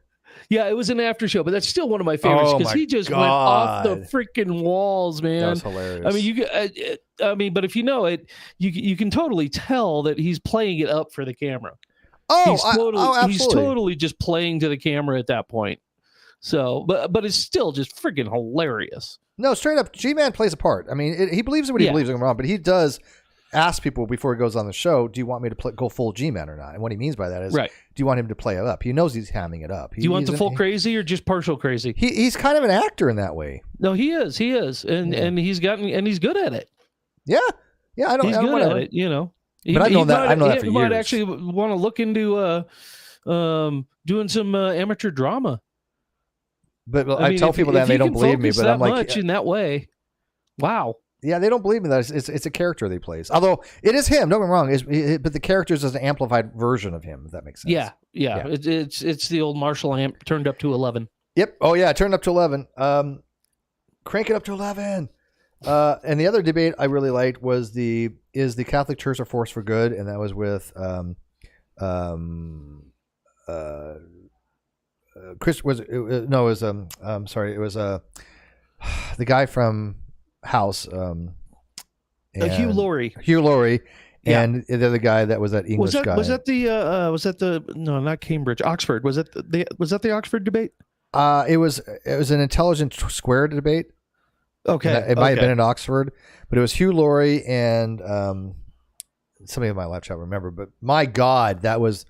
Yeah, it was an after show, but that's still one of my favorites because he just went off the freaking walls, man. That was hilarious. I mean, but if you know it, you can totally tell that he's playing it up for the camera. Absolutely. He's totally just playing to the camera at that point. So, but it's still just freaking hilarious. No, straight up, G-Man plays a part. I mean, he believes in what he believes in, but he does ask people before he goes on the show, do you want me to go full G-Man or not? And what he means by that is, do you want him to play it up? He knows he's hamming it up. Do you want the full crazy or just partial crazy? He's kind of an actor in that way. No, he is, and he's good at it. Yeah, he's good at it. But I know that for years. He might actually want to look into doing some amateur drama. But I tell people that and they don't believe me. But I'm like, much in that way. Wow. Yeah, they don't believe in that. It's a character they plays. Although it is him. Don't get me wrong. But the character is an amplified version of him. If that makes sense. Yeah. It's the old Marshall amp turned up to 11. Yep. Oh yeah, turned up to 11. Crank it up to 11. And the other debate I really liked was is the Catholic Church a force for good, and that was with Chris was it was sorry, it was the guy from House Hugh Laurie. Hugh Laurie. Yeah. And the other guy that was that English guy. Was that the no, not Cambridge, Oxford? Was that the Oxford debate? It was an intelligent square debate. Okay, it might have been in Oxford, but it was Hugh Laurie and somebody in my live chat remember. But my God, that was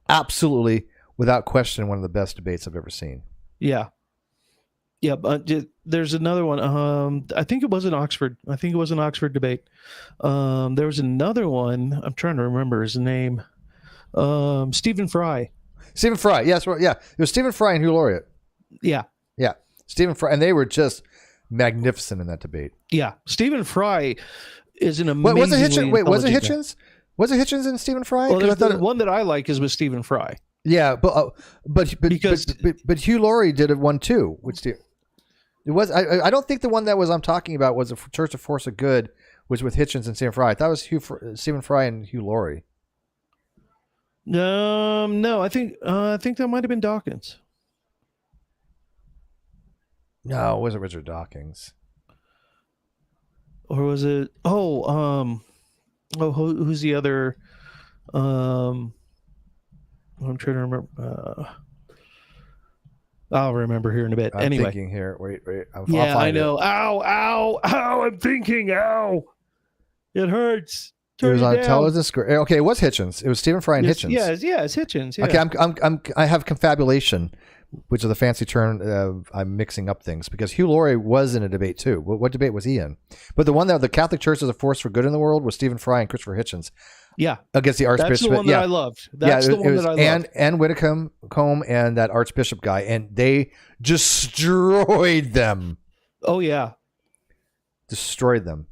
absolutely, without question, one of the best debates I've ever seen. Yeah. There's another one. I think it was in Oxford. I think it was an Oxford debate. There was another one. I'm trying to remember his name. Stephen Fry. Stephen Fry. Yes. Yeah. It was Stephen Fry and Hugh Laurie. Yeah. Yeah. Stephen Fry. And they were just magnificent in that debate. Yeah. Stephen Fry is an amazing. Was it Hitchens? Wait, was it Hitchens? Was it Hitchens and Stephen Fry? Well, the one that I like is with Stephen Fry. Yeah, but Hugh Laurie did one too. It was I don't think the one that I'm talking about was a Church of Force of Good was with Hitchens and Stephen Fry. I thought it was Stephen Fry and Hugh Laurie. No, I think that might have been Dawkins. No, it wasn't Richard Dawkins. Or was it? Who's the other? I'm trying to remember. I'll remember here in a bit. I'm anyway, thinking here. Wait. I know. Ow! I'm thinking. Ow! It hurts. It was on Intelligence Square. Okay, it was Hitchens. It was Stephen Fry and Hitchens. Yeah, it's Hitchens. Yeah. Okay, I have confabulation, which is a fancy term. I'm mixing up things because Hugh Laurie was in a debate too. What debate was he in? But the one that the Catholic Church is a force for good in the world was Stephen Fry and Christopher Hitchens. Yeah, against the Archbishop. That's the one that I loved. That's the one that I loved. And Whitcomb and that Archbishop guy, and they destroyed them. Oh yeah, destroyed them.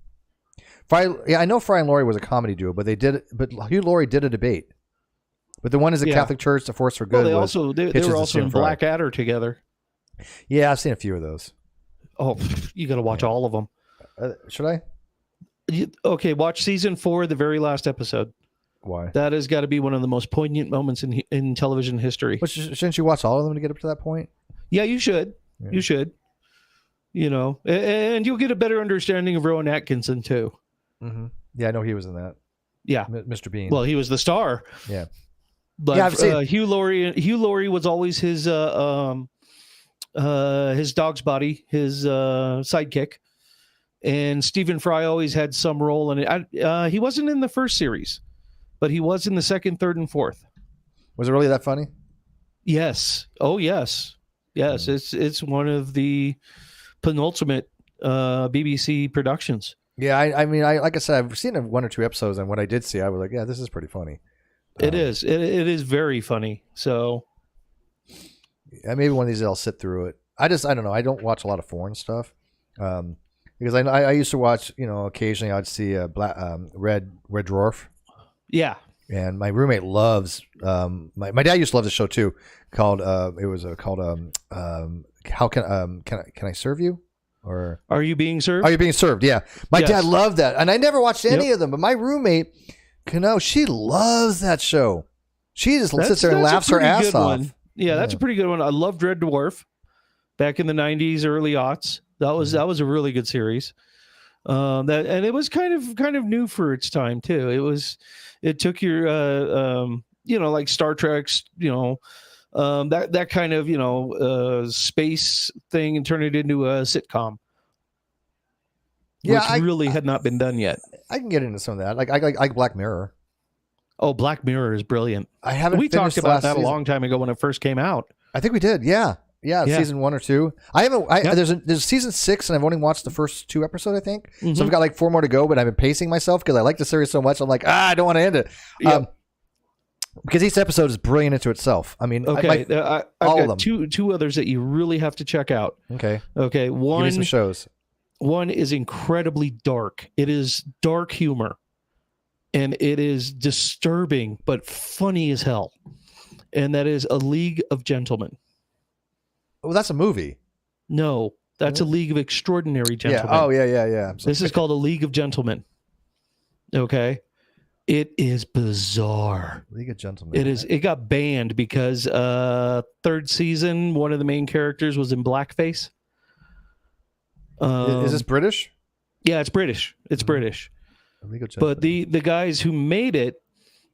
I know Fry and Laurie was a comedy duo, but Hugh Laurie did a debate. But the one is the Catholic Church, the force for good. Well, they were also in Blackadder together. Yeah, I've seen a few of those. Oh, you got to watch all of them. Should I? Okay, watch season 4, the very last episode. Why? That has got to be one of the most poignant moments in television history. But shouldn't you watch all of them to get up to that point? Yeah, you should. Yeah. You should. You know, and you'll get a better understanding of Rowan Atkinson too. Mm-hmm. Yeah, I know he was in that. Yeah, Mr. Bean. Well, he was the star. Yeah, but I've seen Hugh Laurie was always his dog's body, his sidekick. And Stephen Fry always had some role in it. He wasn't in the first series, but he was in the second, third, and fourth. Was it really that funny? Yes. Oh, yes. Yes. It's one of the penultimate BBC productions. Yeah, I mean, like I said, I've seen 1 or 2 episodes, and what I did see, I was like, yeah, this is pretty funny. It is. It is very funny. So, yeah, maybe one of these I'll sit through it. I don't know. I don't watch a lot of foreign stuff. Because I used to watch, occasionally I'd see Red Dwarf. Yeah. And my roommate loves my dad used to love the show too, called How Can I Serve You? Or Are You Being Served? Are You Being Served? Yeah. My dad loved that. And I never watched any of them, but my roommate, she loves that show. She just sits there and laughs her ass off. One. Yeah, that's a pretty good one. I loved Red Dwarf back in the 90s, early aughts. That was a really good series. And it was kind of new for its time too. It took your like Star Trek's, that kind of space thing and turned it into a sitcom. Yeah, which really had not been done yet. I can get into some of that. Like I like Black Mirror. Oh, Black Mirror is brilliant. I haven't. We talked about that a long time ago when it first came out. I think we did. Yeah. Season 1 or 2. I haven't. There's season 6, and I've only watched the first 2 episodes, I think. Mm-hmm. So I've got like 4 more to go. But I've been pacing myself because I like the series so much. I'm like, I don't want to end it. Yep. Because each episode is brilliant into itself. I mean, okay, I've got two others that you really have to check out. Okay. One. Give me some shows. One is incredibly dark. It is dark humor, and it is disturbing but funny as hell. And that is A League of Gentlemen. Oh, that's a movie. No, that's A League of Extraordinary Gentlemen. Yeah. Oh, yeah. This is called A League of Gentlemen. Okay. It is bizarre. League of Gentlemen. It is. It got banned because third season, one of the main characters was in blackface. Is this British? Yeah, it's British. It's British. League of Gentlemen. But the guys who made it,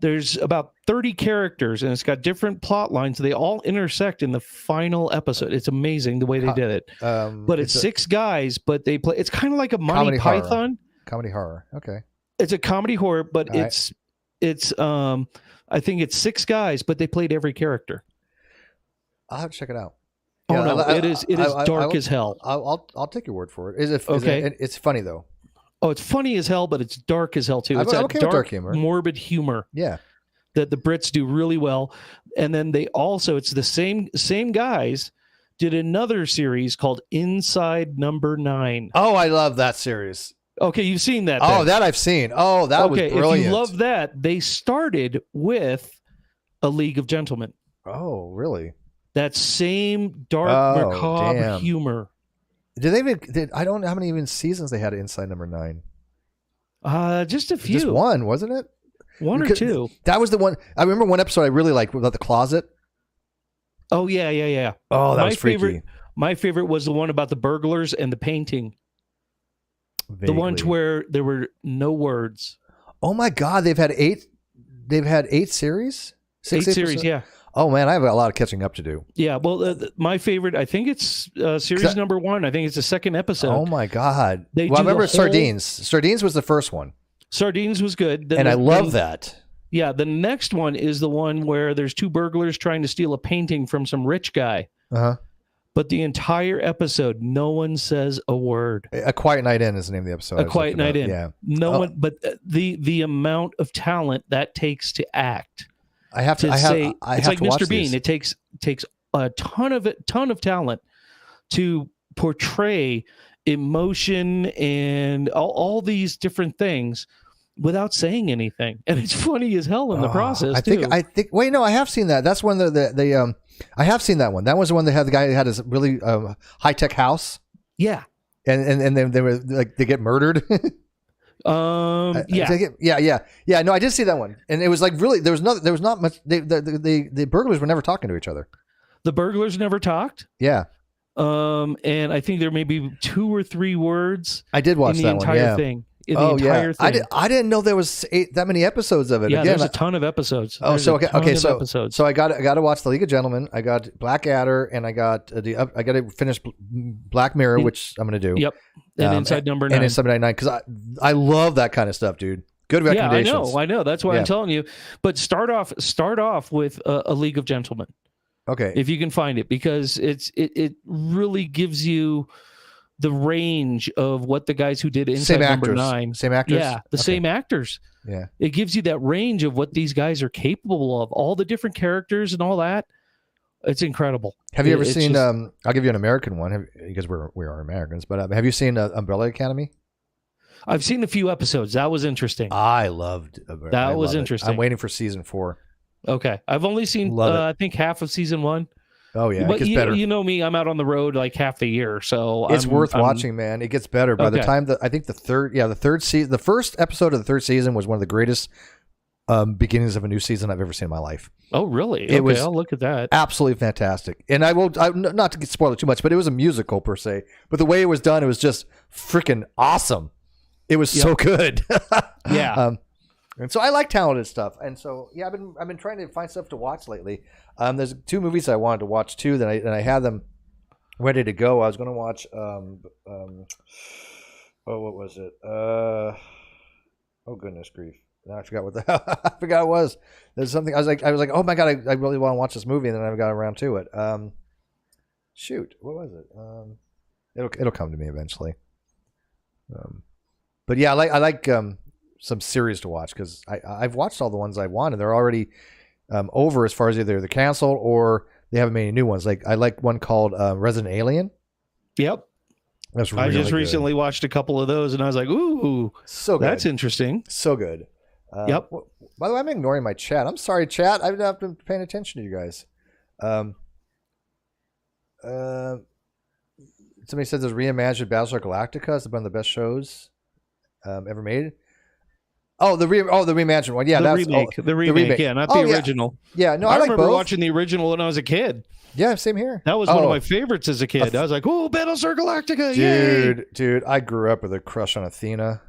there's about 30 characters, and it's got different plot lines. They all intersect in the final episode. It's amazing the way they did it. But it's 6 guys, but they play. It's kind of like a Monty Python. Comedy horror. Okay. It's a comedy horror, but All it's I think it's 6 guys, but they played every character. I'll have to check it out. Oh Yeah, no, it is dark as hell. I'll take your word for it. Is it Okay. It's funny though. Oh, it's funny as hell, but it's dark as hell too. I'm It's that okay with dark humor. morbid humor Yeah. that the Brits do really well. And then they also, it's the same guys did another series called Inside Number 9. Oh, I love that series. Okay, you've seen that. Oh, then. that I've seen. Oh, that was brilliant. If you love that, they started with A League of Gentlemen. Oh, really? That same dark, macabre damn. humor. Did they even? I don't know how many even seasons they had Inside Number 9. Just a few. Just one, wasn't it? One or Because two. That was the one. I remember one episode I really liked about the closet. Oh yeah. Oh, that was freaky. My favorite was the one about the burglars and the painting. The one to where there were no words. Oh my God, they've had 8. They've had 8 series. 8 series, yeah. Oh man, I have a lot of catching up to do. Yeah, well, my favorite, I think it's series number 1. I think it's the second episode. Oh my God. They I remember the whole- Sardines. Sardines was the first one, Sardines was good. Then and I love that. Yeah, the next one is the one where there's 2 burglars trying to steal a painting from some rich guy. Uh-huh. But the entire episode, no one says a word. A Quiet Night In is the name of the episode. A Quiet Night In. Yeah. No one, but the amount of talent that takes to act. I have to. To I say have. I it's have like to watch Mr. Bean. these. It takes a ton of talent to portray emotion and all these different things without saying anything, and it's funny as hell in the process. I think. Wait, no, I have seen that. That's one the I have seen that one. That was the one that had the guy who had his really high tech house. Yeah. And then they were like they get murdered. Yeah. Yeah. No, I did see that one, and it was like really there was not much. The burglars were never talking to each other. The burglars never talked. Yeah. And I think there may be 2 or 3 words. I did watch in the that entire one. Yeah. thing. In the entire thing. I didn't know there was that many episodes of it. Yeah, Again, there's a ton of episodes. Oh, There's so a ton of episodes. So I got to watch The League of Gentlemen. I got Blackadder, and I got I got to finish Black Mirror, which I'm going to do. Yep. And Inside Number 9. And Inside Number 9 because I love that kind of stuff, dude. Good recommendations. Yeah, I know. That's why I'm telling you. But start off with A League of Gentlemen. Okay. If you can find it, because it really gives you the range of what the guys who did Inside Number 9. Same actors? Yeah, the same actors. Yeah. It gives you that range of what these guys are capable of, all the different characters and all that. It's incredible. Have you ever seen, I'll give you an American one because we are Americans, but have you seen Umbrella Academy? I've seen a few episodes. That was interesting. I loved it. That was interesting. I'm waiting for season 4. Okay. I've only seen, I think, half of season 1. Oh yeah, but it gets better. You know me, I'm out on the road like half the year, so it's worth watching, man. It gets better by the time I think the third season, the first episode of the third season was one of the greatest beginnings of a new season I've ever seen in my life. Oh really? It was I'll look at that. Absolutely fantastic. And I not to spoil it too much, but it was a musical per se. But the way it was done, it was just freaking awesome. It was so good. Yeah. And so I like talented stuff, and so I've been trying to find stuff to watch lately. There's 2 movies I wanted to watch too that I had them ready to go. I was going to watch what was it? Oh goodness grief! Now I forgot what I forgot it was. There's something I was like, oh my god, I really want to watch this movie, and then I got around to it. Shoot, what was it? It'll come to me eventually. But yeah, I like some series to watch because I've watched all the ones I want, and they're already over as far as either they're canceled or they haven't made any new ones. Like I like one called Resident Alien. Yep. That's I really just good. recently watched a couple of those, and I was like, "Ooh, So good. that's interesting." So good. Yep. By the way, I'm ignoring my chat. I'm sorry, chat. I've not been paying attention to you guys. Somebody says there's reimagined Battlestar Galactica is one of the best shows ever made. Oh, the reimagined one. Yeah, the that's remake. The remake. Yeah, not the original. Yeah, no, I I like remember both. watching the original when I was a kid. Yeah, same here. That was one of my favorites as a kid. I was like, "Oh, Battlestar Galactica!" Yay! Dude, I grew up with a crush on Athena.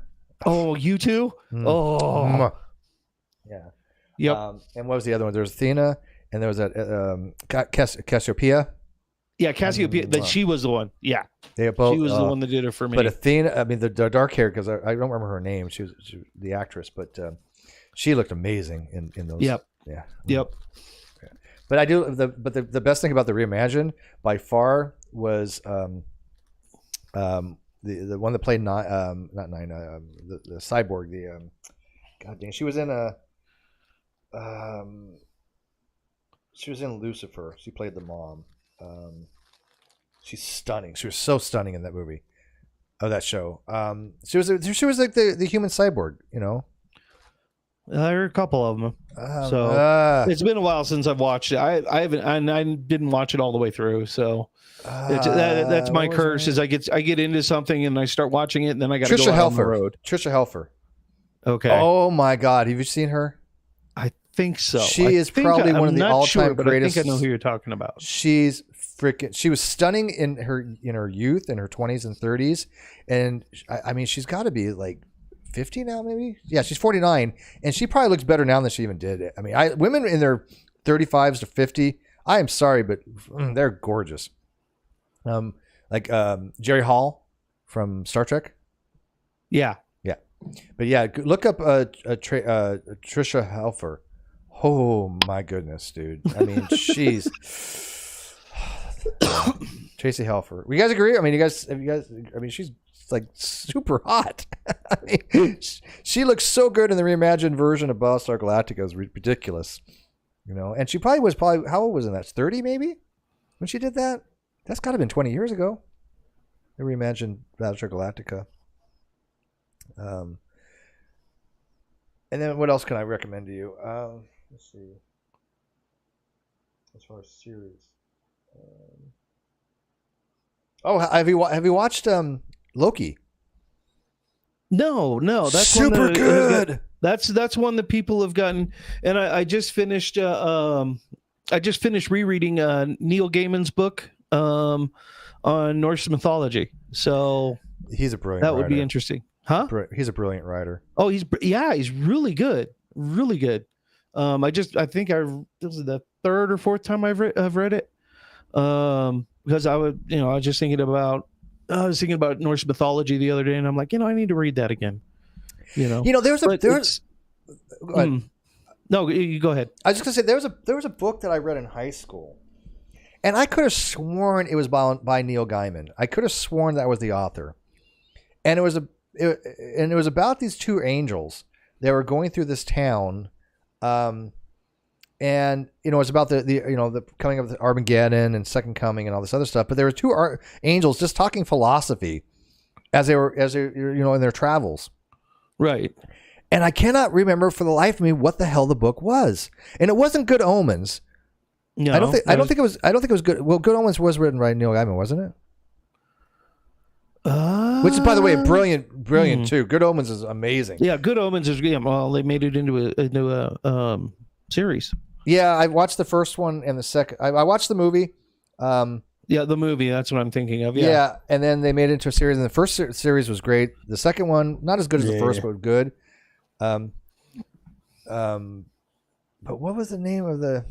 Oh, you too? Oh, yeah. Yep. And what was the other one? There was Athena, and there was that Cassiopeia. Yeah, Cassiopeia. She was the one. Yeah, They both. she was the one that did it for me. But Athena, I mean, the dark hair, because I don't remember her name. She was the actress, but she looked amazing in those. Yep. Yeah. Yep. But I do. The best thing about the reimagined by far was the one that played the cyborg. God dang, she was in Lucifer. She played the mom. She's stunning. She was so stunning in that movie, that show. She was like the human cyborg, you know. There are a couple of them. So it's been a while since I've watched it. I haven't, and I didn't watch it all the way through. So that's my curse. Is I get into something and I start watching it, and then I got to go out on the road. Trisha Helfer. Okay. Oh my God, have you seen her? I think so. She is probably one of the all-time greatest. I think I know who you're talking about. She's freaking. She was stunning in her youth, in her 20s and 30s, and I mean, she's got to be like 50 now, maybe. Yeah, she's 49, and she probably looks better now than she even did. I mean, women in their 35s to 50. I am sorry, but they're gorgeous. Like Jerry Hall from Star Trek. Yeah. But yeah, look up Trisha Helfer. Oh my goodness, dude! I mean, she's Tracy Helfer. You guys agree? I mean, I mean, she's like super hot. I mean, she looks so good in the reimagined version of Battlestar Galactica. It's ridiculous, you know. And she was how old was in that? 30 maybe when she did that. That's got to have been 20 years ago. The reimagined Battlestar Galactica. And then what else can I recommend to you? Let's see. As far as series. Have you watched Loki? No, that's super one good. That's one that people have gotten, and I just finished. I just finished rereading Neil Gaiman's book on Norse mythology. So he's a brilliant. That would writer. be interesting, huh? He's a brilliant writer. Oh, he's really good, really good. I think this is the third or fourth time I've read it. Because I was just thinking about Norse mythology the other day, and I'm like, I need to read that again. No, you go ahead. I was just gonna say there was a book that I read in high school, and I could have sworn it was by Neil Gaiman. I could have sworn that was the author, and it was about these two angels that were going through this town, and it's about the coming of the Armageddon and Second Coming and all this other stuff. But there were two angels just talking philosophy as they were in their travels, right? And I cannot remember for the life of me what the hell the book was, and it wasn't Good Omens. No, I don't think it was good. Well, Good Omens was written by Neil Gaiman, wasn't it? Which is, by the way, brilliant too. Good Omens is amazing. Yeah, Good Omens is. Yeah, well, they made it into a series. Yeah, I watched the first one and the second. I watched the movie. Yeah, the movie. That's what I'm thinking of. Yeah, and then they made it into a series. And the first series was great. The second one, not as good as the first, but good. But what was the name of the?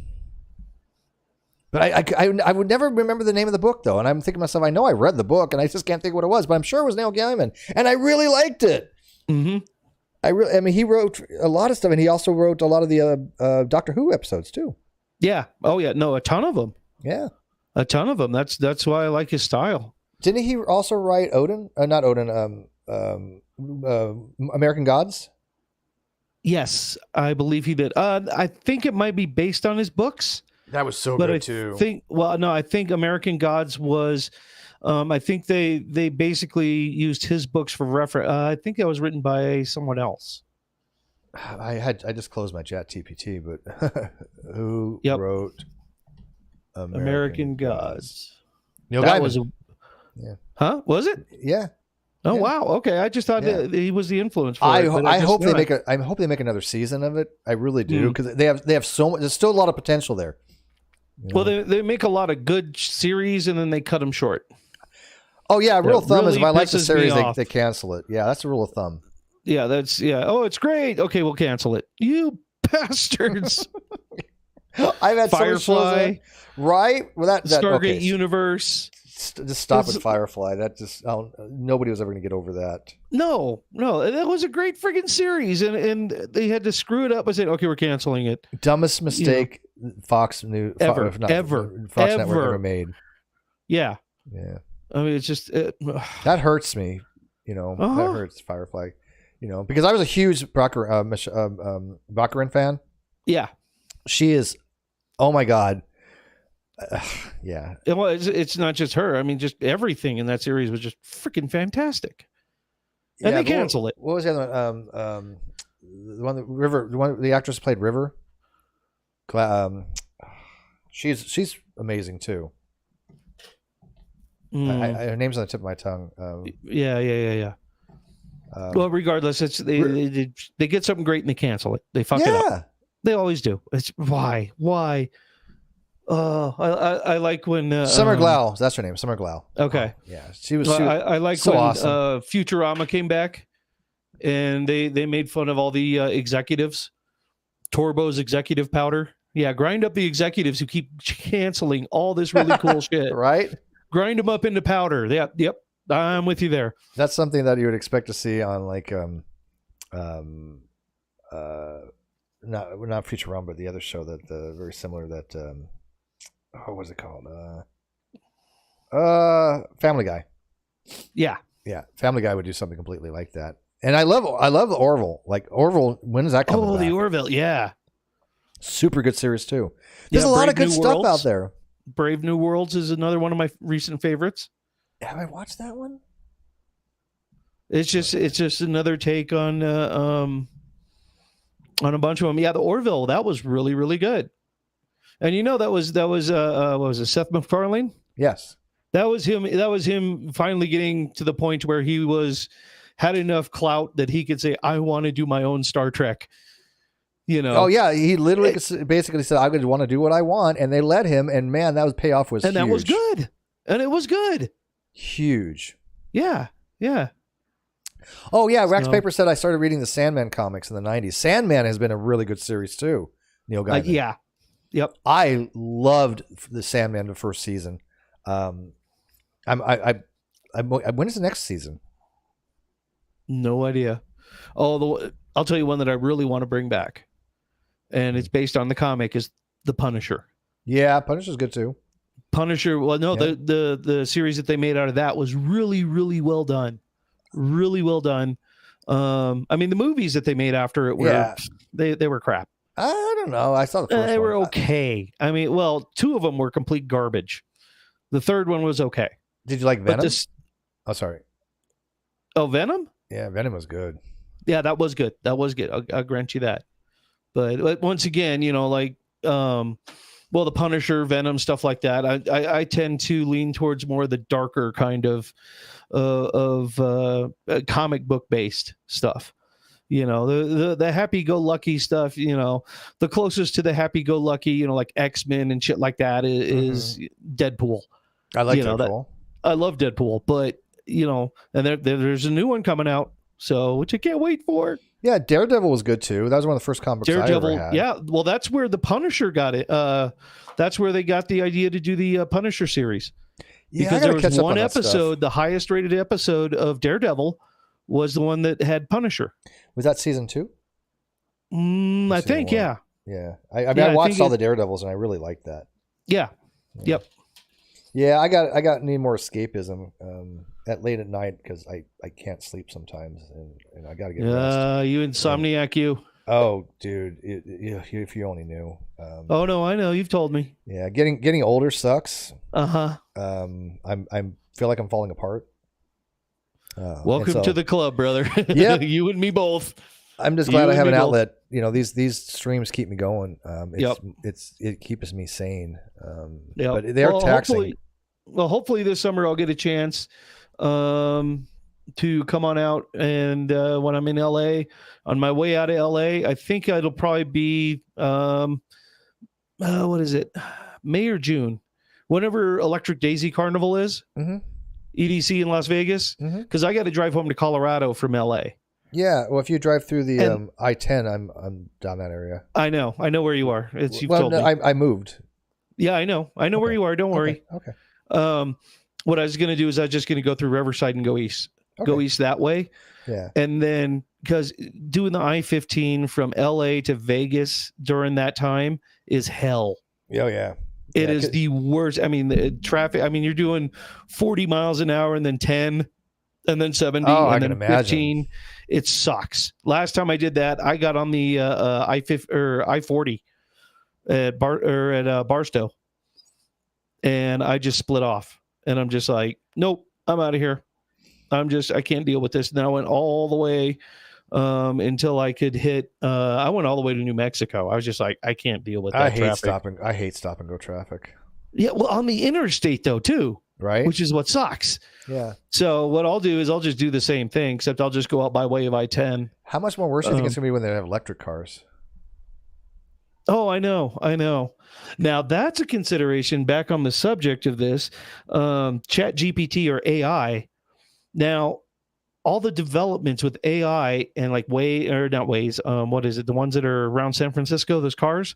But I would never remember the name of the book though, and I'm thinking to myself, I know I read the book, and I just can't think what it was, but I'm sure it was Neil Gaiman, and I really liked it. Mm-hmm. I mean, he wrote a lot of stuff, and he also wrote a lot of the Doctor Who episodes too. Yeah. Oh yeah. No, a ton of them. Yeah. A ton of them. That's why I like his style. Didn't he also write Odin? Not Odin. American Gods. Yes, I believe he did. I think it might be based on his books. That was so but good I too. I think American Gods was I think they basically used his books for reference. I think that was written by someone else. I just closed my ChatGPT, but who Yep. wrote American Gods? Neil That Gaiman. was Huh? Was it? Yeah. Oh Yeah. wow. Okay, I just thought Yeah. that he was the influence for I it. but I guess hope they not. make another season of it. I really do, because they have so much. There's still a lot of potential there. You Well, know? they make a lot of good series and then they cut them short. Oh yeah, rule of thumb is if really I like the pisses me series, off. they cancel it. Yeah, that's the rule of thumb. Yeah, Oh, it's great. Okay, we'll cancel it. You bastards. I've had so many shows Firefly, that- right? Well, that Stargate okay. Universe. Just stop It's- with Firefly. That just nobody was ever going to get over that. No, that was a great friggin' series, and they had to screw it up by saying, "Okay, we're canceling it." Dumbest mistake Fox Ever. Network ever made. Yeah, Yeah, I mean, it's just that hurts me. You know, Uh-huh. that hurts Firefly. You know, because I was a huge Baccarin fan. yeah. She is, oh my god, yeah. Well, it's not just her. I mean, just everything in that series was just freaking fantastic. And they cancel it. What was the other one? The one that River, the actress played River. She's amazing too. Her name's on the tip of my tongue. Yeah. Well, regardless, it's they get something great and they cancel it. They fuck it up. They always do. It's why. I like when Summer Glau. That's her name. Summer Glau. Okay. Yeah, she was. I like so when awesome. Futurama came back, and they made fun of all the executives. Torbo's executive powder. Yeah, grind up the executives who keep canceling all this really cool shit. Right. Grind them up into powder. Yeah. Yep. I'm with you there. That's something that you would expect to see on like not Futurama, but the other show that very similar that what was it called? Family Guy. Yeah. Yeah, Family Guy would do something completely like that. And I love the Orville. Like Orville, when is that coming back? The Orville. Yeah. Super good series too. There's a lot of good stuff out there. Brave New Worlds is another one of my recent favorites. Have I watched that one? It's just another take on a bunch of them. Yeah, the Orville, that was really, really good. And that was what was it, Seth MacFarlane? Yes. That was him finally getting to the point where he had enough clout that he could say, I want to do my own Star Trek. Oh yeah, he literally basically said, "I would want to do what I want," and they let him. And man, that payoff was and huge. that was good, and it was good. Huge. Yeah. Oh yeah, Rex Paper said I started reading the Sandman comics in the '90s. Sandman has been a really good series too. Neil Gaiman. Yeah. Yep. I loved the Sandman the first season. When is the next season? No idea. Oh, I'll tell you one that I really want to bring back, and it's based on the comic, is The Punisher. Yeah, Punisher's good too. Punisher. Well, no, Yeah. the series that they made out of that was really, really well done. Really well done. I mean, the movies that they made after it were they were crap. I don't know. I saw the first one. They were okay. I mean, well, two of them were complete garbage. The third one was okay. Did you like But Venom? Oh, sorry. Oh, Venom? Yeah, Venom was good. Yeah, that was good. I'll grant you that. But once again, the Punisher, Venom, stuff like that. I tend to lean towards more of the darker kind of comic book based stuff. The happy-go-lucky stuff. The closest to the happy-go-lucky, like X-Men and shit like that is Deadpool. I like Deadpool. I love Deadpool, but and there's a new one coming out, which I can't wait for. Yeah, Daredevil was good too. That was one of the first comics I ever had. Yeah. Well, that's where the Punisher got it. That's where they got the idea to do the Punisher series. Yeah, because there was one episode, the highest rated episode of Daredevil was the one that had Punisher. Was that season 2? I think, yeah. Yeah. I watched all the Daredevils and I really liked that. Yeah. Yep. Yeah, I need more escapism at late at night because I can't sleep sometimes and I got to get rest. You insomniac, you. Oh, dude, if you only knew. Oh no, I know. You've told me. Yeah, getting older sucks. Uh-huh. I'm feel like I'm falling apart. Welcome to the club, brother. Yeah. You and me both. I'm just You glad I and have me an both. outlet. You know, these streams keep me going. Yep. It keeps me sane. Yep. But they are taxing. Hopefully this summer I'll get a chance to come on out, and when I'm in LA, on my way out of LA, I think it'll probably be what is it, May or June, whenever Electric Daisy Carnival is, EDC in Las Vegas, because I got to drive home to Colorado from LA. Yeah, well, if you drive through the I-10, I'm down that area. I know where you are. You've told me. I moved. Yeah, I know where you are. Don't worry. Okay. What I was going to do is I was just going to go through Riverside and go east. Okay. Go east that way. Yeah. And then, because doing the I-15 from LA to Vegas during that time is hell. Oh, yeah. It is the worst. I mean, the traffic, you're doing 40 miles an hour and then 10 and then 70 and then 15. It sucks. Last time I did that, I got on the I-40 at Barstow, and I just split off. And I'm just like, nope, I'm out of here. I can't deal with this. And then I went all the way until I could hit, I went all the way to New Mexico. I was just like, I can't deal with that I hate stop and go traffic. Yeah, well, on the interstate though, too. Right. Which is what sucks. Yeah. So what I'll do is I'll just do the same thing, except I'll just go out by way of I-10. How much more worse do you think it's going to be when they have electric cars? Oh, I know. Now that's a consideration. Back on the subject of this, ChatGPT or AI. Now, all the developments with AI and like what is it? The ones that are around San Francisco, those cars?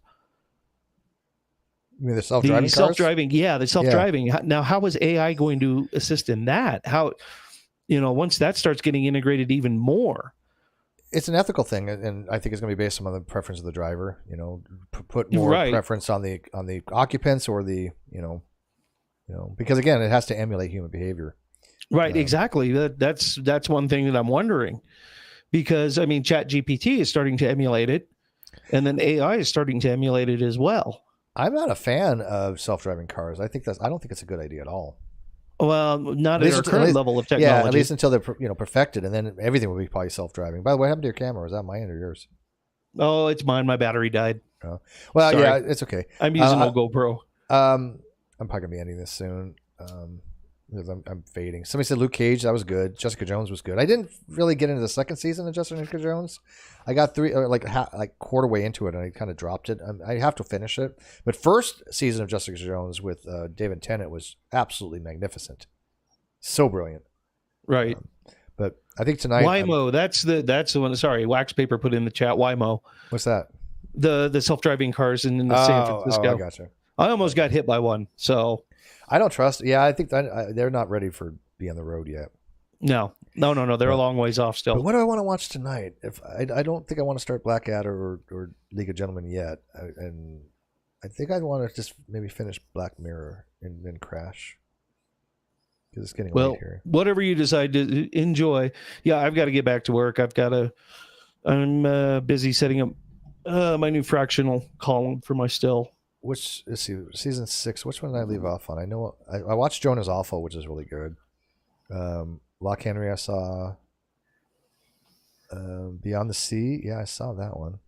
You mean the self-driving cars? Self-driving, yeah, the self-driving. Yeah. Now, how is AI going to assist in that? How, once that starts getting integrated even more? It's an ethical thing, and I think it's going to be based on the preference of the driver. Put more preference on the occupants or the because again, it has to emulate human behavior. Right, exactly. That's one thing that I'm wondering, because ChatGPT is starting to emulate it, and then AI is starting to emulate it as well. I'm not a fan of self-driving cars. I don't think it's a good idea at all. Well, not at our current level of technology. Yeah, at least until they're perfected, and then everything will be probably self-driving. By the way, what happened to your camera? Was that mine or yours? Oh, it's mine. My battery died. Oh. Well, Sorry. yeah, it's okay. I'm using a GoPro. I'm probably gonna be ending this soon. Because I'm fading. Somebody said Luke Cage, that was good. Jessica Jones was good. I didn't really get into the second season of Jessica Jones. I got quarter way into it, and I kind of dropped it. I have to finish it. But first season of Jessica Jones with David Tennant was absolutely magnificent. So brilliant. Right. But I think tonight Waymo, that's the one. Sorry, Wax Paper put in the chat Waymo. What's that? The self-driving cars in San Francisco. Oh, I gotcha. I almost got hit by one, so I don't trust. Yeah, I think they're not ready for being on the road yet. No. They're a long ways off still. But what do I want to watch tonight? If I don't think I want to start Blackadder or League of Gentlemen yet, and I think I want to just maybe finish Black Mirror and then crash because it's getting late here. Whatever you decide to enjoy. Yeah, I've got to get back to work. I'm busy setting up my new fractional column for my still. Let's see, season 6. Which one did I leave off on? I know I watched Jonah's Awful, which is really good. Lock Henry, I saw. Beyond the Sea, yeah, I saw that one.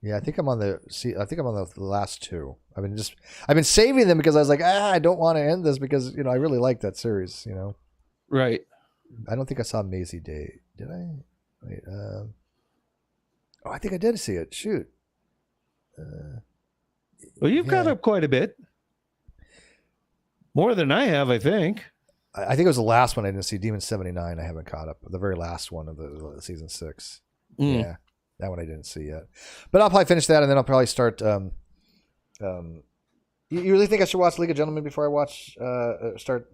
Yeah, I think I'm on the last 2. I've been saving them because I was like, I don't want to end this because I really like that series. Right. I don't think I saw Maisie Day. Did I? Wait. I think I did see it. Shoot. Well, you've got up quite a bit. More than I have, I think. I think it was the last one I didn't see. Demon 79 I haven't caught up. The very last one of the season 6. Yeah. That one I didn't see yet. But I'll probably finish that, and then I'll probably start... you really think I should watch League of Gentlemen before I start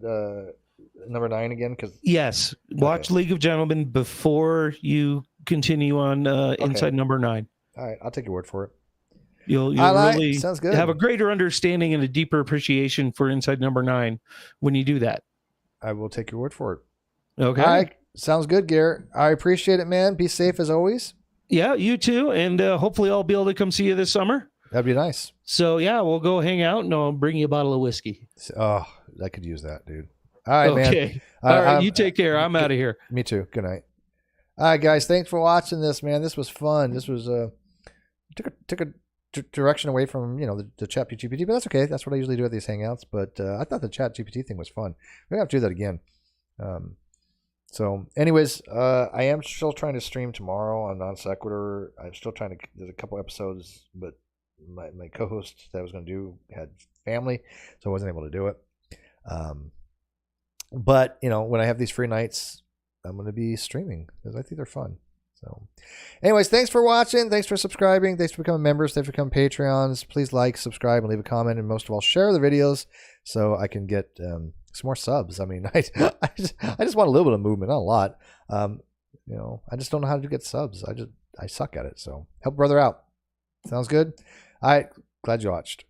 number 9 again? Yes. Watch League of Gentlemen before you continue on Inside number 9. All right. I'll take your word for it. You'll really Sounds good. have a greater understanding and a deeper appreciation for Inside number 9 when you do that. I will take your word for it. Okay. All right. Sounds good, Garrett. I appreciate it, man. Be safe as always. Yeah, you too. And hopefully I'll be able to come see you this summer. That'd be nice. So yeah, we'll go hang out and I'll bring you a bottle of whiskey. Oh, I could use that, dude. All right, man. Okay. All right, you take care. I'm out of here. Me too. Good night. All right, guys. Thanks for watching this, man. This was fun. This was took a direction away from the ChatGPT, but that's okay. That's what I usually do at these hangouts. But I thought the ChatGPT thing was fun. We're gonna have to do that again. So, anyways, I am still trying to stream tomorrow on Non Sequitur. I'm still trying to. There's a couple episodes, but my co-host that I was going to do had family, so I wasn't able to do it. But when I have these free nights, I'm going to be streaming because I think they're fun. So, anyways, thanks for watching. Thanks for subscribing. Thanks for becoming members. Thanks for becoming Patreons. Please like, subscribe, and leave a comment. And most of all, share the videos so I can get some more subs. I mean, I just want a little bit of movement, not a lot. I just don't know how to get subs. I suck at it. So help a brother out. Sounds good. All right. Glad you watched.